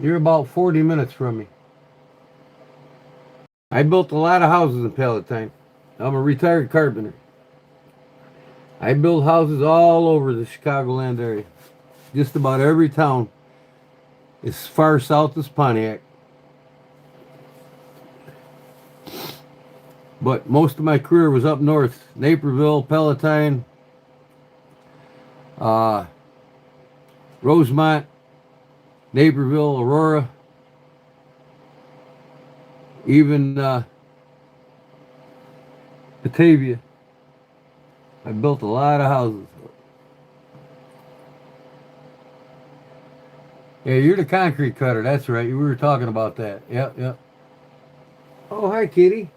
You're about 40 minutes from me. I built a lot of houses in Palatine. I'm a retired carpenter. I build houses all over the Chicagoland area. Just about every town as far south as Pontiac. But most of my career was up north. Naperville, Palatine, Rosemont, Naperville, Aurora, even Batavia. I built a lot of houses. Yeah, you're the concrete cutter. That's right. We were talking about that. Yep, yep. Oh, hi, kitty.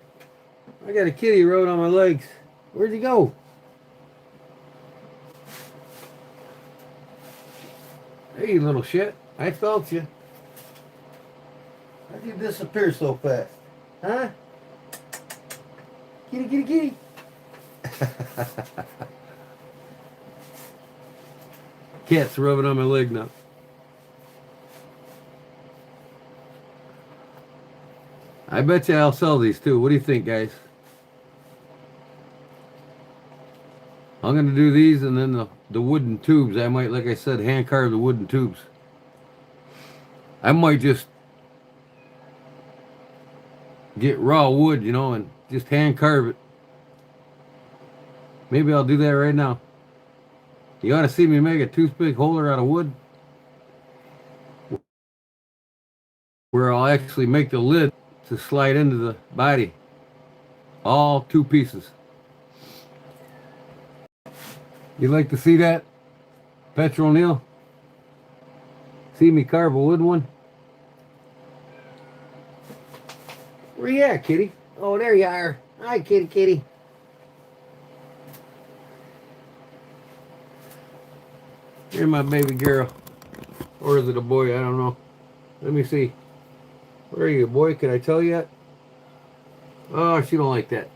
I got a kitty rode on my legs. Where'd you go? Hey, you little shit. I felt you. How'd you disappear so fast? Huh? Kitty, kitty, kitty. Cat's rubbing on my leg now. I bet you I'll sell these too. What do you think, guys? I'm going to do these and then the wooden tubes. I might, like I said, hand carve the wooden tubes. I might just get raw wood, and just hand carve it. Maybe I'll do that right now. You ought to see me make a toothpick holder out of wood where I'll actually make the lid to slide into the body. All two pieces. You'd like to see that, Petrol Neil? See me carve a wood one? Where you at, kitty? Oh, there you are. Hi, kitty, kitty. Here's my baby girl. Or is it a boy? I don't know. Let me see. Where are you, boy? Can I tell yet? Oh, she don't like that.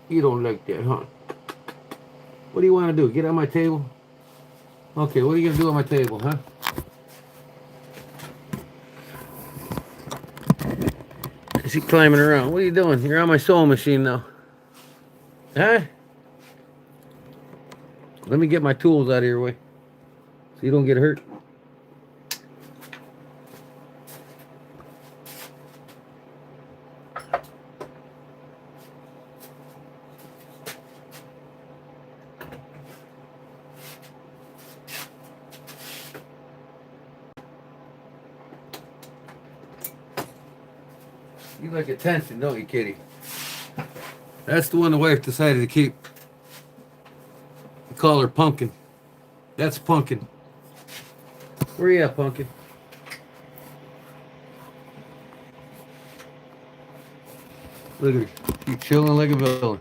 You don't like that, huh? What do you want to do? Get on my table? Okay, what are you going to do on my table, huh? Is he climbing around? What are you doing? You're on my sewing machine now. Huh? Let me get my tools out of your way so you don't get hurt. You like attention, don't you, kitty? That's the one the wife decided to keep. We call her Pumpkin. That's Pumpkin. Where you at, Pumpkin? Look at her. She's chilling like a villain.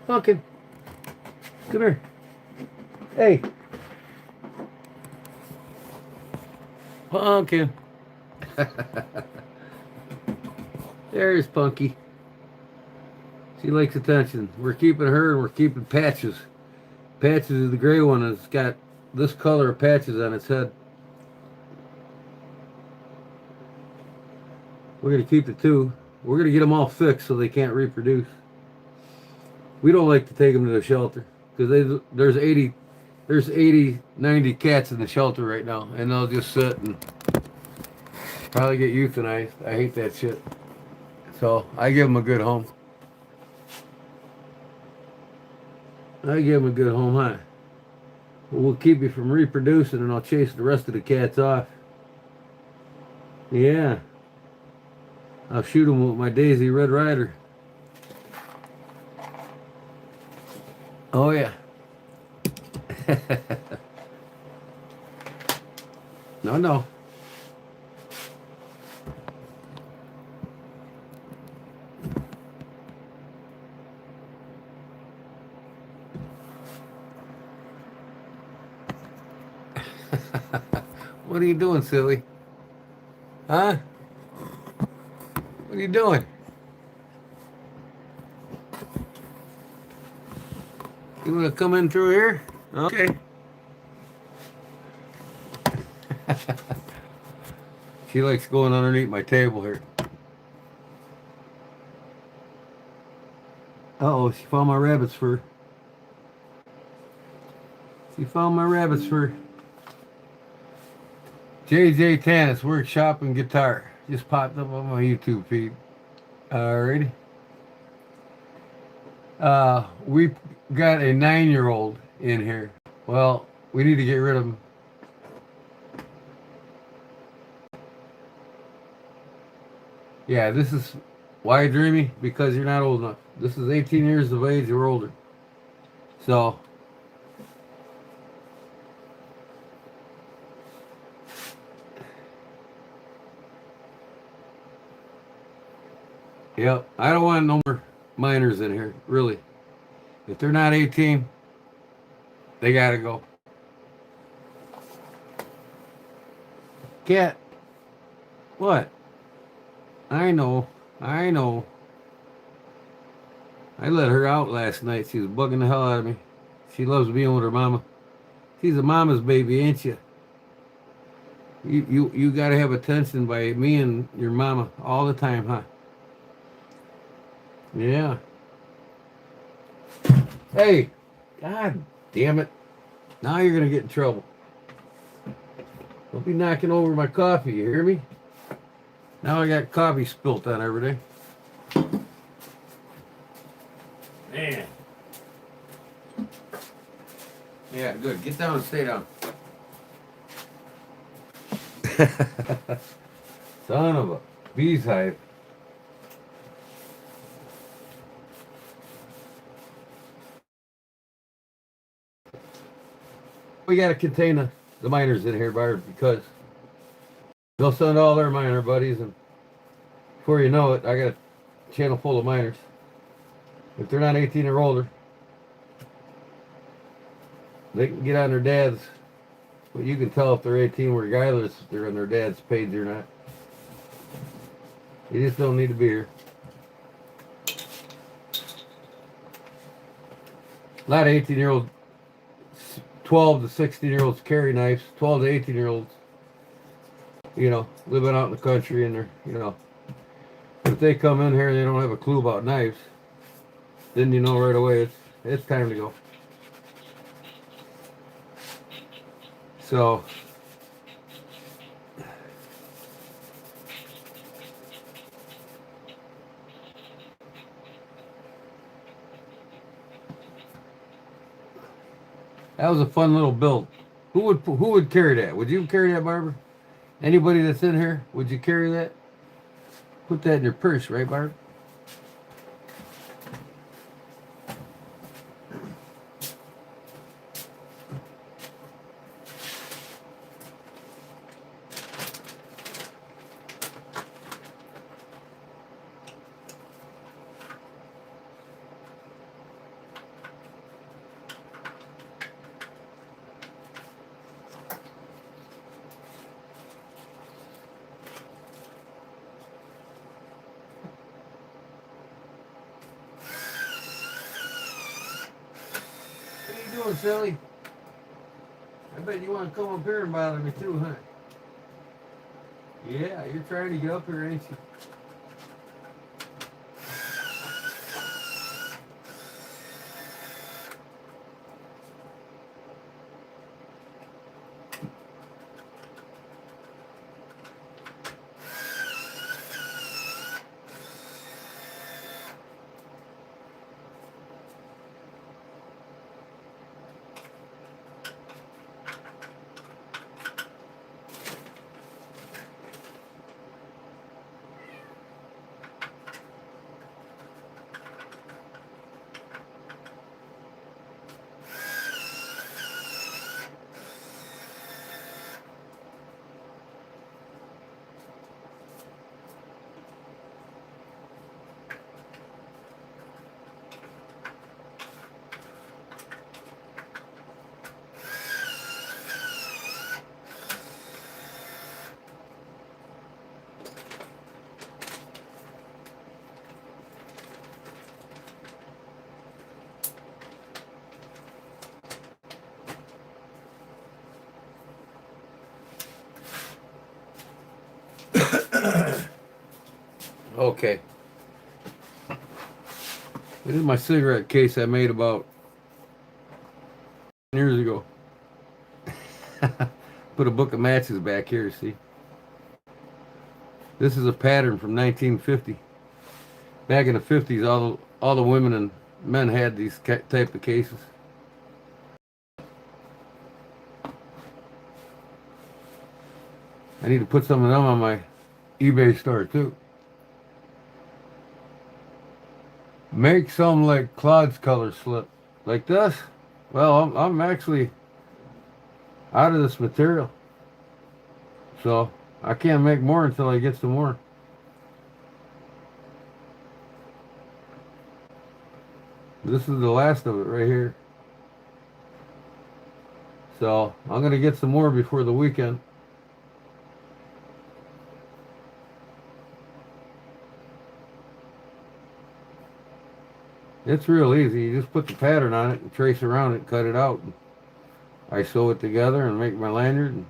Pumpkin. Come here. Hey. Pumpkin. There's Punky. She likes attention. We're keeping her and we're keeping Patches. Patches is the gray one and it's got this color of patches on its head. We're going to keep the two. We're going to get them all fixed so they can't reproduce. We don't like to take them to the shelter because there's 80, 90 cats in the shelter right now, and they'll just sit and probably get euthanized. I hate that shit. So I give them a good home. I give them a good home, huh? We'll keep you from reproducing, and I'll chase the rest of the cats off. Yeah. I'll shoot them with my Daisy Red Ryder. Oh, yeah. No. What are you doing, silly? Huh? What are you doing? You want to come in through here? Okay. She likes going underneath my table here. Uh-oh, she found my rabbit's fur. She found my rabbit's fur. JJ Tannis, Workshop and Guitar. Just popped up on my YouTube feed. Alrighty. We got a 9-year-old in here. Well, we need to get rid of him. Yeah, this is why dreamy? Because you're not old enough. This is 18 years of age or older. So, Yep. I don't want no more minors in here, really. If they're not 18, they gotta go. Cat, what? I know. I know. I let her out last night. She was bugging the hell out of me. She loves being with her mama. She's a mama's baby, ain't you? You gotta have attention by me and your mama all the time, huh? Yeah. Hey, God damn it. Now you're gonna get in trouble. Don't be knocking over my coffee, you hear me? Now I got coffee spilt on everything. Man. Yeah, good. Get down and stay down. Son of a bee's hive. We got to contain the miners in here, Barb, because they'll send all their miner buddies, and before you know it, I got a channel full of miners. If they're not 18 or older, they can get on their dad's. But you can tell if they're 18 regardless if they're on their dad's page or not. You just don't need to be here. A lot of 18-year-olds, 12 to 16-year-olds carry knives. 12 to 18-year-olds, living out in the country, and they're, if they come in here and they don't have a clue about knives, then you know right away it's time to go. So that was a fun little build. Who would carry that? Would you carry that, Barbara? Anybody that's in here, would you carry that? Put that in your purse, right, Barb? What are you doing, silly? I bet you want to come up here and bother me too, huh? Yeah, you're trying to get up here, ain't you? Okay. This is my cigarette case I made about years ago. Put a book of matches back here, see? This is a pattern from 1950. Back in the 50s, all the women and men had these type of cases. I need to put some of them on my eBay store too. Make some like Claude's color slip. Like this? Well, I'm actually out of this material. So I can't make more until I get some more. This is the last of it right here. So I'm gonna get some more before the weekend. It's real easy. You just put the pattern on it and trace around it, cut it out. I sew it together and make my lanyard.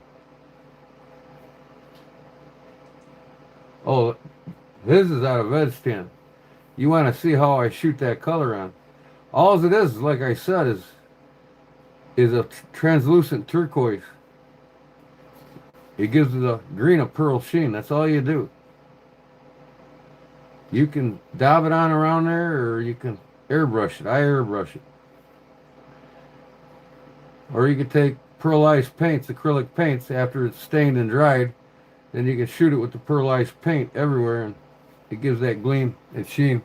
Oh, his is out of veg tan. You want to see how I shoot that color on? All it is, like I said, is a translucent turquoise. It gives the green a pearl sheen. That's all you do. You can dab it on around there, or you can airbrush it. I airbrush it. Or you could take pearlized paints, acrylic paints, after it's stained and dried, then you can shoot it with the pearlized paint everywhere, and it gives that gleam and sheen.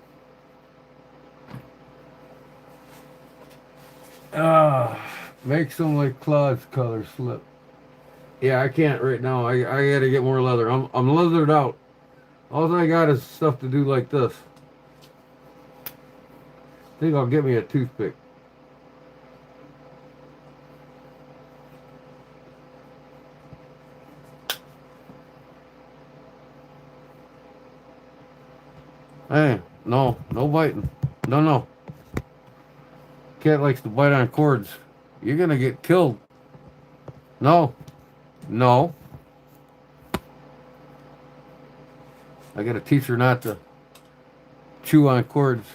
Make some like Claude's color slip. Yeah, I can't right now. I gotta get more leather. I'm leathered out. All I got is stuff to do like this. I think I'll get me a toothpick. Hey, no biting. No. Cat likes to bite on cords. You're gonna get killed. No. I gotta teach her not to chew on cords.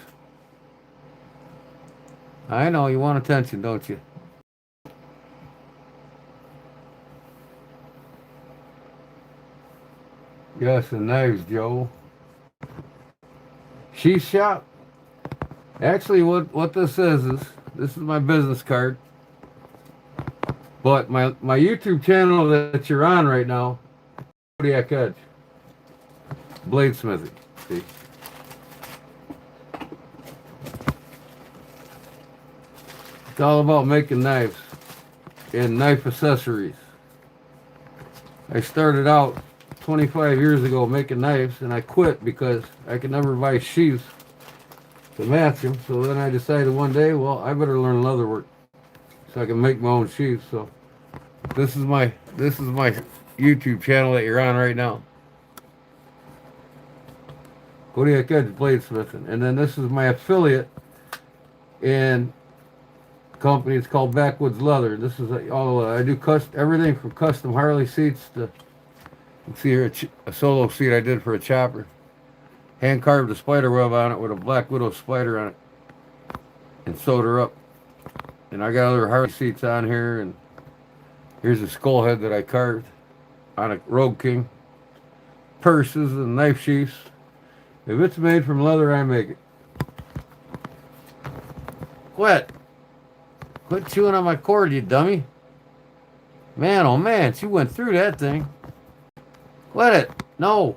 I know, you want attention, don't you? Yes, and knives, Joe. Sheath shop. Actually, what this is this is my business card. But my YouTube channel that you're on right now, Kodiak Edge, Bladesmithing. See, it's all about making knives and knife accessories. I started out 25 years ago making knives, and I quit because I could never buy sheaths to match them. So then I decided one day, well, I better learn leather work so I can make my own sheaths. So this is my YouTube channel that you're on right now, Kodiak Edge Bladesmithing. And then this is my affiliate in company. It's called Backwoods Leather. This is all I do everything from custom Harley seats to, you can see here a solo seat I did for a chopper. Hand carved a spider web on it with a black widow spider on it and sewed her up. And I got other Harley seats on here, and here's a skull head that I carved on a Rogue King. Purses and knife sheaths. If it's made from leather, I make it. Quit chewing on my cord, you dummy. Man, oh man, she went through that thing. Quit it. No.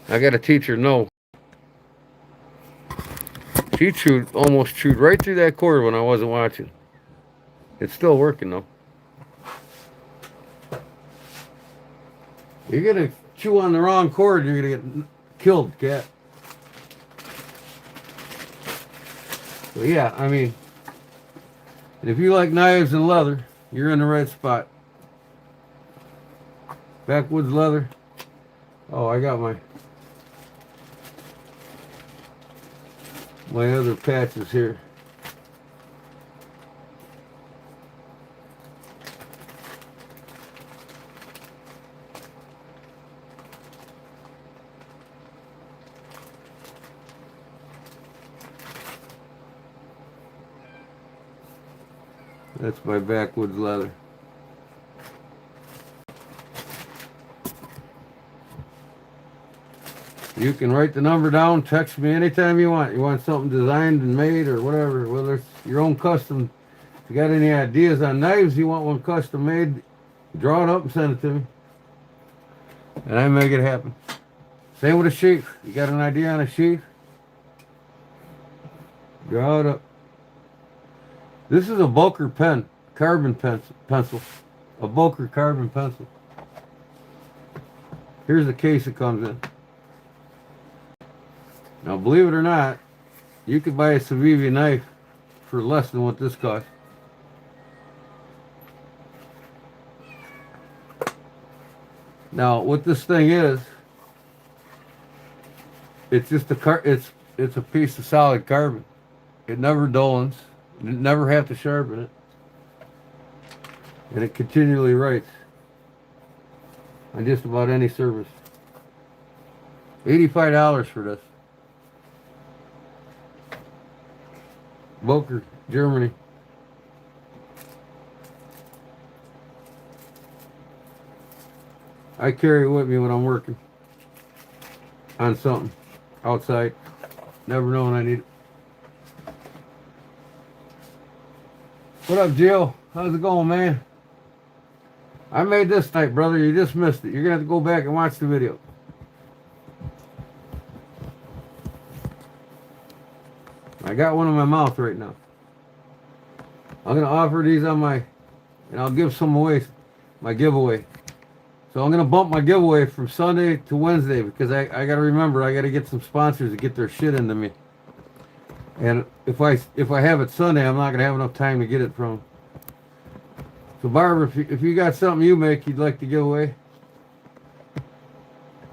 I gotta teach her no. She almost chewed right through that cord when I wasn't watching. It's still working though. You're gonna chew on the wrong cord, you're gonna get killed, cat. So yeah, I mean, if you like knives and leather, you're in the right spot. Backwoods Leather. Oh, I got my other patches here. That's my Backwoods Leather. You can write the number down, text me anytime you want. You want something designed and made or whatever, whether it's your own custom. If you got any ideas on knives, you want one custom made, draw it up and send it to me. And I make it happen. Same with a sheath. You got an idea on a sheath? Draw it up. This is a Boker pen, carbon pencil. A Boker carbon pencil. Here's the case it comes in. Now, believe it or not, you could buy a Civivi knife for less than what this costs. Now, what this thing is, it's just it's a piece of solid carbon. It never dullens. You never have to sharpen it, and it continually writes on just about any surface. $85 for this. Boker, Germany. I carry it with me when I'm working on something outside. Never know when I need it. What up, Jill? How's it going, man? I made this night, brother. You just missed it. You're going to have to go back and watch the video. I got one in my mouth right now. I'm going to offer these on my, and I'll give some away, my giveaway. So I'm going to bump my giveaway from Sunday to Wednesday because I got to remember, I got to get some sponsors to get their shit into me. And if I have it Sunday, I'm not going to have enough time to get it from them. So Barbara, if you got something you make you'd like to give away,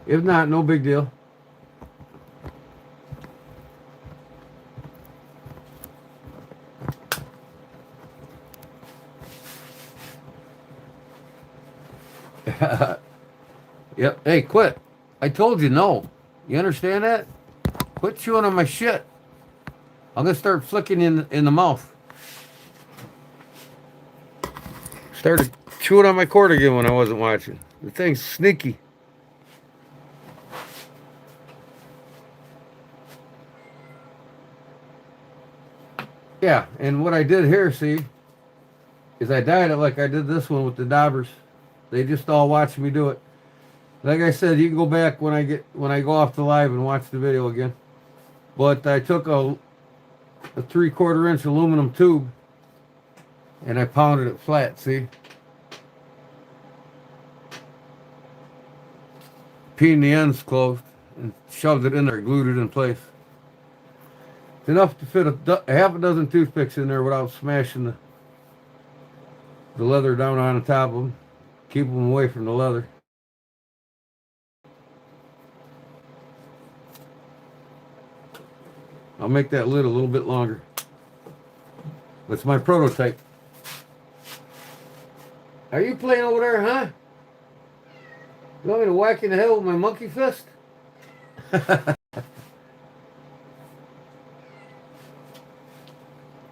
if not, no big deal. Yep. Hey, quit. I told you no. You understand that? Quit chewing on my shit. I'm going to start flicking in the mouth. Started chewing on my cord again when I wasn't watching. The thing's sneaky. Yeah, and what I did here, see, is I dyed it like I did this one with the daubers. They just all watched me do it. Like I said, you can go back when I go off the live and watch the video again. But I took a 3/4 inch aluminum tube and I pounded it flat, see? Peened the ends closed and shoved it in there, glued it in place. It's enough to fit a half a dozen toothpicks in there without smashing the leather down on the top of them. Keep them away from the leather. I'll make that lid a little bit longer. That's my prototype. Are you playing over there, huh? You want me to whack you in the head with my monkey fist?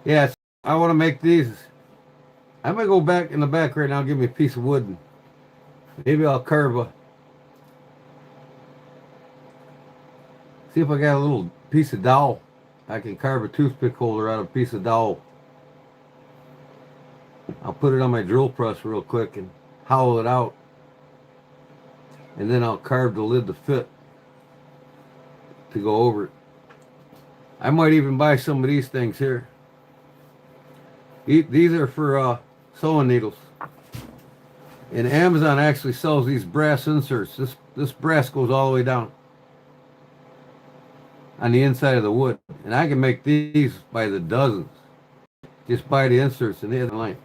Yes, I want to make these. I'm going to go back in the back right now and give me a piece of wood. And maybe I'll carve a... See if I got a little piece of dowel. I can carve a toothpick holder out of a piece of dowel. I'll put it on my drill press real quick and hollow it out. And then I'll carve the lid to fit to go over it. I might even buy some of these things here. These are for sewing needles. And Amazon actually sells these brass inserts. This brass goes all the way down on the inside of the wood. And I can make these by the dozens. Just buy the inserts and hit the line.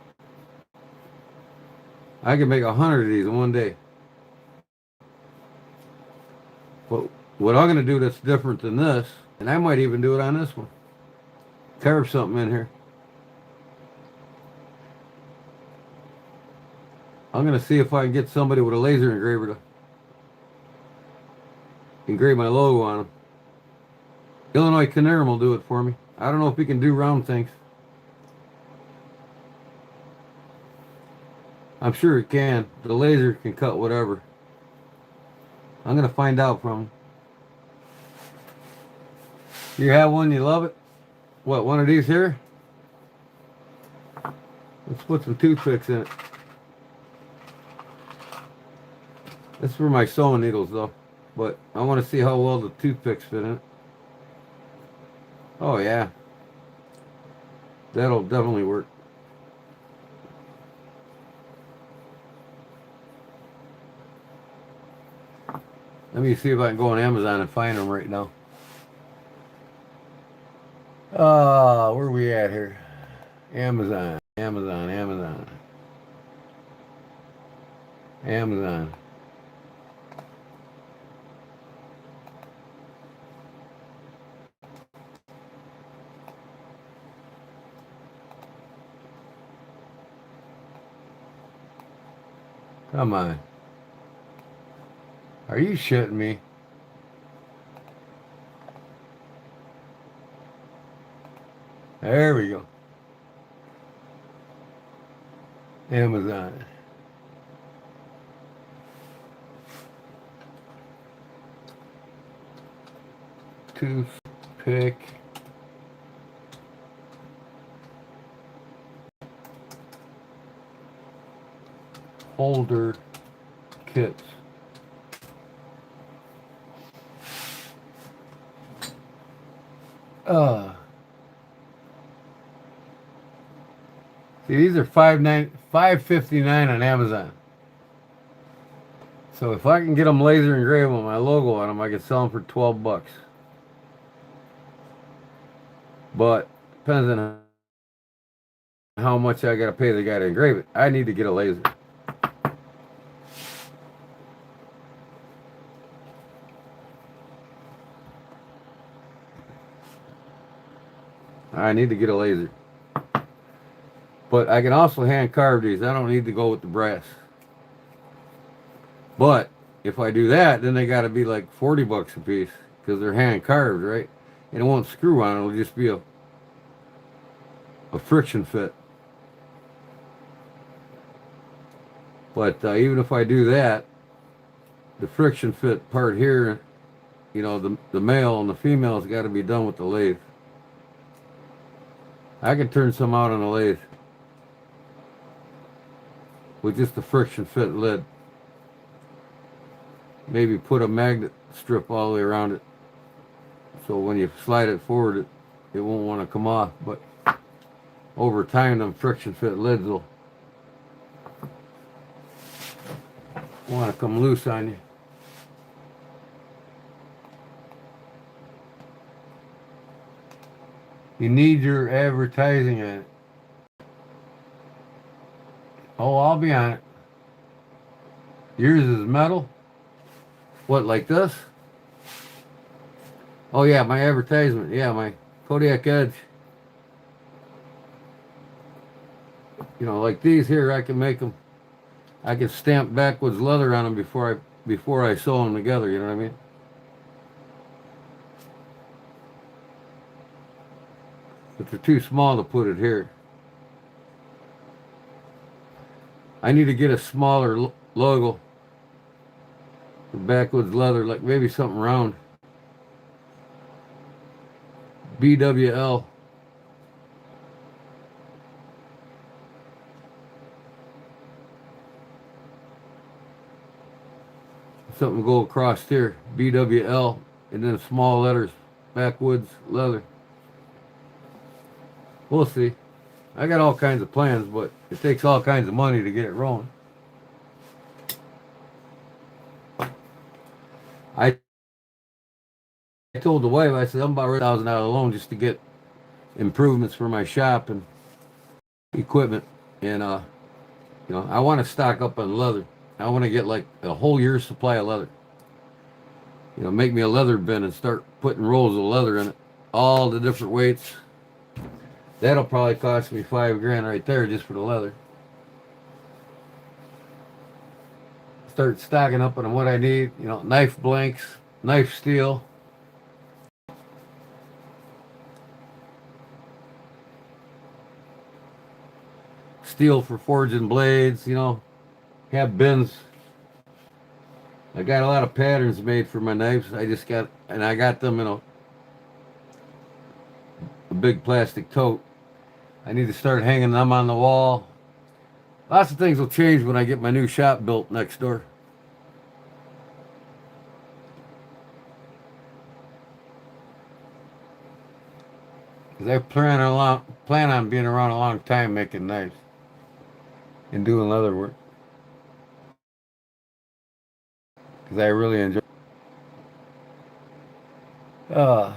I can make 100 of these in one day. But what I'm going to do that's different than this, and I might even do it on this one. Carve something in here. I'm going to see if I can get somebody with a laser engraver to engrave my logo on them. Illinois Canarum will do it for me. I don't know if he can do round things. I'm sure it can. The laser can cut whatever. I'm going to find out from him. You have one, you love it? What, one of these here? Let's put some toothpicks in it. This is for my sewing needles though. But I want to see how well the toothpicks fit in it. Oh yeah. That'll definitely work. Let me see if I can go on Amazon and find them right now. Where are we at here? Amazon, Amazon, Amazon, Amazon. Come on. Are you shitting me? There we go. Amazon. Toothpick. Holder kits. See, these are $5.59 on Amazon. So if I can get them laser engraved with my logo on them, I can sell them for 12 bucks. But depends on how much I gotta pay the guy to engrave it. I need to get a laser. I need to get a laser. But I can also hand carve these. I don't need to go with the brass. But if I do that, then they got to be like 40 bucks a piece because they're hand carved, right? And it won't screw on. It'll just be a friction fit. But even if I do that, the friction fit part here, you know, the male and the female's got to be done with the lathe. I can turn some out on a lathe with just a friction fit lid. Maybe put a magnet strip all the way around it so when you slide it forward it won't want to come off, but over time them friction fit lids will want to come loose on you. You need your advertising on it. Oh, I'll be on it. Yours is metal? What, like this? Oh yeah, my advertisement. Yeah, my Kodiak Edge. You know, like these here, I can make them. I can stamp backwoods leather on them before I sew them together. You know what I mean? But they're too small to put it here. I need to get a smaller logo for backwoods leather, like maybe something round. BWL. Something to go across here. BWL. And then small letters. Backwoods leather. We'll see. I got all kinds of plans, but it takes all kinds of money to get it rolling. I told the wife, I said, I'm about $1,000 loan just to get improvements for my shop and equipment. And, you know, I want to stock up on leather. I want to get like a whole year's supply of leather. You know, make me a leather bin and start putting rolls of leather in it. All the different weights. That'll probably cost me $5,000 right there just for the leather. Start stocking up on what I need. You know, knife blanks, knife steel. Steel for forging blades, you know. Have bins. I got a lot of patterns made for my knives. I got them in a big plastic tote. I need to start hanging them on the wall. Lots of things will change when I get my new shop built next door. Because I plan on being around a long time making knives and doing leather work. Because I really enjoy it. Uh,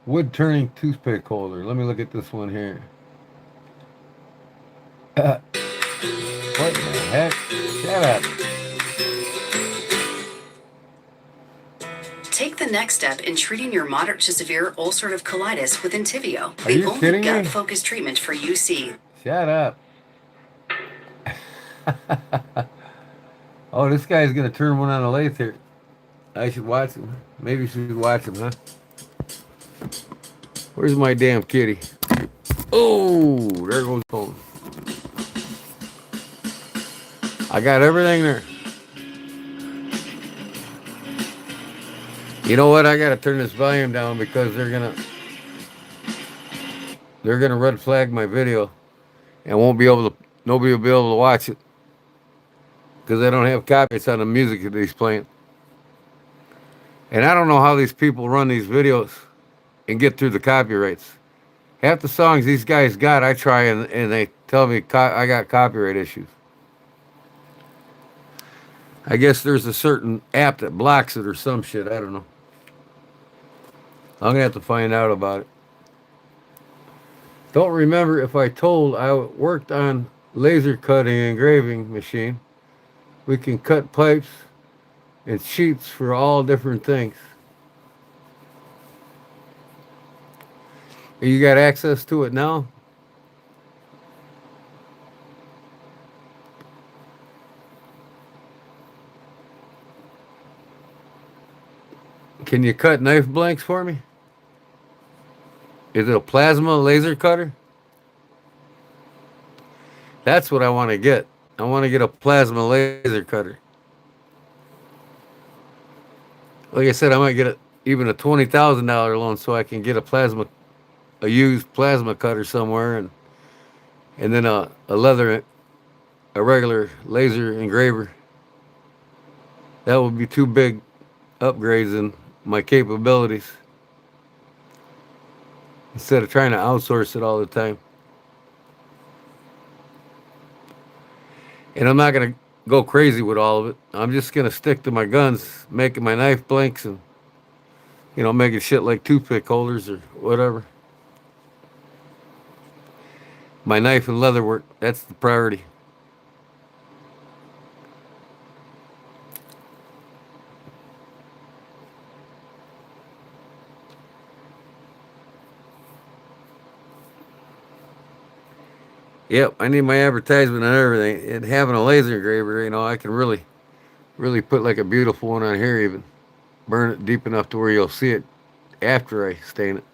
wood turning toothpick holder. Let me look at this one here. What in the heck? Shut up. Take the next step in treating your moderate to severe ulcerative colitis with Entyvio, Are the you only kidding me? gut-focused treatment for UC. Shut up. Oh, this guy's gonna turn one on the lathe here. I should watch him. Maybe you should watch him, huh? Where's my damn kitty? Oh, there goes the phone. I got everything there. You know what? I gotta turn this volume down because they're gonna red flag my video and won't be able to. Nobody will be able to watch it because I don't have copyrights on the music that he's playing. And I don't know how these people run these videos and get through the copyrights. Half the songs these guys got, I try and they tell me I got copyright issues. I guess there's a certain app that blocks it or some shit. I don't know. I'm gonna have to find out about it. Don't remember if I told I worked on laser cutting engraving machine. We can cut pipes and sheets for all different things. You got access to it now? Can you cut knife blanks for me? Is it a plasma laser cutter? That's what I want to get. I want to get a plasma laser cutter. Like I said, I might get even a $20,000 loan so I can get a used plasma cutter somewhere, and then a regular laser engraver. That would be two big upgrades in my capabilities instead of trying to outsource it all the time. And I'm not going to go crazy with all of it. I'm just going to stick to my guns, making my knife blanks and, making shit like toothpick holders or whatever. My knife and leather work, that's the priority. Yep, I need my advertisement and everything. And having a laser engraver, I can really, really put like a beautiful one on here even. Burn it deep enough to where you'll see it after I stain it.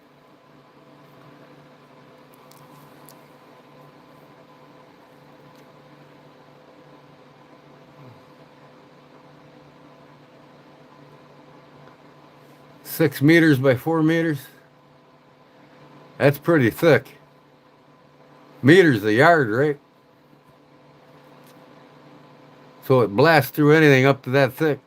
$6 meters by 4 meters. That's pretty thick. Meters a yard, right? So it blasts through anything up to that thick.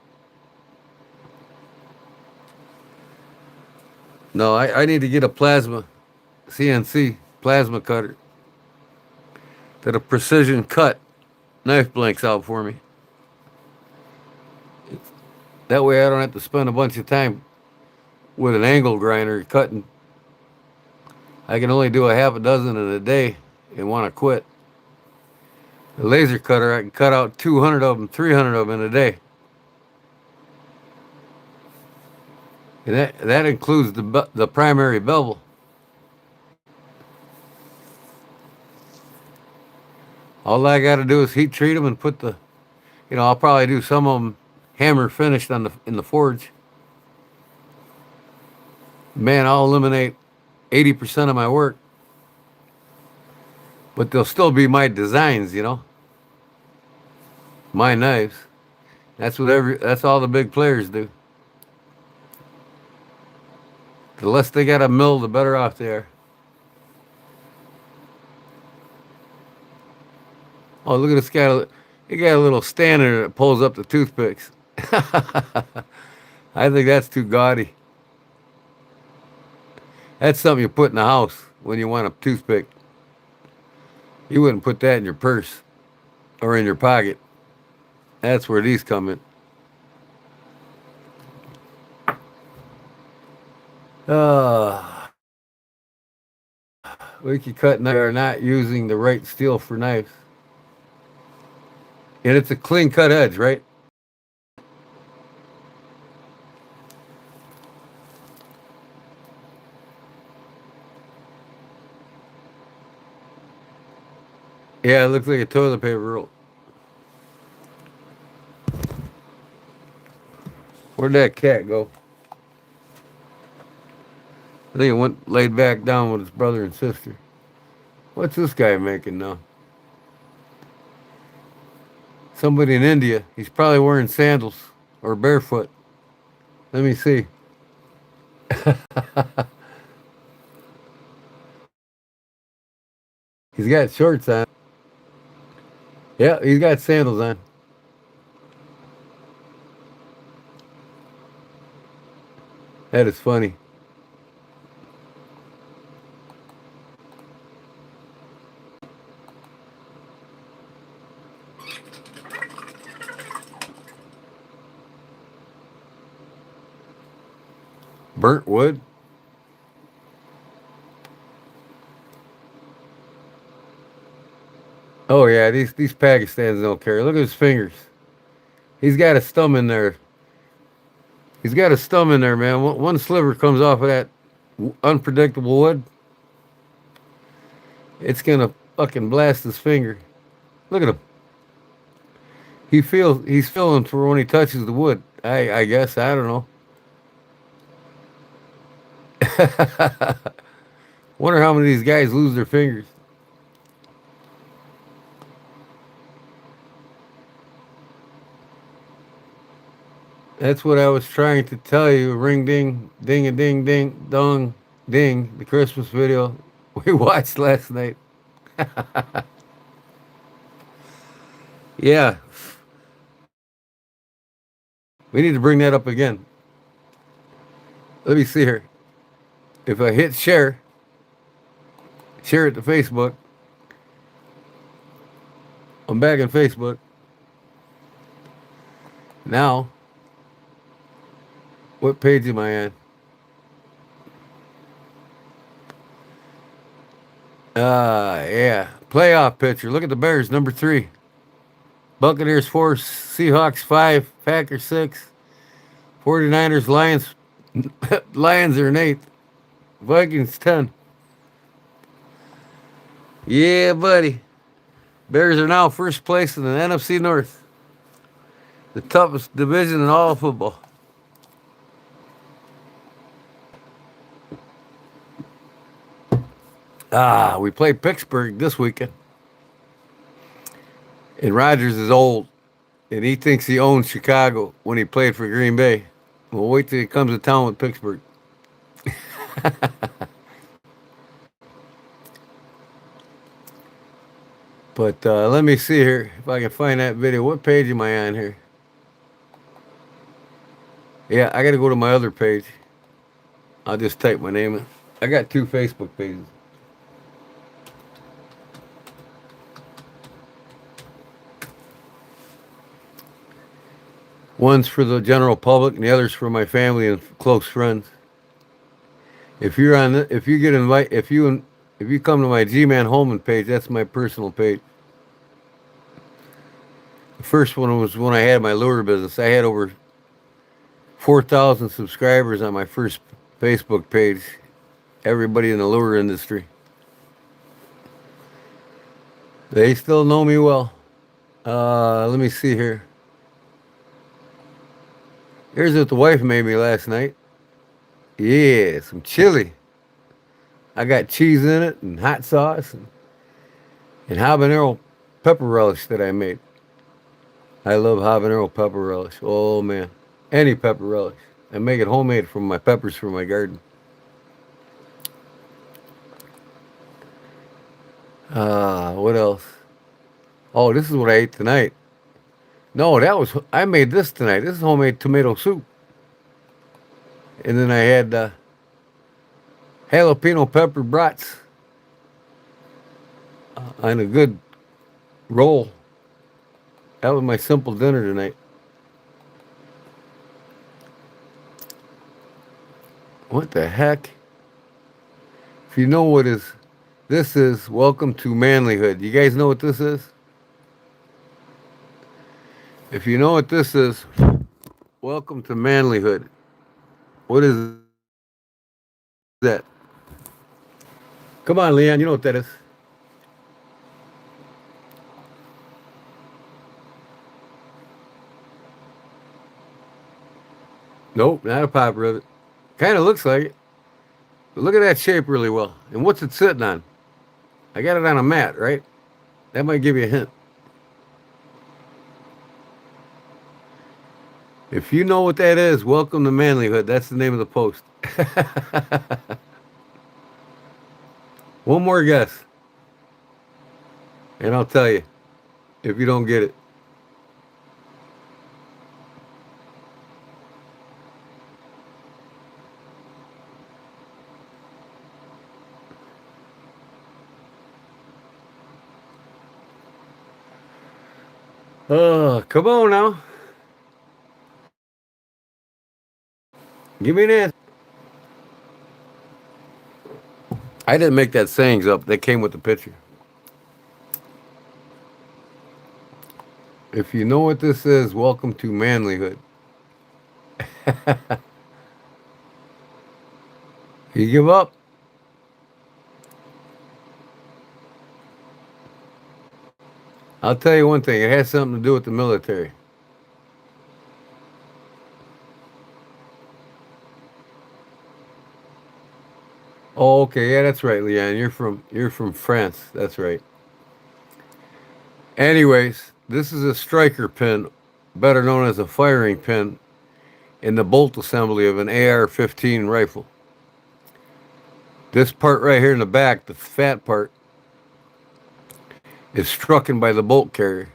No, I need to get a CNC plasma cutter that'll precision cut knife blanks out for me. That way I don't have to spend a bunch of time with an angle grinder cutting. I can only do a half a dozen in a day and want to quit. The laser cutter, I can cut out 200 of them, 300 of them in a day. And that includes the primary bevel. All I got to do is heat treat them and put I'll probably do some of them hammer finished in the forge. Man, I'll eliminate 80% of my work. But they'll still be my designs, my knives. That's all the big players do. The less they got to mill, the better off they are. Oh, look at this guy. He got a little stand in there that pulls up the toothpicks. I think that's too gaudy. That's something you put in the house when you want a toothpick. You wouldn't put that in your purse or in your pocket. That's where these come in. Uh, we could cut knives are not using the right steel for knives. And it's a clean cut edge, right? Yeah, it looks like a toilet paper roll. Where'd that cat go? I think it went laid back down with his brother and sister. What's this guy making now? Somebody in India. He's probably wearing sandals or barefoot. Let me see. He's got shorts on. Yeah, he's got sandals on. That is funny. Burnt wood. Oh yeah, these Pakistans don't care. Look at his fingers. He's got a stum in there. He's got a stum in there, man. One sliver comes off of that unpredictable wood. It's gonna fucking blast his finger. Look at him. He's feeling for when he touches the wood. I guess I don't know. Wonder how many of these guys lose their fingers. That's what I was trying to tell you. Ring ding, ding a ding ding dong ding. The Christmas video we watched last night. Yeah, we need to bring that up again. Let me see here. If I hit share it to Facebook. I'm back in Facebook. Now, what page am I on? Yeah. Playoff picture. Look at the Bears, number 3. Buccaneers 4, Seahawks 5, Packers 6, 49ers, Lions. Lions are in 8th. Vikings 10. Yeah, buddy. Bears are now first place in the NFC North. The toughest division in all of football. We play Pittsburgh this weekend. And Rodgers is old. And he thinks he owns Chicago when he played for Green Bay. Well, wait till he comes to town with Pittsburgh. But let me see here if I can find that video. What page am I on here? Yeah, I got to go to my other page. I'll just type my name in. I got 2 Facebook pages. One's for the general public, and the other's for my family and close friends. If you're on, if you get invite, if you come to my G-Man Holman page, that's my personal page. The first one was when I had my lure business. I had over 4,000 subscribers on my first Facebook page. Everybody in the lure industry. They still know me well. Let me see here. Here's what the wife made me last night. Yeah, some chili. I got cheese in it and hot sauce and habanero pepper relish that I made. I love habanero pepper relish. Oh man, any pepper relish. I make it homemade from my peppers from my garden. What else? Oh, this is what I ate tonight. No, I made this tonight. This is homemade tomato soup. And then I had jalapeno pepper brats on a good roll. That was my simple dinner tonight. What the heck? If you know what this is, welcome to manlyhood. You guys know what this is? If you know what this is, welcome to manlyhood. What is that? Come on, Leon, you know what that is. Nope, not a pop rivet. Kind of looks like it. But look at that shape really well. And what's it sitting on? I got it on a mat, right? That might give you a hint. If you know what that is, welcome to manlyhood. That's the name of the post. One more guess. And I'll tell you if you don't get it. Oh, come on now. Give me an answer. I didn't make that sayings up. They came with the picture. If you know what this is, welcome to manlyhood. You give up? I'll tell you one thing. It has something to do with the military. Oh, okay. Yeah, that's right, Leanne. You're from France. That's right. Anyways, this is a striker pin, better known as a firing pin, in the bolt assembly of an AR-15 rifle. This part right here in the back, the fat part, is struck in by the bolt carrier,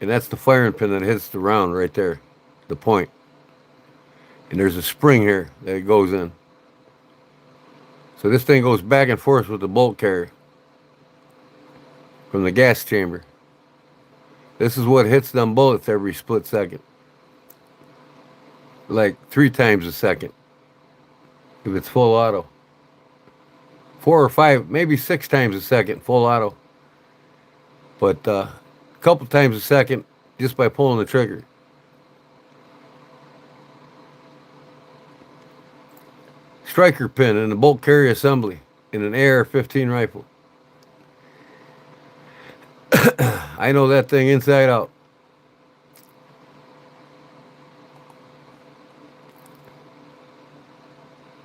and that's the firing pin that hits the round right there, the point. And there's a spring here that it goes in. So this thing goes back and forth with the bolt carrier from the gas chamber. This is what hits them bullets every split second. Like 3 times a second if it's full auto. 4 or 5, maybe 6 times a second full auto. But a couple times a second just by pulling the trigger. Striker pin in the bolt carrier assembly in an AR-15 rifle. I know that thing inside out.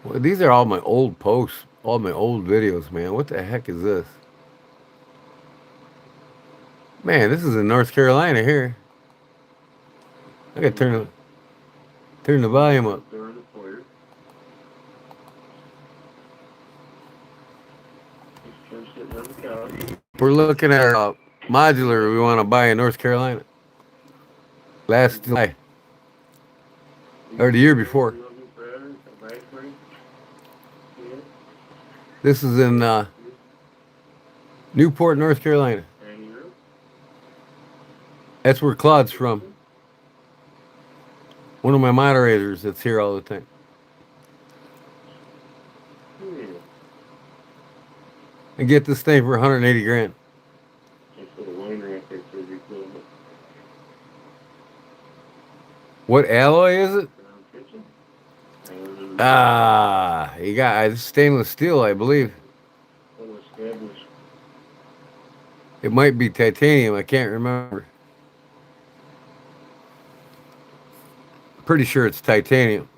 Well, these are all my old posts, all my old videos, man. What the heck is this? Man, this is in North Carolina here. I gotta turn the volume up. We're looking at a modular we want to buy in North Carolina. Last July. Or the year before. This is in Newport, North Carolina. That's where Claude's from. One of my moderators that's here all the time. And get this thing for 180 grand. What alloy is it? Ah, you got it's stainless steel, I believe. It might be titanium. I can't remember. Pretty sure it's titanium.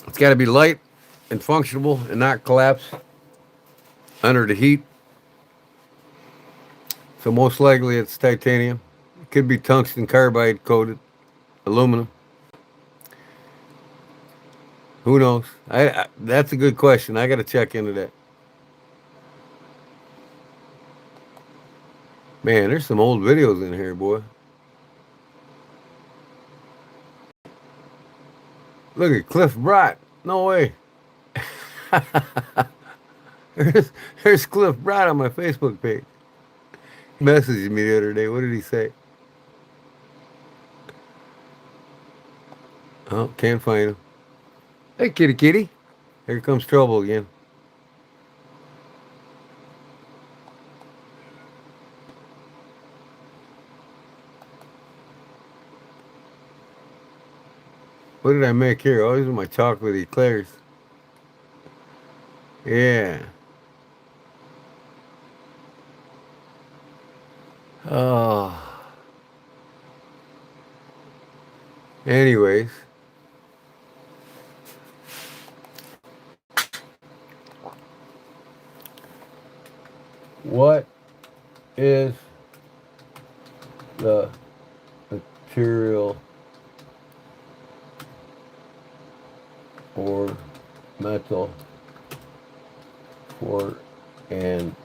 It's got to be light and functional and not collapse under the heat. So most likely it's titanium. It could be tungsten carbide coated aluminum. Who knows? That's a good question. I got to check into that. Man, there's some old videos in here, boy. Look at Cliff Brott. No way. there's Cliff Brott on my Facebook page. He messaged me the other day. What did he say? Oh, can't find him. Hey, kitty, kitty. Here comes trouble again. What did I make here? Oh, these are my chocolate eclairs. Yeah. Oh. Anyways. What is the material or metal for an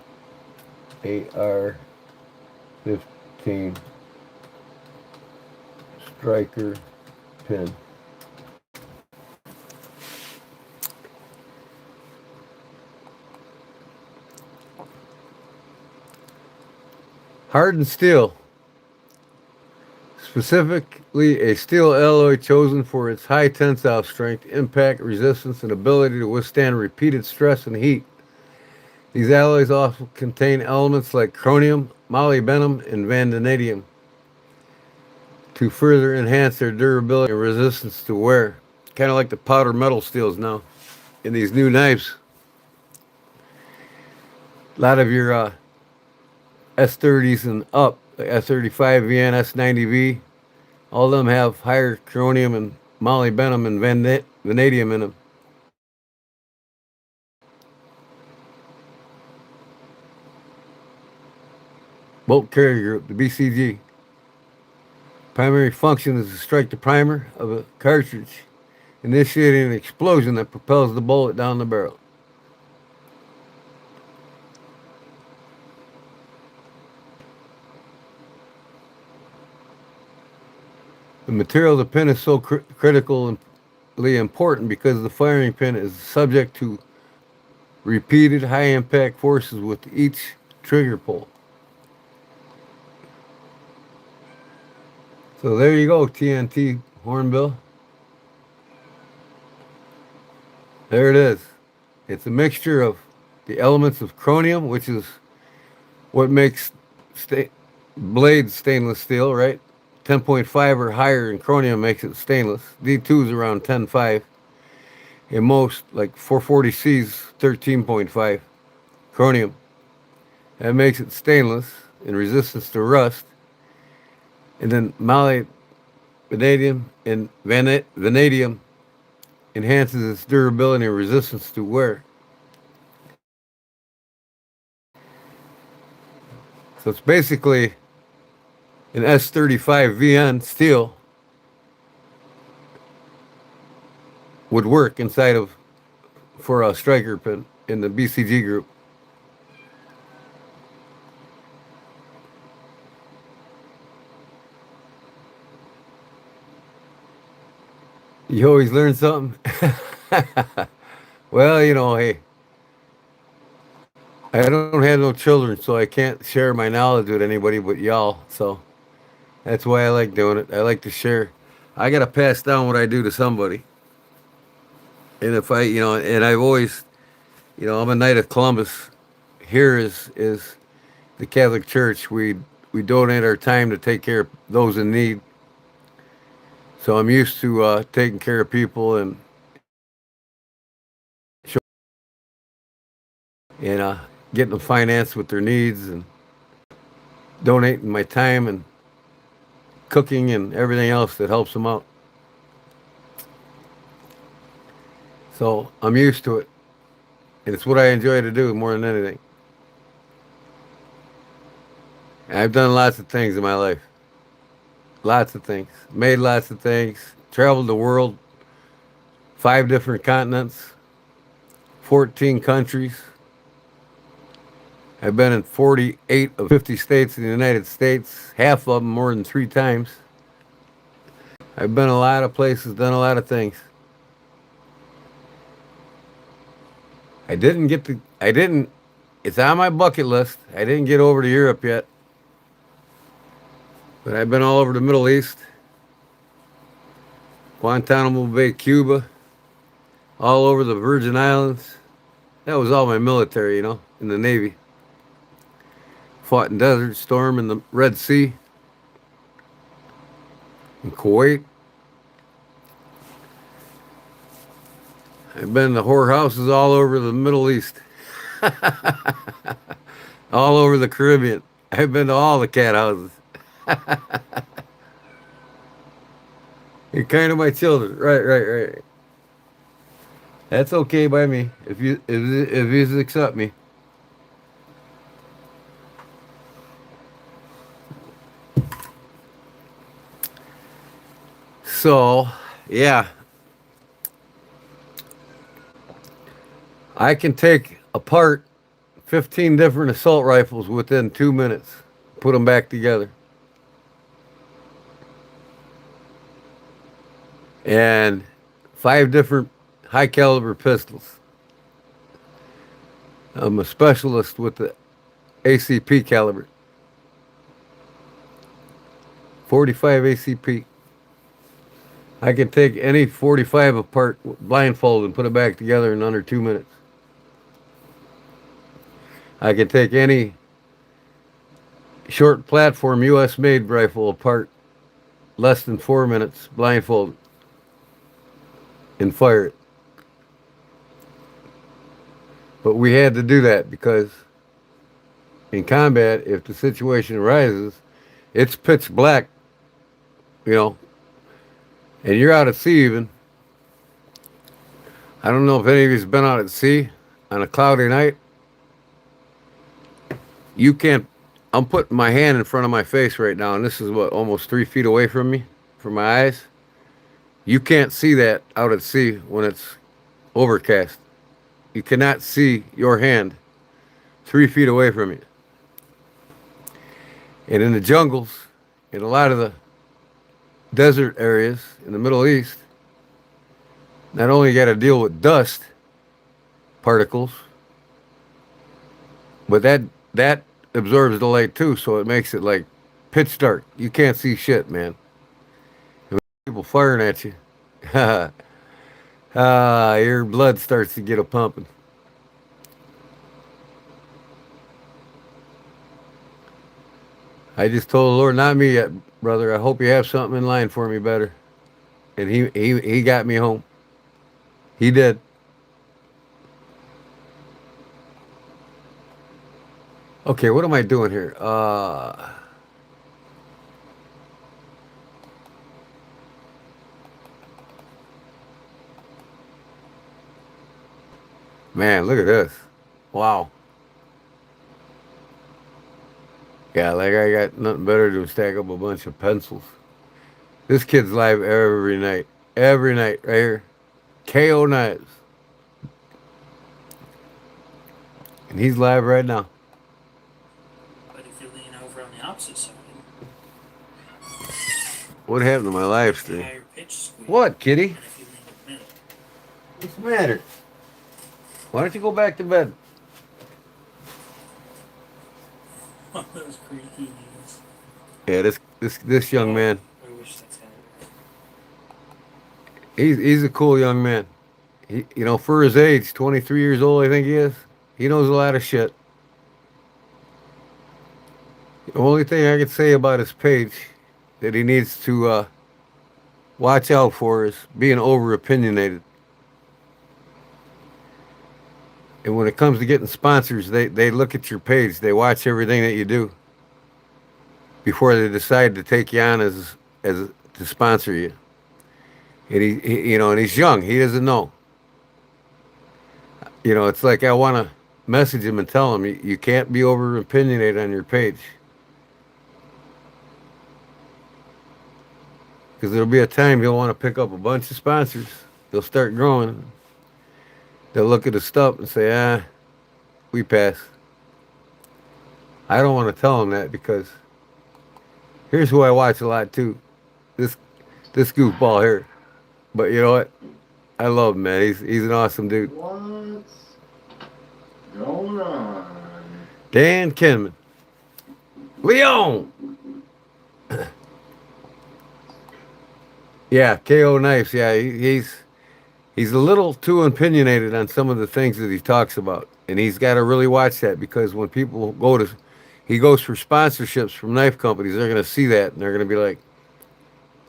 AR-15 striker pin? Hardened steel, specifically a steel alloy chosen for its high tensile strength, impact resistance, and ability to withstand repeated stress and heat. These alloys also contain elements like chromium, molybdenum, and vanadium to further enhance their durability and resistance to wear. Kind of like the powder metal steels now in these new knives. A lot of your S30s and up, the S35VN, S90V, all of them have higher chromium and molybdenum and vanadium in them. Bolt Carrier Group, the BCG. Primary function is to strike the primer of a cartridge, initiating an explosion that propels the bullet down the barrel. The material of the pin is so critically important because the firing pin is subject to repeated high impact forces with each trigger pull. So there you go, TNT hornbill. There it is. It's a mixture of the elements of chromium, which is what makes blades stainless steel, right? 10.5 or higher in chromium makes it stainless. D2 is around 10.5. And most, like 440C's, 13.5 chromium. That makes it stainless and resistance to rust. And then molybdenum and vanadium enhances its durability and resistance to wear. So it's basically an S35VN steel would work inside of for a striker pin in the BCG group. You always learn something. Well, hey, I don't have no children, so I can't share my knowledge with anybody but y'all. So that's why I like doing it. I like to share. I gotta pass down what I do to somebody. And if and I've always, I'm a Knight of Columbus. Here is the Catholic Church. We donate our time to take care of those in need. So I'm used to taking care of people and getting them financed with their needs and donating my time and cooking and everything else that helps them out. So I'm used to it. And it's what I enjoy to do more than anything. And I've done lots of things in my life. Lots of things. Made lots of things. Traveled the world. 5 different continents. 14 countries. I've been in 48 of 50 states in the United States. Half of them more than 3 times. I've been a lot of places, done a lot of things. It's on my bucket list. I didn't get over to Europe yet. But I've been all over the Middle East. Guantanamo Bay, Cuba, all over the Virgin Islands. That was all my military, in the Navy. Fought in Desert Storm in the Red Sea, in Kuwait. I've been to whorehouses all over the Middle East, all over the Caribbean. I've been to all the cat houses. You're kind of my children. Right. That's okay by me. If you accept me. So, yeah, I can take apart 15 different assault rifles within 2 minutes, put them back together. And 5 different high caliber pistols. I'm a specialist with the ACP caliber. 45 ACP. I can take any 45 apart blindfold and put it back together in under 2 minutes. I can take any short platform US made rifle apart less than 4 minutes blindfolded and fire it. But we had to do that because in combat, if the situation arises, it's pitch black, you know, and you're out at sea even. I don't know if any of you's been out at sea on a cloudy night. You can't. I'm putting my hand in front of my face right now, and this is what, almost 3 feet away from me, from my eyes. You can't see that out at sea when it's overcast. You cannot see your hand 3 feet away from you. And in the jungles, in a lot of the desert areas in the Middle East, not only you got to deal with dust particles, but that absorbs the light too, so it makes it like pitch dark. You can't see shit, man. And people firing at you, your blood starts to get a pumping. I just told the Lord, not me yet, brother. I hope you have something in line for me better. And he got me home. He did. Okay, what am I doing here? Man, look at this. Wow. Yeah, like I got nothing better to do than stack up a bunch of pencils. This kid's live every night. Every night, right here. KO Knives. And he's live right now. But if you lean over on the opposite side, What happened to my live the stream? higher pitch squeak. What, kitty? And if you lean in the middle, What's the matter? Why don't you go back to bed? one of those creaky knees. Yeah, this young man. I wish that's how it worked. He's a cool young man. He, for his age, 23 years old, I think he is. He knows a lot of shit. The only thing I could say about his page that he needs to watch out for is being over opinionated. And when it comes to getting sponsors, they look at your page, they watch everything that you do before they decide to take you on as to sponsor you. And and he's young, he doesn't know. It's like I want to message him and tell him you can't be over opinionated on your page. Because there'll be a time you'll want to pick up a bunch of sponsors. They'll start growing. They'll look at the stuff and say, we pass. I don't want to tell them that because here's who I watch a lot too. This goofball here. But you know what? I love him, man. He's an awesome dude. What's going on? Dan Kinman. Leon! Yeah, KO Knives. Yeah, he's a little too opinionated on some of the things that he talks about, and he's got to really watch that because when people he goes for sponsorships from knife companies, they're going to see that and they're going to be like,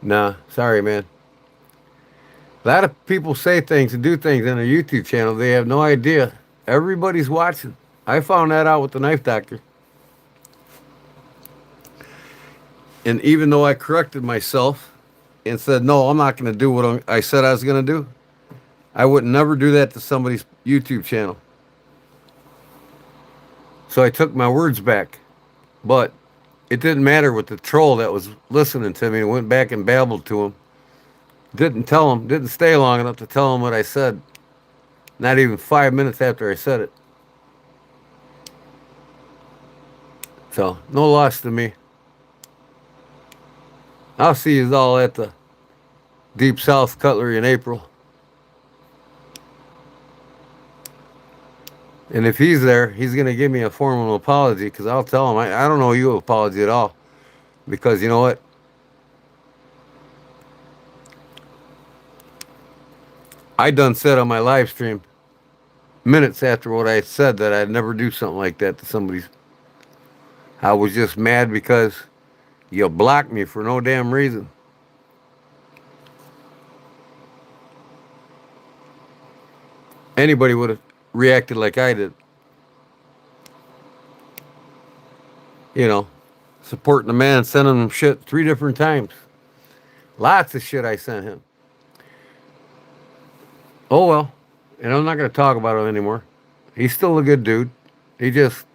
"Nah, sorry, man." A lot of people say things and do things on their YouTube channel. They have no idea. Everybody's watching. I found that out with the knife doctor. And even though I corrected myself and said, no, I'm not going to do what I said I was going to do, I would never do that to somebody's YouTube channel. So I took my words back. But it didn't matter with the troll that was listening to me and went back and babbled to him. Didn't stay long enough to tell him what I said. Not even 5 minutes after I said it. So, no loss to me. I'll see you all at the Deep South Cutlery in April. And if he's there, he's going to give me a formal apology because I'll tell him, I don't owe you an apology at all. Because you know what? I done said on my live stream minutes after what I said that I'd never do something like that to somebody's. I was just mad because you blocked me for no damn reason. Anybody would have reacted like I did. You know, supporting the man, sending him shit 3 different times. Lots of shit I sent him. Oh well, and I'm not going to talk about him anymore. He's still a good dude. He just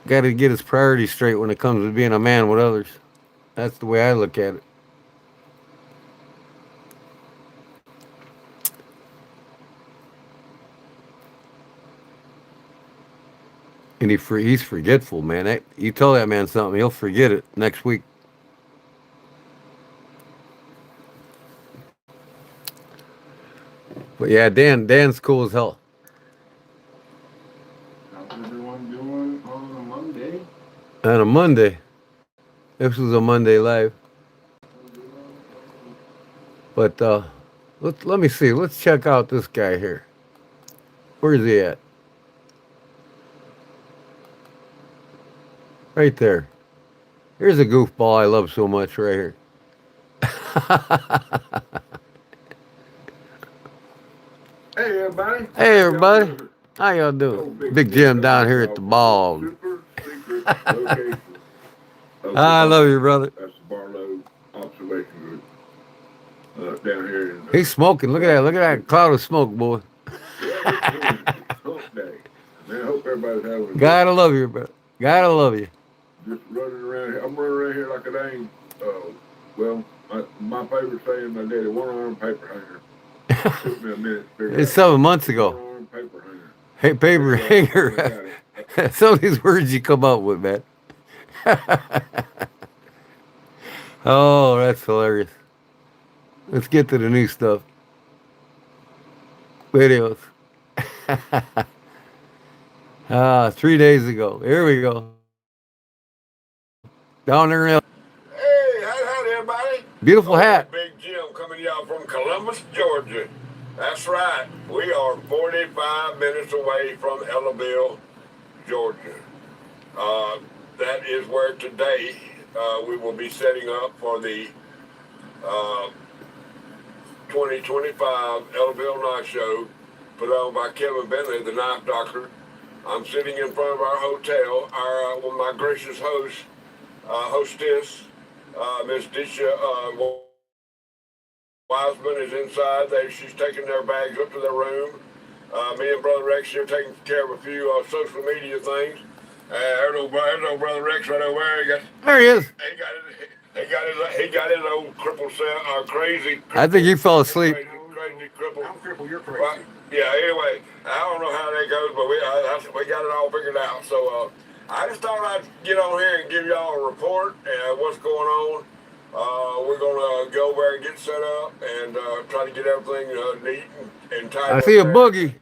got to get his priorities straight when it comes to being a man with others. That's the way I look at it. And he's forgetful, man. You tell that man something, he'll forget it next week. But yeah, Dan's cool as hell. How's everyone doing on a Monday? On a Monday. This was a Monday live. But let me see. Let's check out this guy here. Where's he at? Right there. Here's a goofball I love so much right here. Hey everybody. Hey everybody. How y'all doing? Big Jim down here at the ball. Super secret location. I love you, brother. That's the Barlow observation group down here. In, He's smoking. Look at that. Look at that cloud of smoke, boy. Hump day. Man, I hope everybody's having a good Gotta love you, brother. Gotta love you. just running around here. I'm running around here like it ain't, well, my favorite saying, my daddy, one-armed paper hanger. Took me a minute to figure It's out. 7 months ago. One-armed paper hanger. Hey, paper hanger. Some of these words you come up with, man. Oh, that's hilarious. Let's get to the new stuff. Videos. 3 days ago. Here we go. Down there in Hey, howdy everybody. beautiful hat. Big Jim coming to y'all from Columbus, Georgia. That's right. We are 45 minutes away from Ellaville, Georgia. That is where today we will be setting up for the 2025 Ellaville Knife Show put on by Kevin Bentley, the knife doctor. I'm sitting in front of our hotel. Our one of my gracious hosts, hostess, Miss Disha Wiseman is inside. She's taking their bags up to their room. Me and Brother Rex here taking care of a few social media things. There's no Brother Rex right over there. There he is. He got his old cripple crazy. I think he fell asleep. Crazy cripple. I'm crippled, you're crazy. Right. Yeah, anyway, I don't know how that goes, but we got it all figured out. So I just thought I'd get on here and give y'all a report and what's going on. We're going to go over and get set up and try to get everything neat and tidy. I see a boogie.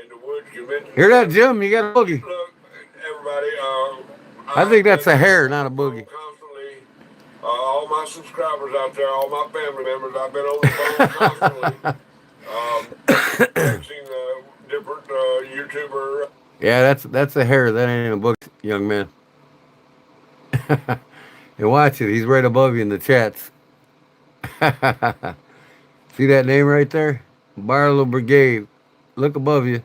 In the Woods Convention. Hear that, Jim? You got a boogie. Look, everybody. I think that's a hair, not a boogie. Constantly, all my subscribers out there, all my family members. I've been on the phone constantly, texting different YouTuber. Yeah, that's a hair. That ain't a book, young man. And watch it. He's right above you in the chats. See that name right there? Barlow Brigade. Look above you.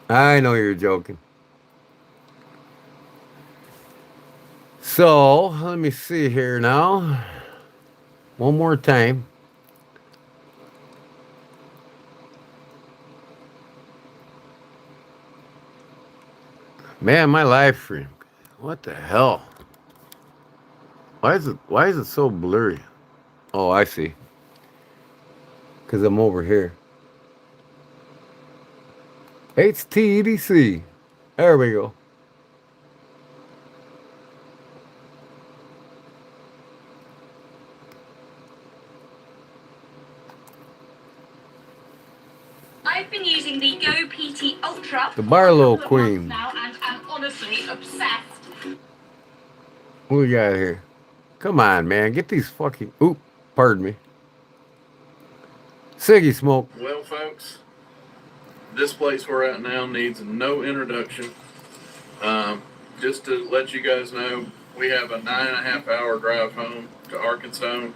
I know you're joking. So, let me see here now. One more time. Man, my live stream. What the hell? Why is it so blurry? Oh, I see. Cause I'm over here. HTEDC. There we go. I've been using the Go PT Ultra The Barlow for a couple of Queen. months now, and I'm honestly obsessed. What we got here? Come on, man. Get these fucking... Oop. Pardon me. Siggy Smoke. Well, folks, this place we're at now needs no introduction. Just to let you guys know, we have a 9.5 hour drive home to Arkansas,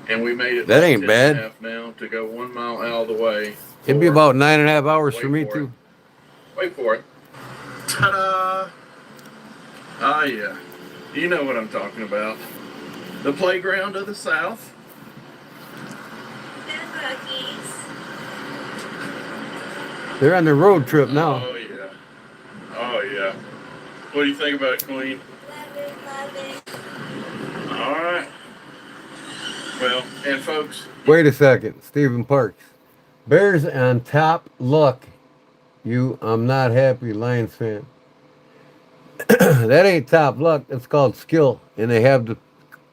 and we made it. That ain't 10 bad. and a half now to go 1 mile out of the way. It'd be about 9.5 hours Wait for me, for too. it. Wait for it. Ta-da! Ah, yeah. You know what I'm talking about. The playground of the South. They're on their road trip now. Oh, yeah. Oh, yeah. What do you think about it, Queen? All right. Well, and folks, Wait a second. Stephen Parks. Bears on top. Luck. I'm not happy, Lions fan. That ain't top luck. That's called skill. And they have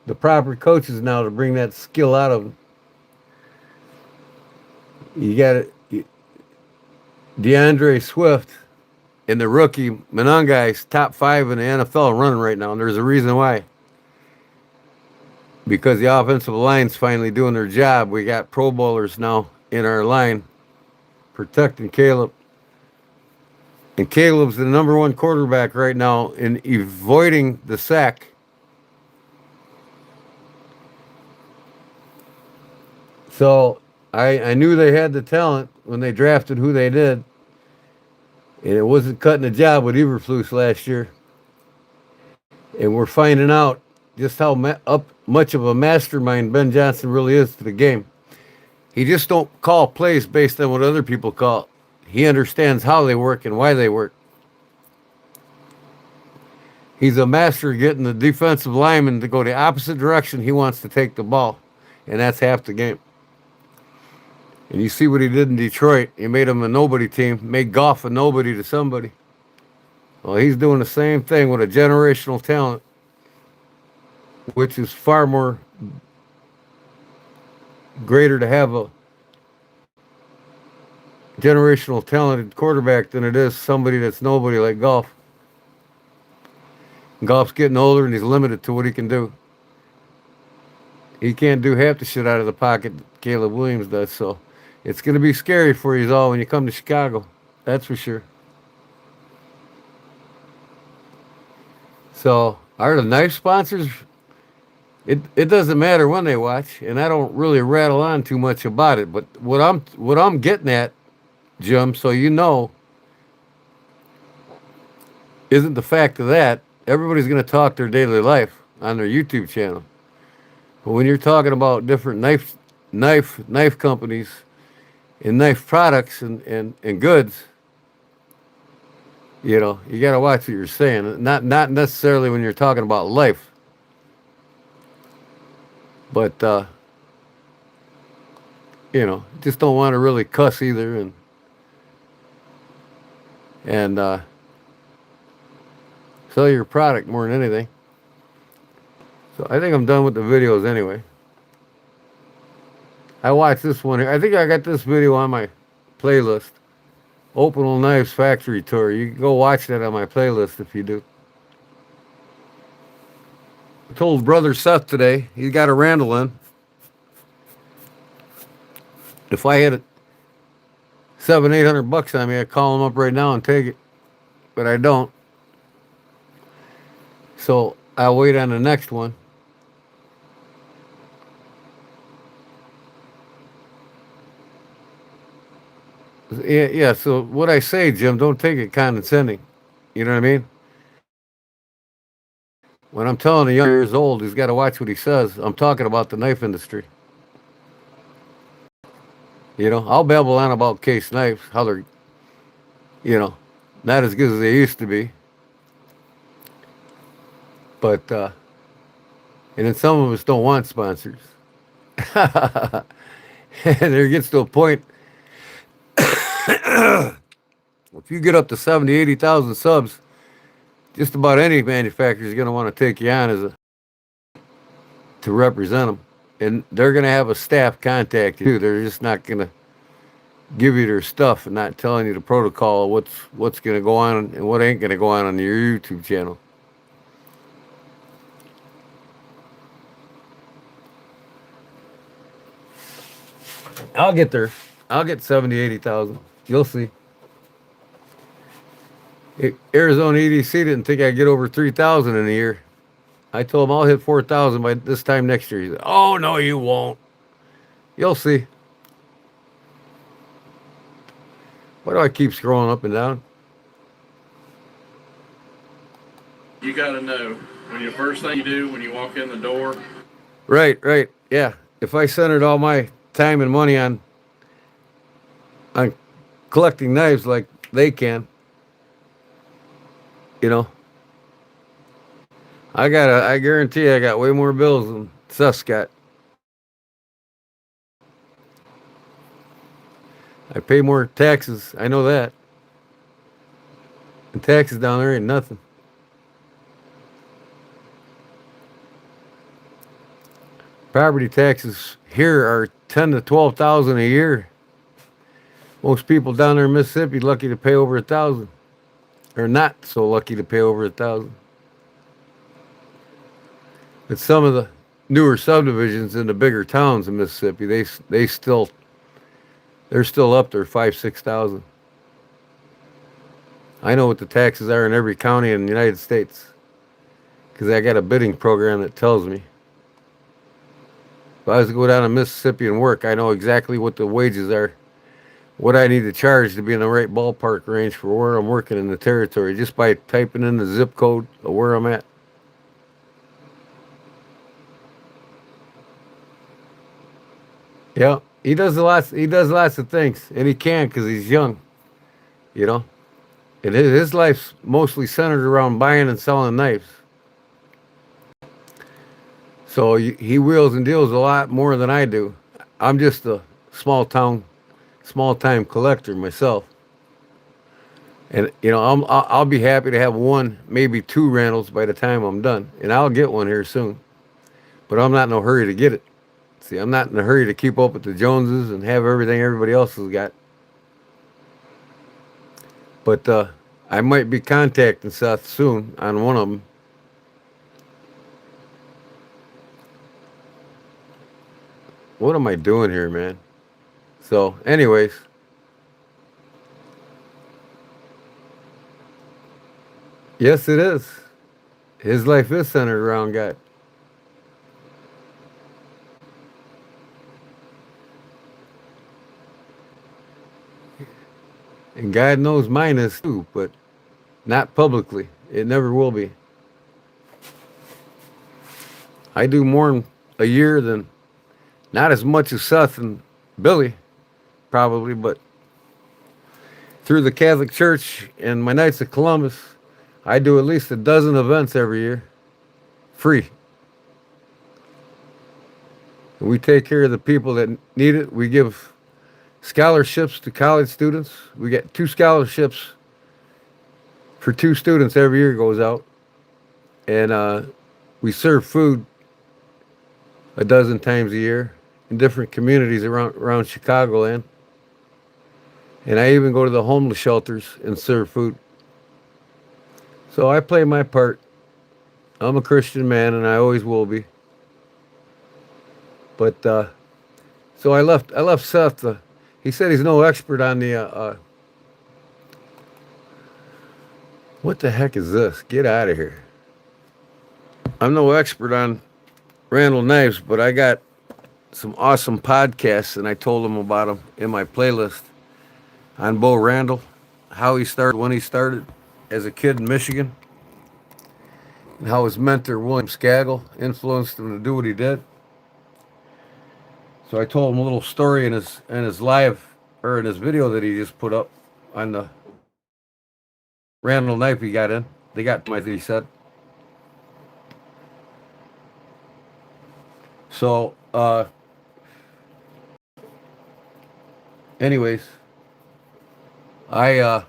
the proper coaches now to bring that skill out of them. You got it. DeAndre Swift and the rookie Monongai's top 5 in the NFL running right now. And there's a reason why. Because the offensive line's finally doing their job. We got Pro Bowlers now in our line protecting Caleb. And Caleb's the number 1 quarterback right now in avoiding the sack. So I knew they had the talent when they drafted who they did. And it wasn't cutting the job with Eberflus last year. And we're finding out just how much of a mastermind Ben Johnson really is to the game. He just don't call plays based on what other people call. He understands how they work and why they work. He's a master of getting the defensive lineman to go the opposite direction he wants to take the ball. And that's half the game. And you see what he did in Detroit. He made them a nobody team, made Goff a nobody to somebody. Well, he's doing the same thing with a generational talent, which is far more greater to have a generational talented quarterback than it is somebody that's nobody like Goff. Goff's getting older and he's limited to what he can do. He can't do half the shit out of the pocket Caleb Williams does, so it's going to be scary for you all when you come to Chicago. That's for sure. So, are the knife sponsors? It doesn't matter when they watch, and I don't really rattle on too much about it. But what I'm getting at, Jim, so you know, isn't the fact of that everybody's going to talk their daily life on their YouTube channel. But when you're talking about different knife companies and knife products and goods, you know, you got to watch what you're saying. Not necessarily when you're talking about life. But, you know, just don't want to really cuss either. And sell your product more than anything. So I think I'm done with the videos anyway. I watched this one here. I think I got this video on my playlist. Opal Knives Factory Tour. You can go watch that on my playlist if you do. I told brother Seth today, he got a Randall in. If I had $700-800 on me, I'd call him up right now and take it. But I don't. So I'll wait on the next one. Yeah, so what I say, Jim, don't take it condescending. You know what I mean? When I'm telling a young years old, he's got to watch what he says. I'm talking about the knife industry. You know, I'll babble on about case knives, how they're, not as good as they used to be. But, and then some of us don't want sponsors. And there gets to a point, if you get up to 70, 80,000 subs, just about any manufacturer is going to want to take you on to represent them. And they're going to have a staff contact you. They're just not going to give you their stuff and not telling you the protocol of what's going to go on and what ain't going to go on your YouTube channel. I'll get there. I'll get 70, 80,000. You'll see. Arizona EDC didn't think I'd get over 3,000 in a year. I told him I'll hit 4,000 by this time next year. He said, "Oh, no, you won't." You'll see. Why do I keep scrolling up and down? You got to know when the first thing you do when you walk in the door. Right. Yeah. If I centered all my time and money on collecting knives like they can, I guarantee I got way more bills than Seth's got. I pay more taxes. I know that. And taxes down there ain't nothing. Property taxes here are 10 to 12,000 a year. Most people down there in Mississippi lucky to pay over 1,000, or not so lucky to pay over 1,000. But some of the newer subdivisions in the bigger towns in Mississippi, they're still up there 5,000-6,000. I know what the taxes are in every county in the United States because I got a bidding program that tells me. If I was to go down to Mississippi and work, I know exactly what the wages are, what I need to charge to be in the right ballpark range for where I'm working in the territory, just by typing in the zip code of where I'm at. Yeah, he does lots of things, and he can because he's young, And his life's mostly centered around buying and selling knives. So he wheels and deals a lot more than I do. I'm just a small-time collector myself. And, I'll be happy to have one, maybe two Randalls by the time I'm done. And I'll get one here soon. But I'm not in no hurry to get it. See, I'm not in a hurry to keep up with the Joneses and have everything everybody else has got. But I might be contacting Seth soon on one of them. What am I doing here, man? So, anyways. Yes, it is. His life is centered around God. And God knows mine is too, but not publicly. It never will be. I do more in a year than, not as much as Seth and Billy, probably, but through the Catholic Church and my Knights of Columbus, I do at least a dozen events every year, free. And we take care of the people that need it. We give scholarships to college students. We get 2 scholarships for 2 students every year goes out. And we serve food a dozen times a year in different communities around Chicagoland. And I even go to the homeless shelters and serve food. So I play my part. I'm a Christian man, and I always will be. But so I left Seth. He said he's no expert on the. What the heck is this? Get out of here! I'm no expert on Randall knives, but I got some awesome podcasts, and I told him about them in my playlist on Bo Randall, how he started, when he started as a kid in Michigan, and how his mentor William Skagel influenced him to do what he did. So I told him a little story in his live or in his video that he just put up on the Randall knife he got in. They got my he said. So anyways, I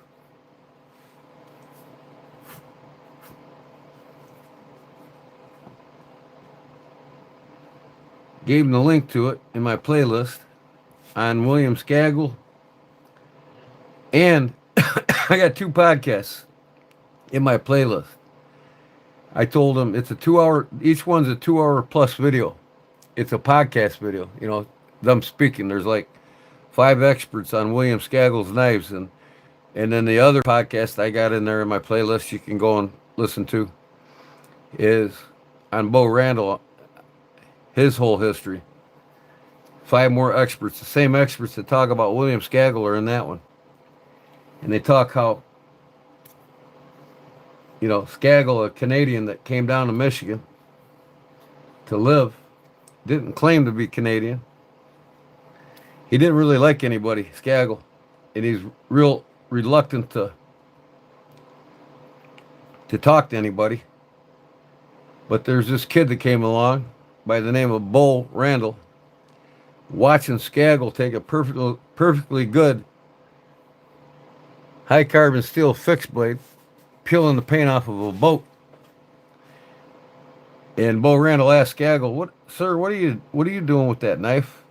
gave him the link to it in my playlist on William Skagel. And I got 2 podcasts in my playlist. I told him it's a 2-hour, each one's a 2-hour plus video. It's a podcast video, you know, them speaking. There's like 5 experts on William Skagel's knives. And then the other podcast I got in there in my playlist you can go and listen to is on Bo Randall, his whole history. 5 more experts, the same experts that talk about William Skagel are in that one. And they talk how, you know, Skagel, a Canadian that came down to Michigan to live, didn't claim to be Canadian. He didn't really like anybody, Skagel, and he's real reluctant to talk to anybody. But there's this kid that came along by the name of Bo Randall, watching Skagel take a perfectly good high carbon steel fixed blade, peeling the paint off of a boat. And Bo Randall asked Skagel, "What, sir? What are you doing with that knife?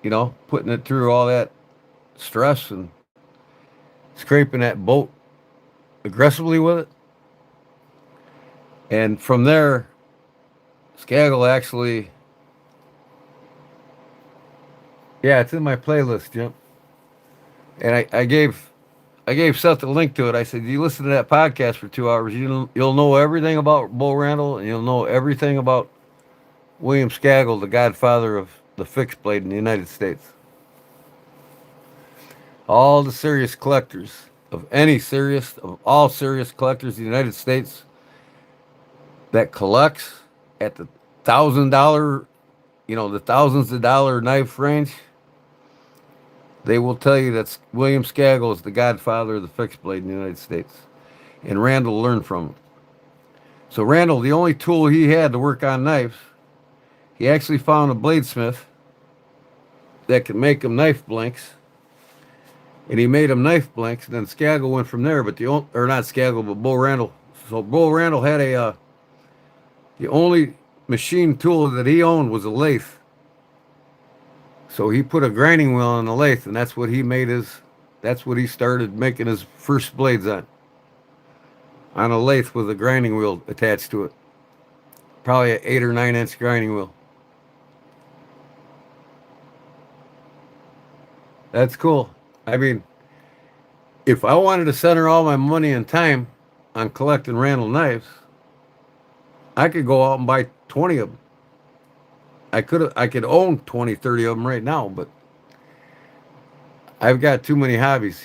You know, putting it through all that stress and scraping that boat aggressively with it?" And from there, Skagel actually, yeah, it's in my playlist, Jim. And I gave Seth a link to it. I said, "You listen to that podcast for 2 hours, you'll know everything about Bo Randall, and you'll know everything about William Skagel, the godfather of the fixed blade in the United States." All the serious collectors of all serious collectors in the United States that collects at the $1,000, the thousands of dollar knife range, they will tell you that William Skagel is the godfather of the fixed blade in the United States. And Randall learned from him. So Randall, the only tool he had to work on knives, he actually found a bladesmith that could make him knife blanks. And he made him knife blanks, and then Skagel went from there. But not Skagel, but Bo Randall. So Bo Randall had the only machine tool that he owned was a lathe. So he put a grinding wheel on the lathe, and that's what he started making his first blades on a lathe with a grinding wheel attached to it. Probably an 8 or 9 inch grinding wheel. That's cool. I mean, if I wanted to center all my money and time on collecting Randall knives, I could go out and buy 20 of them. I could own 20, 30 of them right now, but I've got too many hobbies,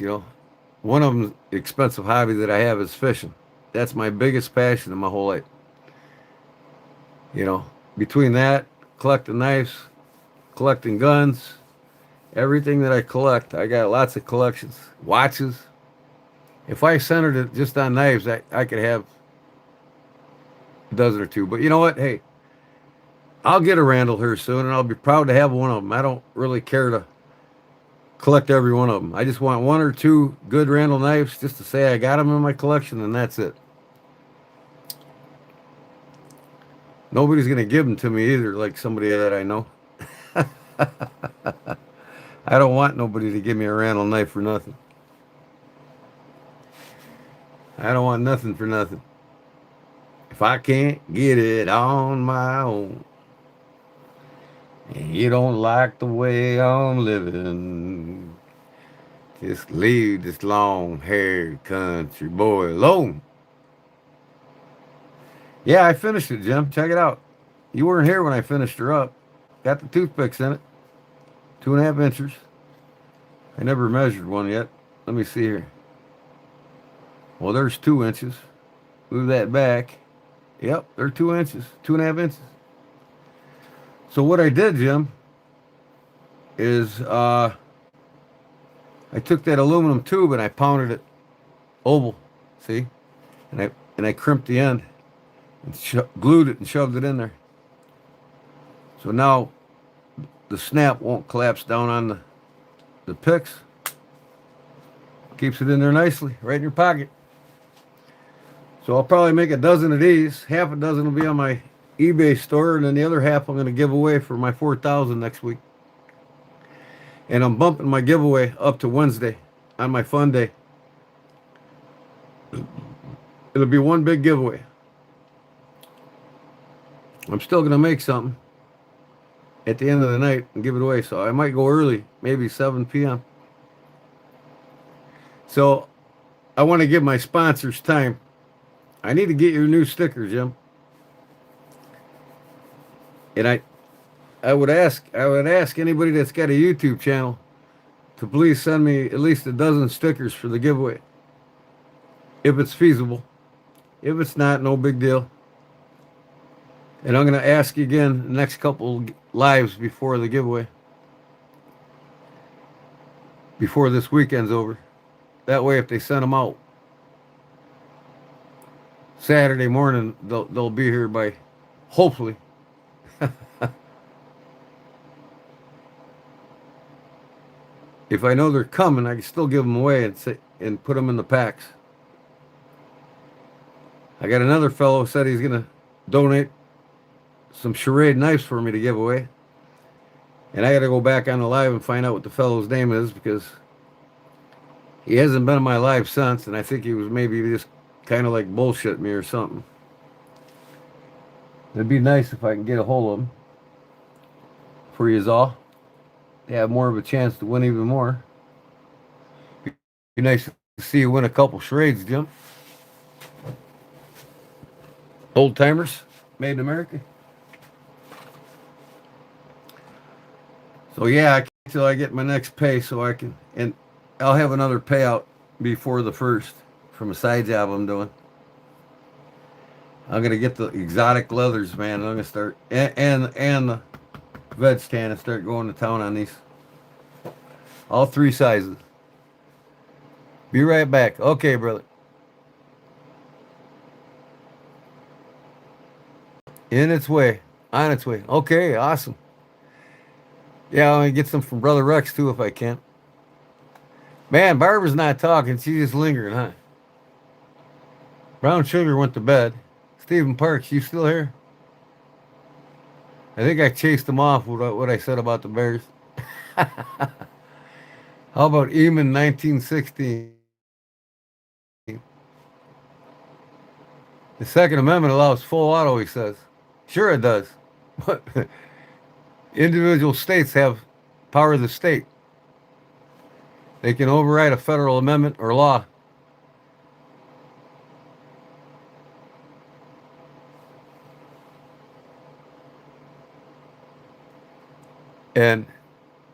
One of them, the expensive hobby that I have, is fishing. That's my biggest passion in my whole life. Between that, collecting knives, collecting guns, everything that I collect, I got lots of collections. Watches. If I centered it just on knives, I could have a dozen or two. But you know what? Hey, I'll get a Randall here soon, and I'll be proud to have one of them. I don't really care to collect every one of them. I just want 1 or 2 good Randall knives just to say I got them in my collection, and that's it. Nobody's going to give them to me either, like somebody that I know. I don't want nobody to give me a Randall knife for nothing. I don't want nothing for nothing. If I can't get it on my own, and you don't like the way I'm living, just leave this long-haired country boy alone. Yeah, I finished it, Jim. Check it out. You weren't here when I finished her up. Got the toothpicks in it. 2.5 inches. I never measured one yet. Let me see here. Well, there's 2 inches. Move that back. Yep, they're 2 inches. 2.5 inches. So what I did, Jim, is I took that aluminum tube and I pounded it oval. See? And I crimped the end and glued it and shoved it in there. So now the snap won't collapse down on the picks. Keeps it in there nicely, right in your pocket. So I'll probably make a dozen of these. Half a dozen will be on my eBay store, and then the other half I'm going to give away for my 4,000 next week. And I'm bumping my giveaway up to Wednesday on my fun day. It'll be one big giveaway. I'm still going to make something at the end of the night and give it away. So I might go early, maybe 7 p.m. So I want to give my sponsors time. I need to get your new sticker, Jim. And I would ask anybody that's got a YouTube channel to please send me at least a dozen stickers for the giveaway. If it's feasible. If it's not, no big deal. And I'm going to ask you again the next couple lives before the giveaway. Before this weekend's over. That way, if they send them out Saturday morning, they'll be here by, hopefully. If I know they're coming, I can still give them away and put them in the packs. I got another fellow who said he's going to donate some charade knives for me to give away. And I got to go back on the live and find out what the fellow's name is, because he hasn't been on my live since, and I think he was maybe just kind of like bullshit me or something. It'd be nice if I can get a hold of him for you all. They have more of a chance to win even more. Be nice to see you win a couple charades, Jim. Old timers, made in America. So yeah, I can't till I get my next pay, so I can, and I'll have another payout before the first from a side job I'm doing. I'm gonna get the exotic leathers, man. And I'm gonna start and the veg stand and start going to town on these. All 3 sizes. Be right back. Okay, brother. In its way. On its way. Okay, awesome. Yeah, I'm going to get some from Brother Rex, too, if I can. Man, Barbara's not talking. She's just lingering, huh? Brown Sugar went to bed. Stephen Parks, you still here? I think I chased him off with what I said about the Bears. How about Eamon 1916? The Second Amendment allows full auto, he says. Sure it does. But individual states have power of the state. They can override a federal amendment or law. And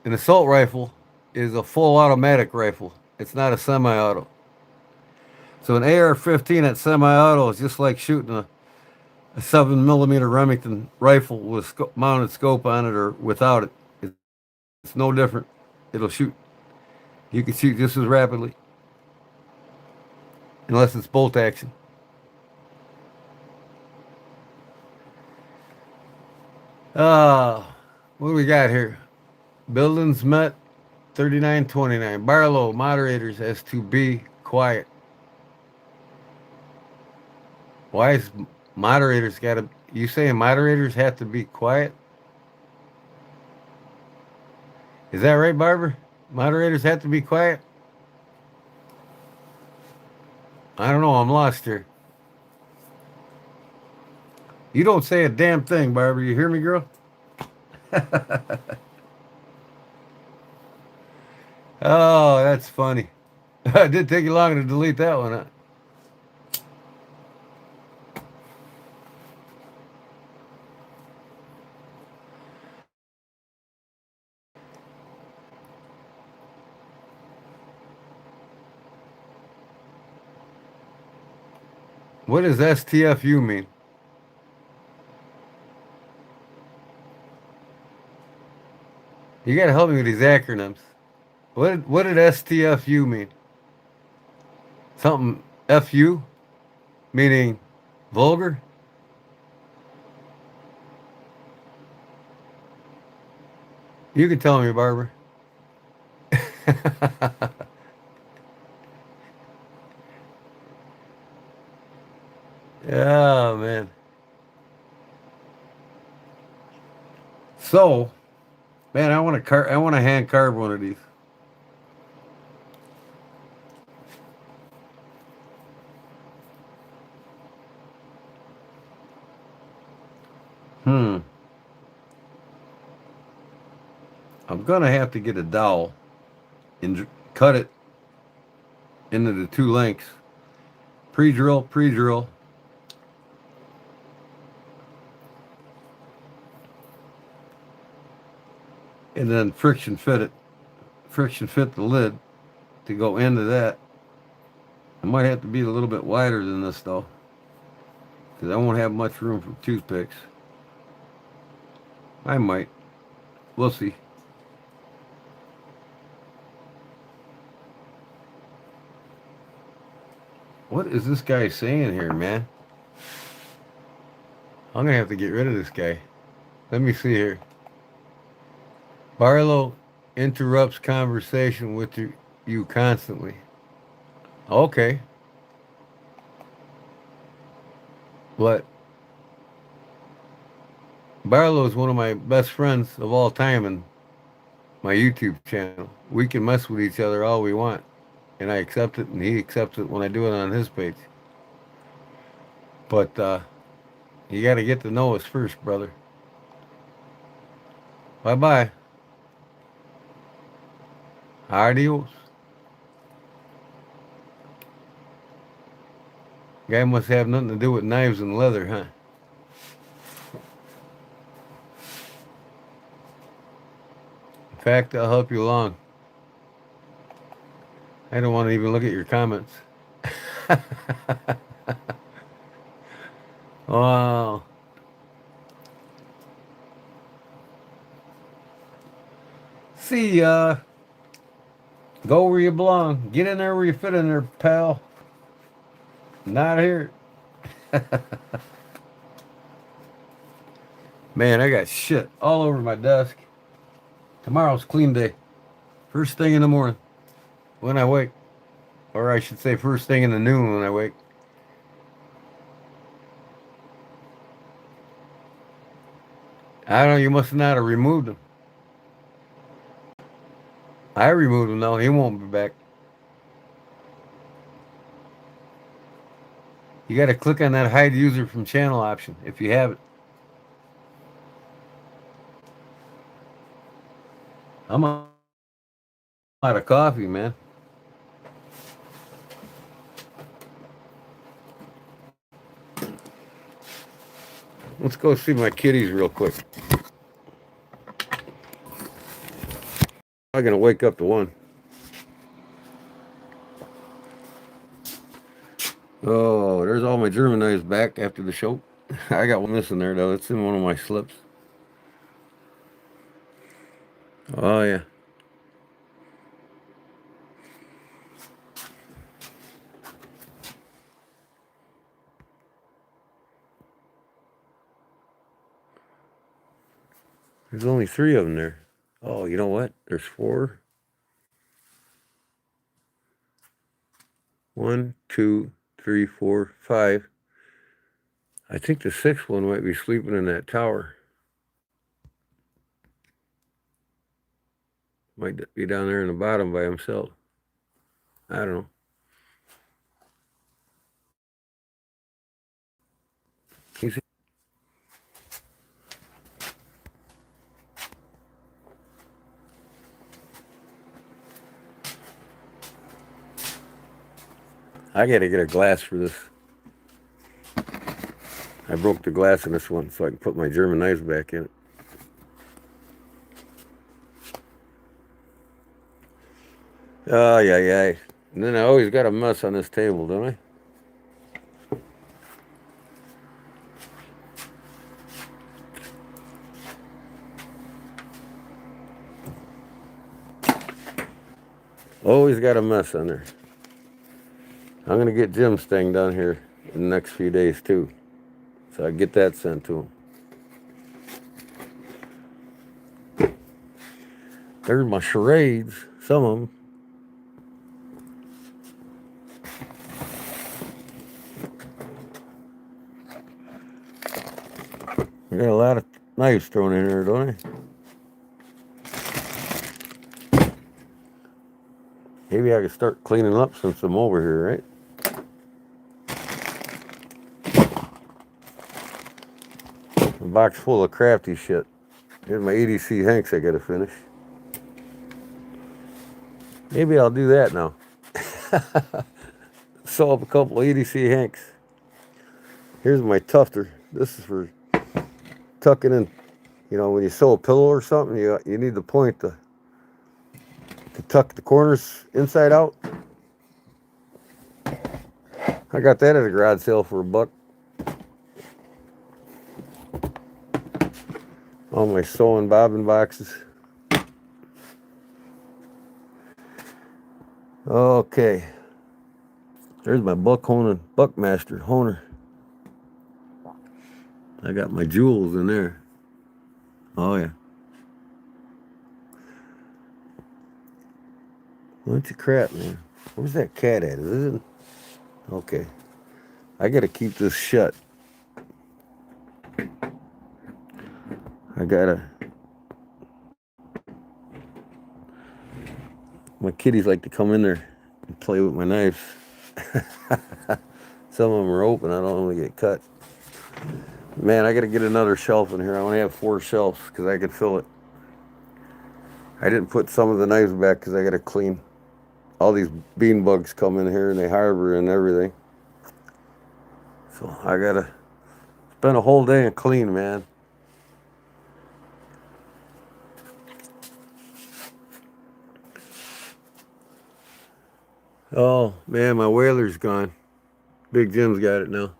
an assault rifle is a full automatic rifle. It's not a semi-auto. So an AR-15 at semi-auto is just like shooting a 7mm Remington rifle with a mounted scope on it or without it. It's no different. It'll shoot. You can shoot just as rapidly. Unless it's bolt action. What do we got here? Buildings met 3929. Barlow, moderators as to be quiet. Why is moderators gotta, you saying moderators have to be quiet? Is that right, Barbara? Moderators have to be quiet? I don't know. I'm lost here. You don't say a damn thing, Barbara. You hear me, girl? Oh, that's funny. It did take you long to delete that one, huh? What does STFU mean? You gotta help me with these acronyms. What did STFU mean? Something FU? Meaning vulgar? You can tell me, Barbara. Oh man. So, man, I want to hand carve one of these. Hmm. I'm gonna have to get a dowel and cut it into the two lengths. Pre-drill, pre-drill. And then friction fit it. Friction fit the lid to go into that. It might have to be a little bit wider than this though, because I won't have much room for toothpicks. I might. We'll see. What is this guy saying here, man? I'm gonna have to get rid of this guy. Let me see here. Barlow interrupts conversation with you constantly. Okay. But Barlow is one of my best friends of all time in my YouTube channel. We can mess with each other all we want. And I accept it, and he accepts it when I do it on his page. But you got to get to know us first, brother. Bye-bye. Adios. Guy must have nothing to do with knives and leather, huh? In fact, I'll help you along. I don't want to even look at your comments. Wow. See ya. Go where you belong. Get in there where you fit in there, pal. Not here. Man, I got shit all over my desk. Tomorrow's clean day. First thing in the morning when I wake. Or I should say first thing in the noon when I wake. I don't know, you must not have removed him. I removed him though, he won't be back. You gotta click on that hide user from channel option if you have it. I'm out of coffee, man. Let's go see my kitties real quick. I'm gonna wake up the one. Oh, there's all my German knives back after the show. I got one missing there though. It's in one of my slips. Oh yeah. There's only 3 of them there. Oh, you know what? There's 4. 1, 2, 3, 4, 5. I think the 6th one might be sleeping in that tower. Might be down there in the bottom by himself. I don't know. He's I gotta get a glass for this. I broke the glass in this one so I can put my German knives back in it. Oh, yeah. And then I always got a mess on this table, don't I? Always got a mess on there. I'm going to get Jim's thing done here in the next few days, too. So I get that sent to him. There's my charades, some of them. I got a lot of knives thrown in there, don't I? Maybe I could start cleaning up since I'm over here, right? A box full of crafty shit. Here's my EDC Hanks I gotta finish. Maybe I'll do that now. Sew up a couple of EDC Hanks. Here's my tufter. This is for tucking in. You know, when you sew a pillow or something, you need the point to tuck the corners inside out. I got that at a garage sale for $1. All my sewing bobbin boxes. Okay. There's my Buckmaster Honer. I got my jewels in there. Oh yeah. Bunch of crap, man. Where's that cat at? Is it? Okay. I gotta keep this shut. My kitties like to come in there and play with my knives. Some of them are open. I don't want to get cut. Man, I gotta get another shelf in here. I only have 4 shelves because I could fill it. I didn't put some of the knives back because I gotta clean. All these bean bugs come in here and they harbor and everything. So I gotta spend a whole day and clean, man. Oh man, my whaler's gone. Big Jim's got it now.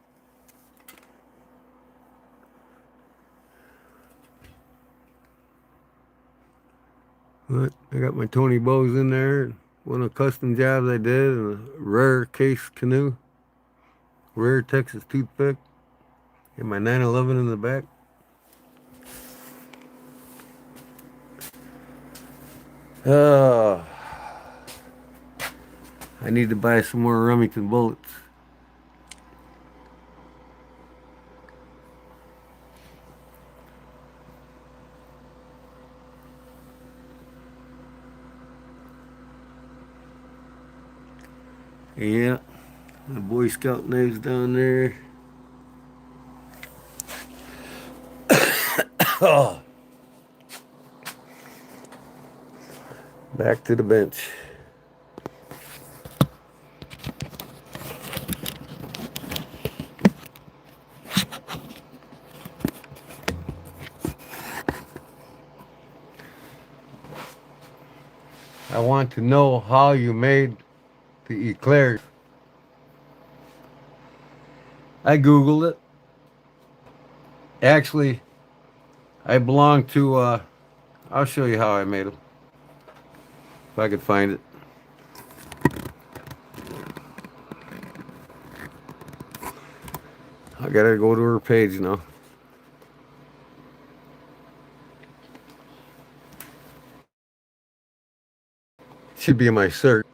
But I got my Tony bows in there. One of the custom jobs I did, and a rare case canoe. Rare Texas toothpick. And my 911 in the back. I need to buy some more Remington bullets. Yeah, the Boy Scout knives down there. Oh. Back to the bench. I want to know how you made the eclairs. I Googled it. Actually, I belong to, I'll show you how I made them. If I could find it. I gotta go to her page now. Should be in my search.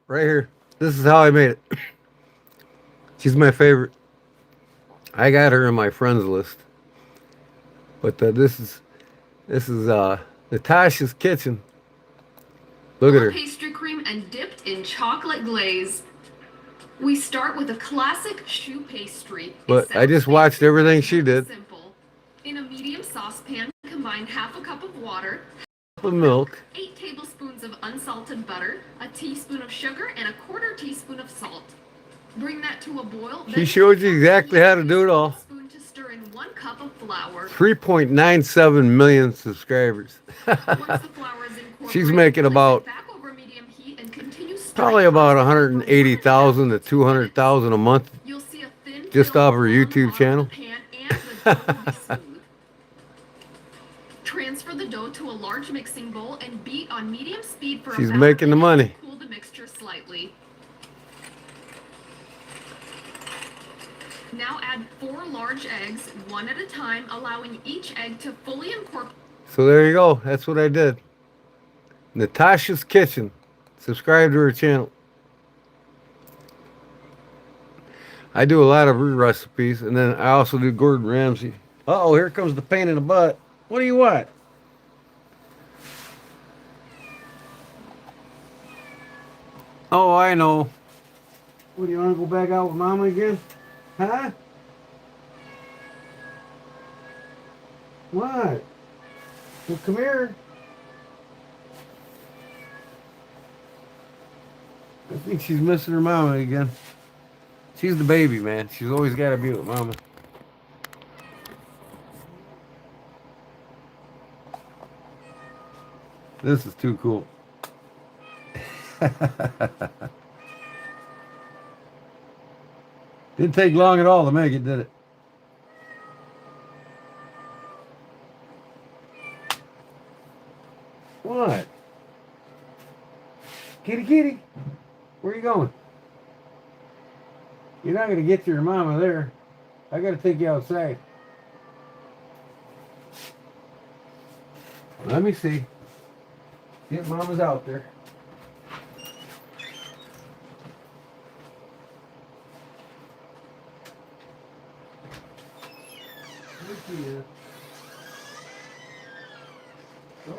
right here. This is how I made it. She's my favorite. I got her in my friends list. But this is Natasha's kitchen. Look at her. Pastry cream and dipped in chocolate glaze. We start with a classic choux pastry. But I just watched everything she did. Simple. In a medium saucepan, combine half a cup of water, The milk. 8 tablespoons of unsalted butter, a teaspoon of sugar, and a 1/4 teaspoon of salt. Bring that to a boil. She showed you exactly how to do it all. Spoon to stir in 1 cup of flour. 3.97 million subscribers. Once the flour is incorporated, She's making about back over medium heat and continue probably stirring about for 180,000 to 200,000 a month You'll see a thin just film off her on YouTube the channel. pan and the dough will be smooth. Transfer the dough to a large mixing bowl and beat on medium speed for She's about making the a minute money. to cool the mixture slightly. Now add 4 large eggs, one at a time, allowing each egg to fully incorporate. So there you go. That's what I did. Natasha's Kitchen. Subscribe to her channel. I do a lot of her recipes, and then I also do Gordon Ramsay. Uh-oh, here comes the pain in the butt. What do you want? Oh, I know. What, do you want to go back out with Mama again? Huh? What? Well, come here. I think she's missing her mama again. She's the baby, man. She's always got to be with Mama. This is too cool. Didn't take long at all to make it, did it? What? Kitty, kitty. Where are you going? You're not going to get to your mama there. I got to take you outside. Let me see. Get Mama's out there. Look here. Go.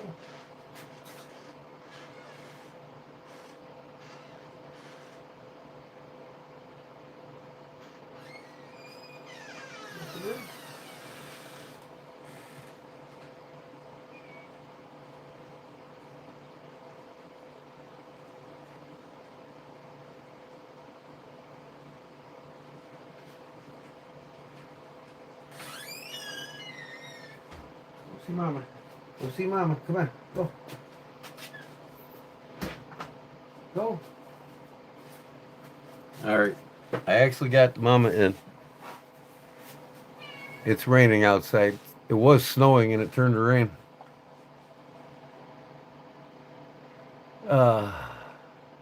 See Mama. Go see Mama. Come on. Go. Go. Alright. I actually got Mama in. It's raining outside. It was snowing and it turned to rain.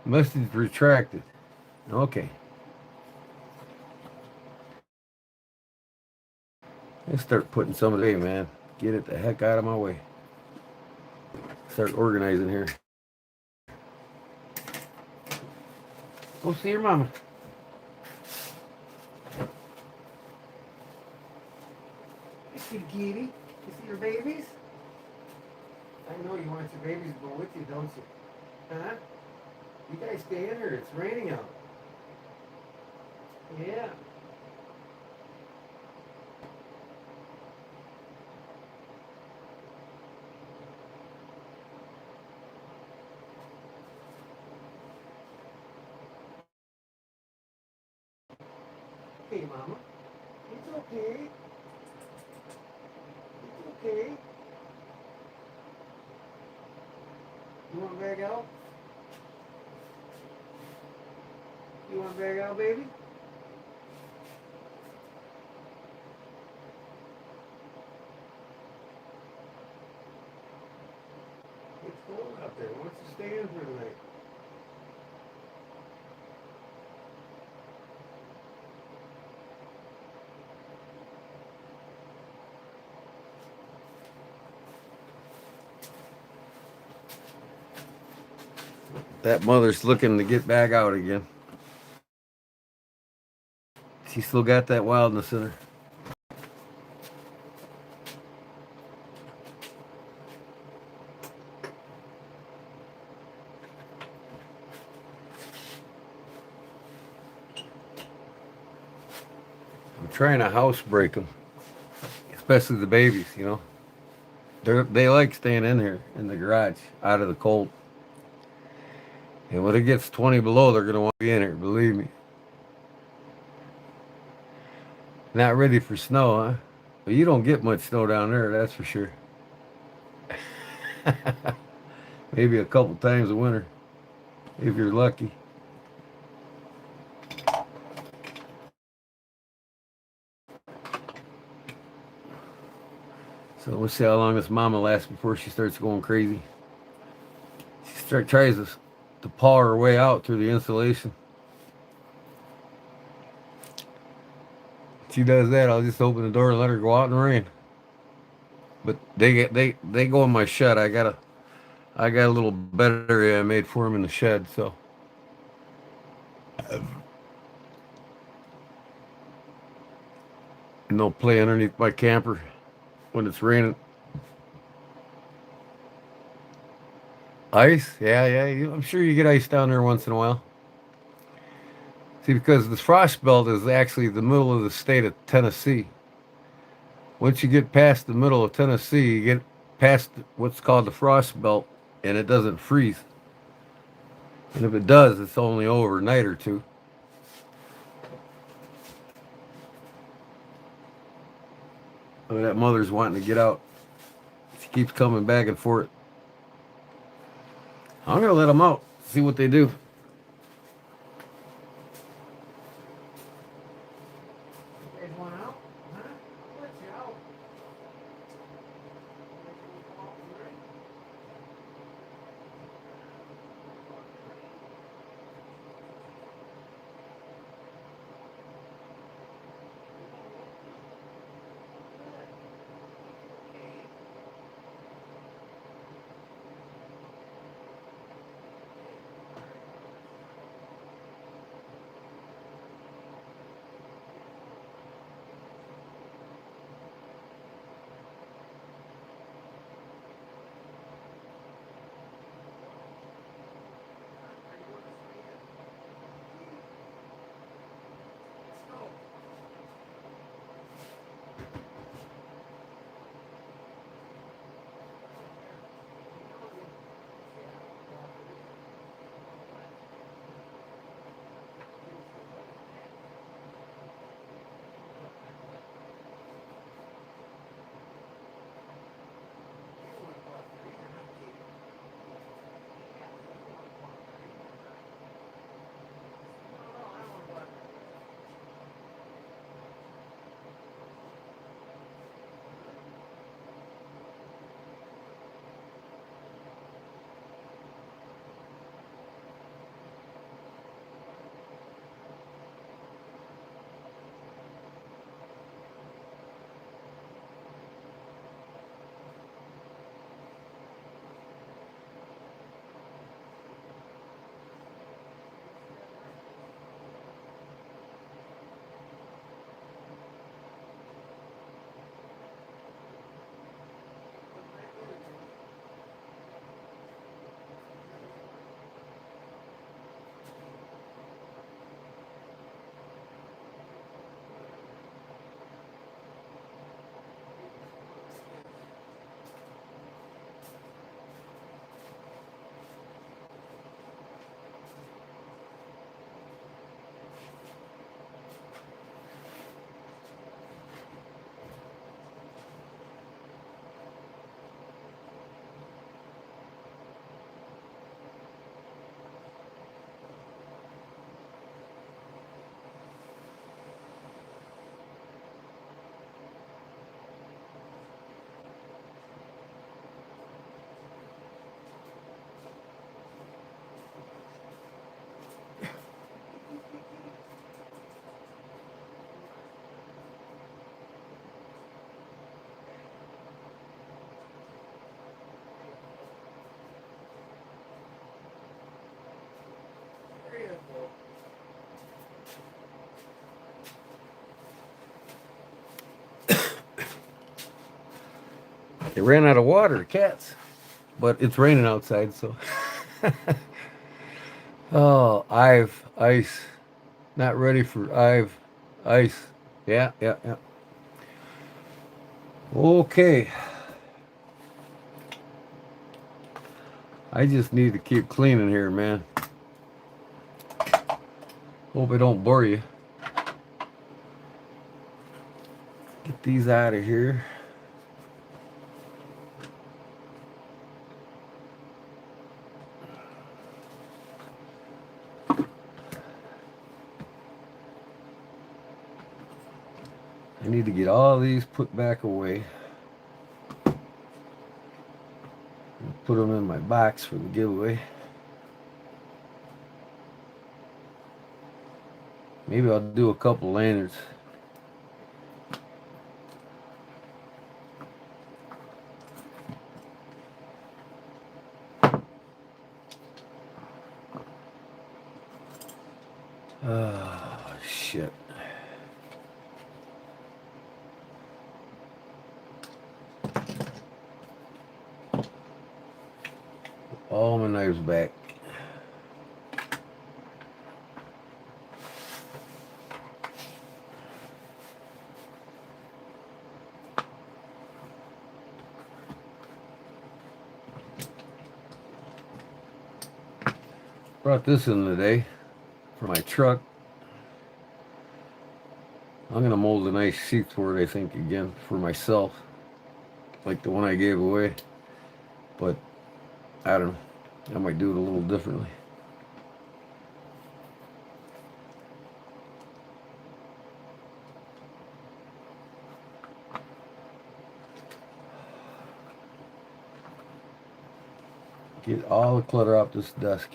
Message retracted. Okay. Let's start putting some of the, hey man, get it the heck out of my way. Start organizing here. Go see your mama. Kitty, kitty. You see your babies? I know you want your babies to go with you, don't you? Huh? You guys stay in here. It's raining out. Yeah. Okay, Mama. It's okay. It's okay. You want to bag out? You want to bag out, baby? It's cold out there. Why don't you stay in for tonight? That mother's looking to get back out again. She still got that wildness in her. I'm trying to house break them, especially the babies, you know. They like staying in here in the garage, out of the cold. And when it gets 20 below, they're going to want to be in here, believe me. Not ready for snow, huh? But you don't get much snow down there, that's for sure. Maybe a couple times a winter, if you're lucky. So we'll see how long this mama lasts before she starts going crazy. She tries to paw her way out through the insulation. If she does that, I'll just open the door and let her go out in the rain. But they go in my shed. I got a little bed area I made for them in the shed, so. And they'll play underneath my camper when it's raining. Ice? Yeah. I'm sure you get ice down there once in a while. See, because the frost belt is actually the middle of the state of Tennessee. Once you get past the middle of Tennessee, you get past what's called the frost belt, and it doesn't freeze. And if it does, it's only over a night or two. Oh, that mother's wanting to get out. She keeps coming back and forth. I'm going to let them out, see what they do. They ran out of water, cats. But it's raining outside, so. Oh, ice. Not ready for ice. Yeah. Okay. I just need to keep cleaning here, man. Hope I don't bore you. Get these out of here. I need to get all these put back away. Put them in my box for the giveaway. Maybe I'll do a couple lanterns. Oh, shit. All my knives back. Brought this in today for my truck. I'm gonna mold a nice seat for it, I think, again for myself, like the one I gave away. But I don't know. I might do it a little differently. Get all the clutter off this desk.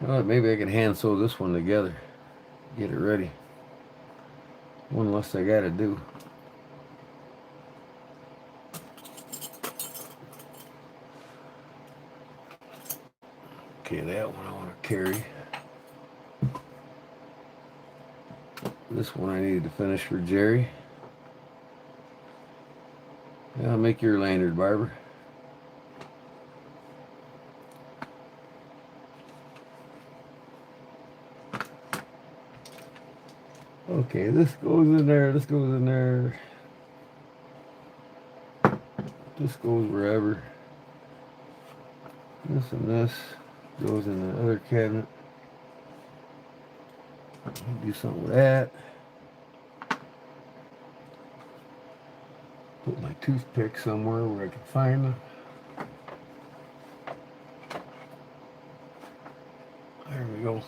You know what, maybe I can hand sew this one together. Get it ready. One less I gotta do. Okay, that one I want to carry. This one I needed to finish for Jerry. Yeah, make your lanyard, Barbara. Okay, this goes in there, this goes in there. This goes wherever. This and this goes in the other cabinet. Do something with that. Put my toothpick somewhere where I can find them. There we go.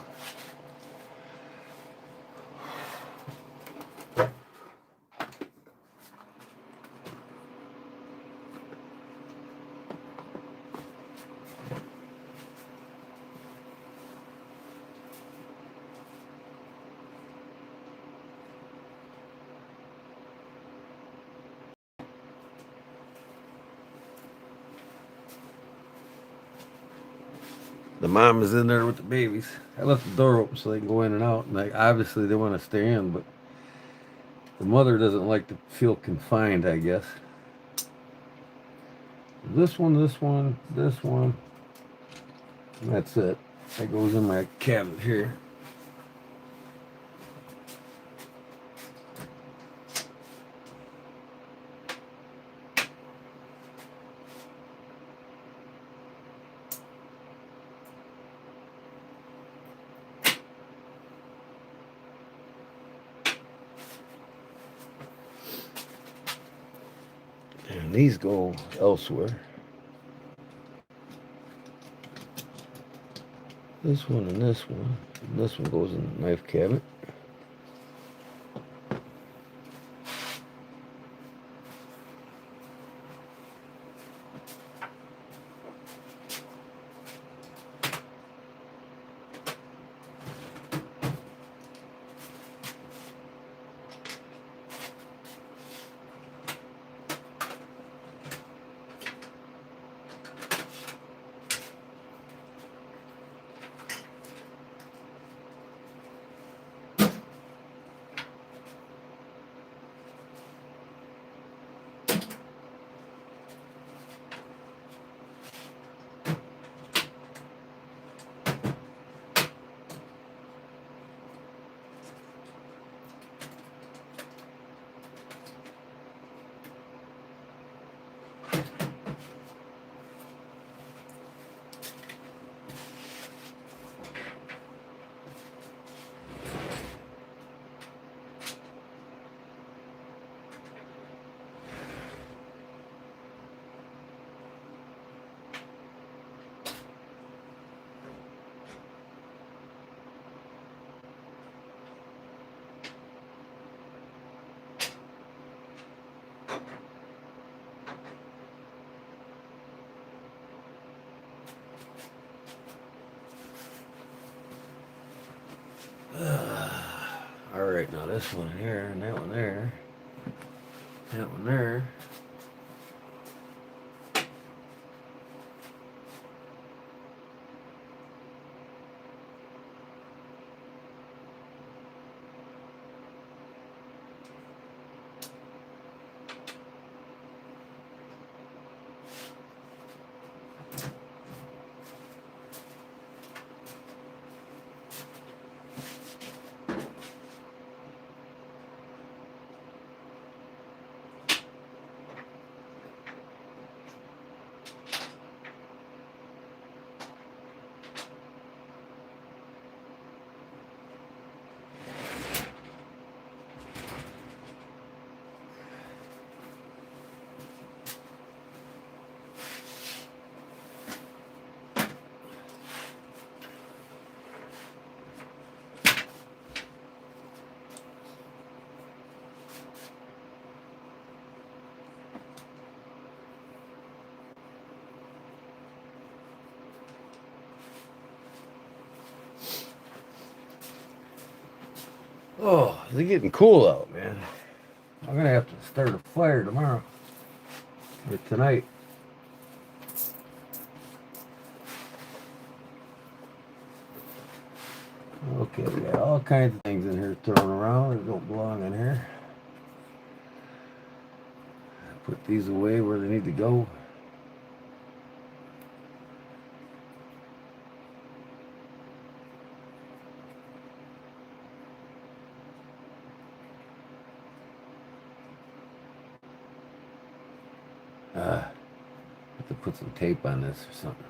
The mom is in there with the babies. I left the door open so they can go in and out. And obviously they want to stay in, but the mother doesn't like to feel confined, I guess. This one, this one, this one. And that's it. That goes in my cabinet here. And these go elsewhere. This one and this one. And this one goes in the knife cabinet. right now. This one here and that one there. That one there. Oh, it's getting cool out, man. I'm gonna have to start a fire tomorrow or tonight. Okay, we got all kinds of things in here thrown around that don't belong in here. Put these away where they need to go. Have to put some tape on this or something.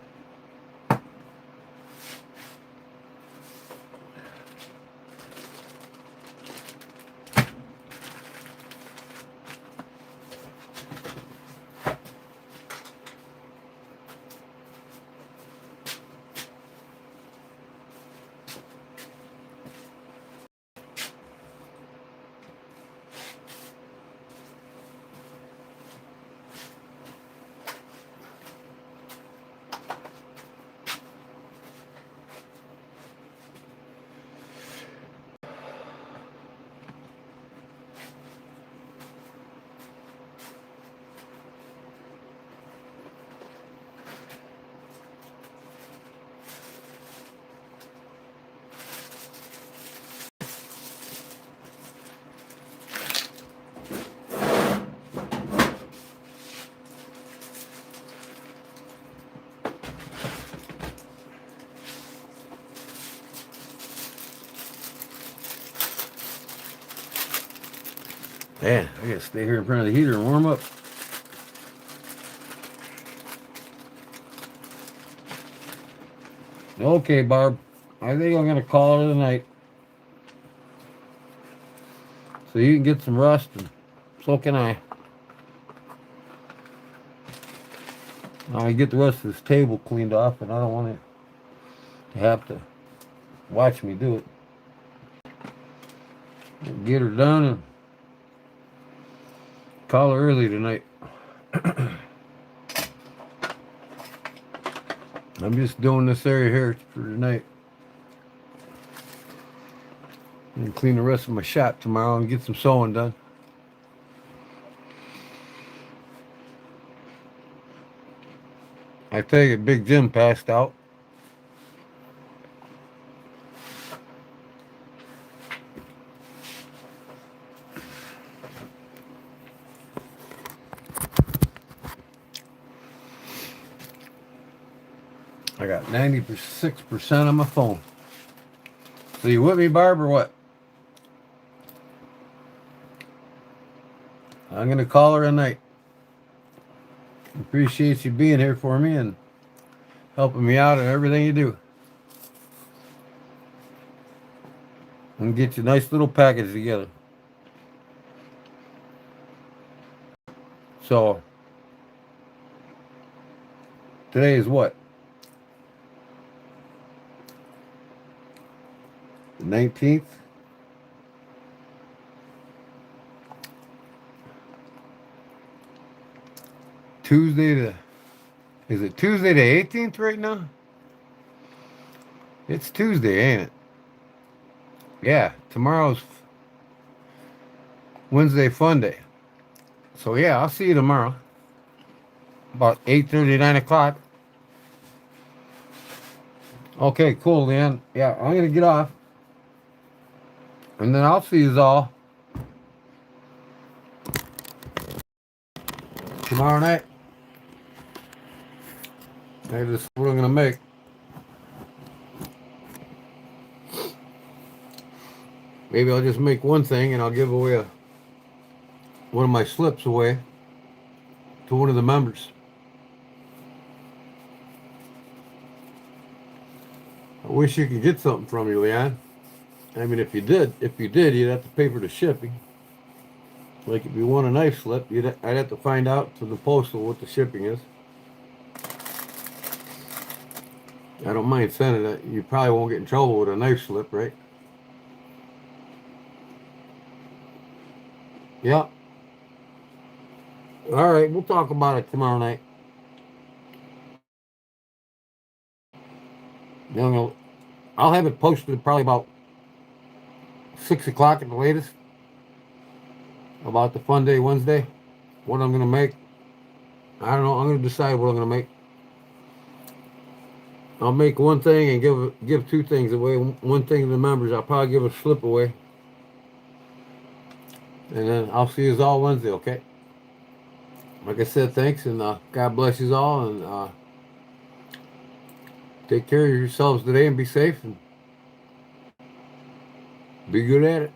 Man, I gotta stay here in front of the heater and warm up. Okay, Barb. I think I'm gonna call it a night. So you can get some rest, and so can I. Now I get the rest of this table cleaned off, and I don't want to have to watch me do it. Get her done and call her early tonight. I'm just doing this area here for tonight. And clean the rest of my shop tomorrow and get some sewing done. I tell you, Big Jim passed out. I got 96% on my phone. So you with me, Barb, or what? I'm going to call her a night. Appreciate you being here for me and helping me out in everything you do. And get you a nice little package together. So, today is what? The 19th? Is it Tuesday the 18th right now? It's Tuesday, ain't it? Yeah, tomorrow's Wednesday fun day. So yeah, I'll see you tomorrow. About 8:30, 9 o'clock. Okay, cool, Leanne. Yeah, I'm gonna get off. And then I'll see you all tomorrow night. Maybe this is what I'm gonna make. Maybe I'll just make one thing and I'll give away one of my slips away to one of the members. I wish you could get something from you, Leon. I mean, if you did, you'd have to pay for the shipping. Like if you want a knife slip, I'd have to find out from the postal what the shipping is. I don't mind sending it. You probably won't get in trouble with a knife slip, right? Yeah. All right, we'll talk about it tomorrow night. I'll have it posted probably about 6 o'clock at the latest. About the fun day Wednesday. What I'm gonna make. I don't know. I'm gonna decide what I'm gonna make. I'll make one thing and give two things away. One thing to the members. I'll probably give a slip away. And then I'll see you all Wednesday, okay? Like I said, thanks, and God bless you all, and take care of yourselves today and be safe and be good at it.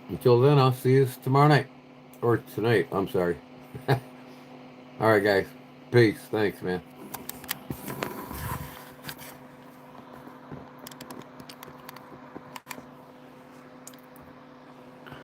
Until then, I'll see you tomorrow night. Or tonight, I'm sorry. All right, guys. Peace. Thanks, man.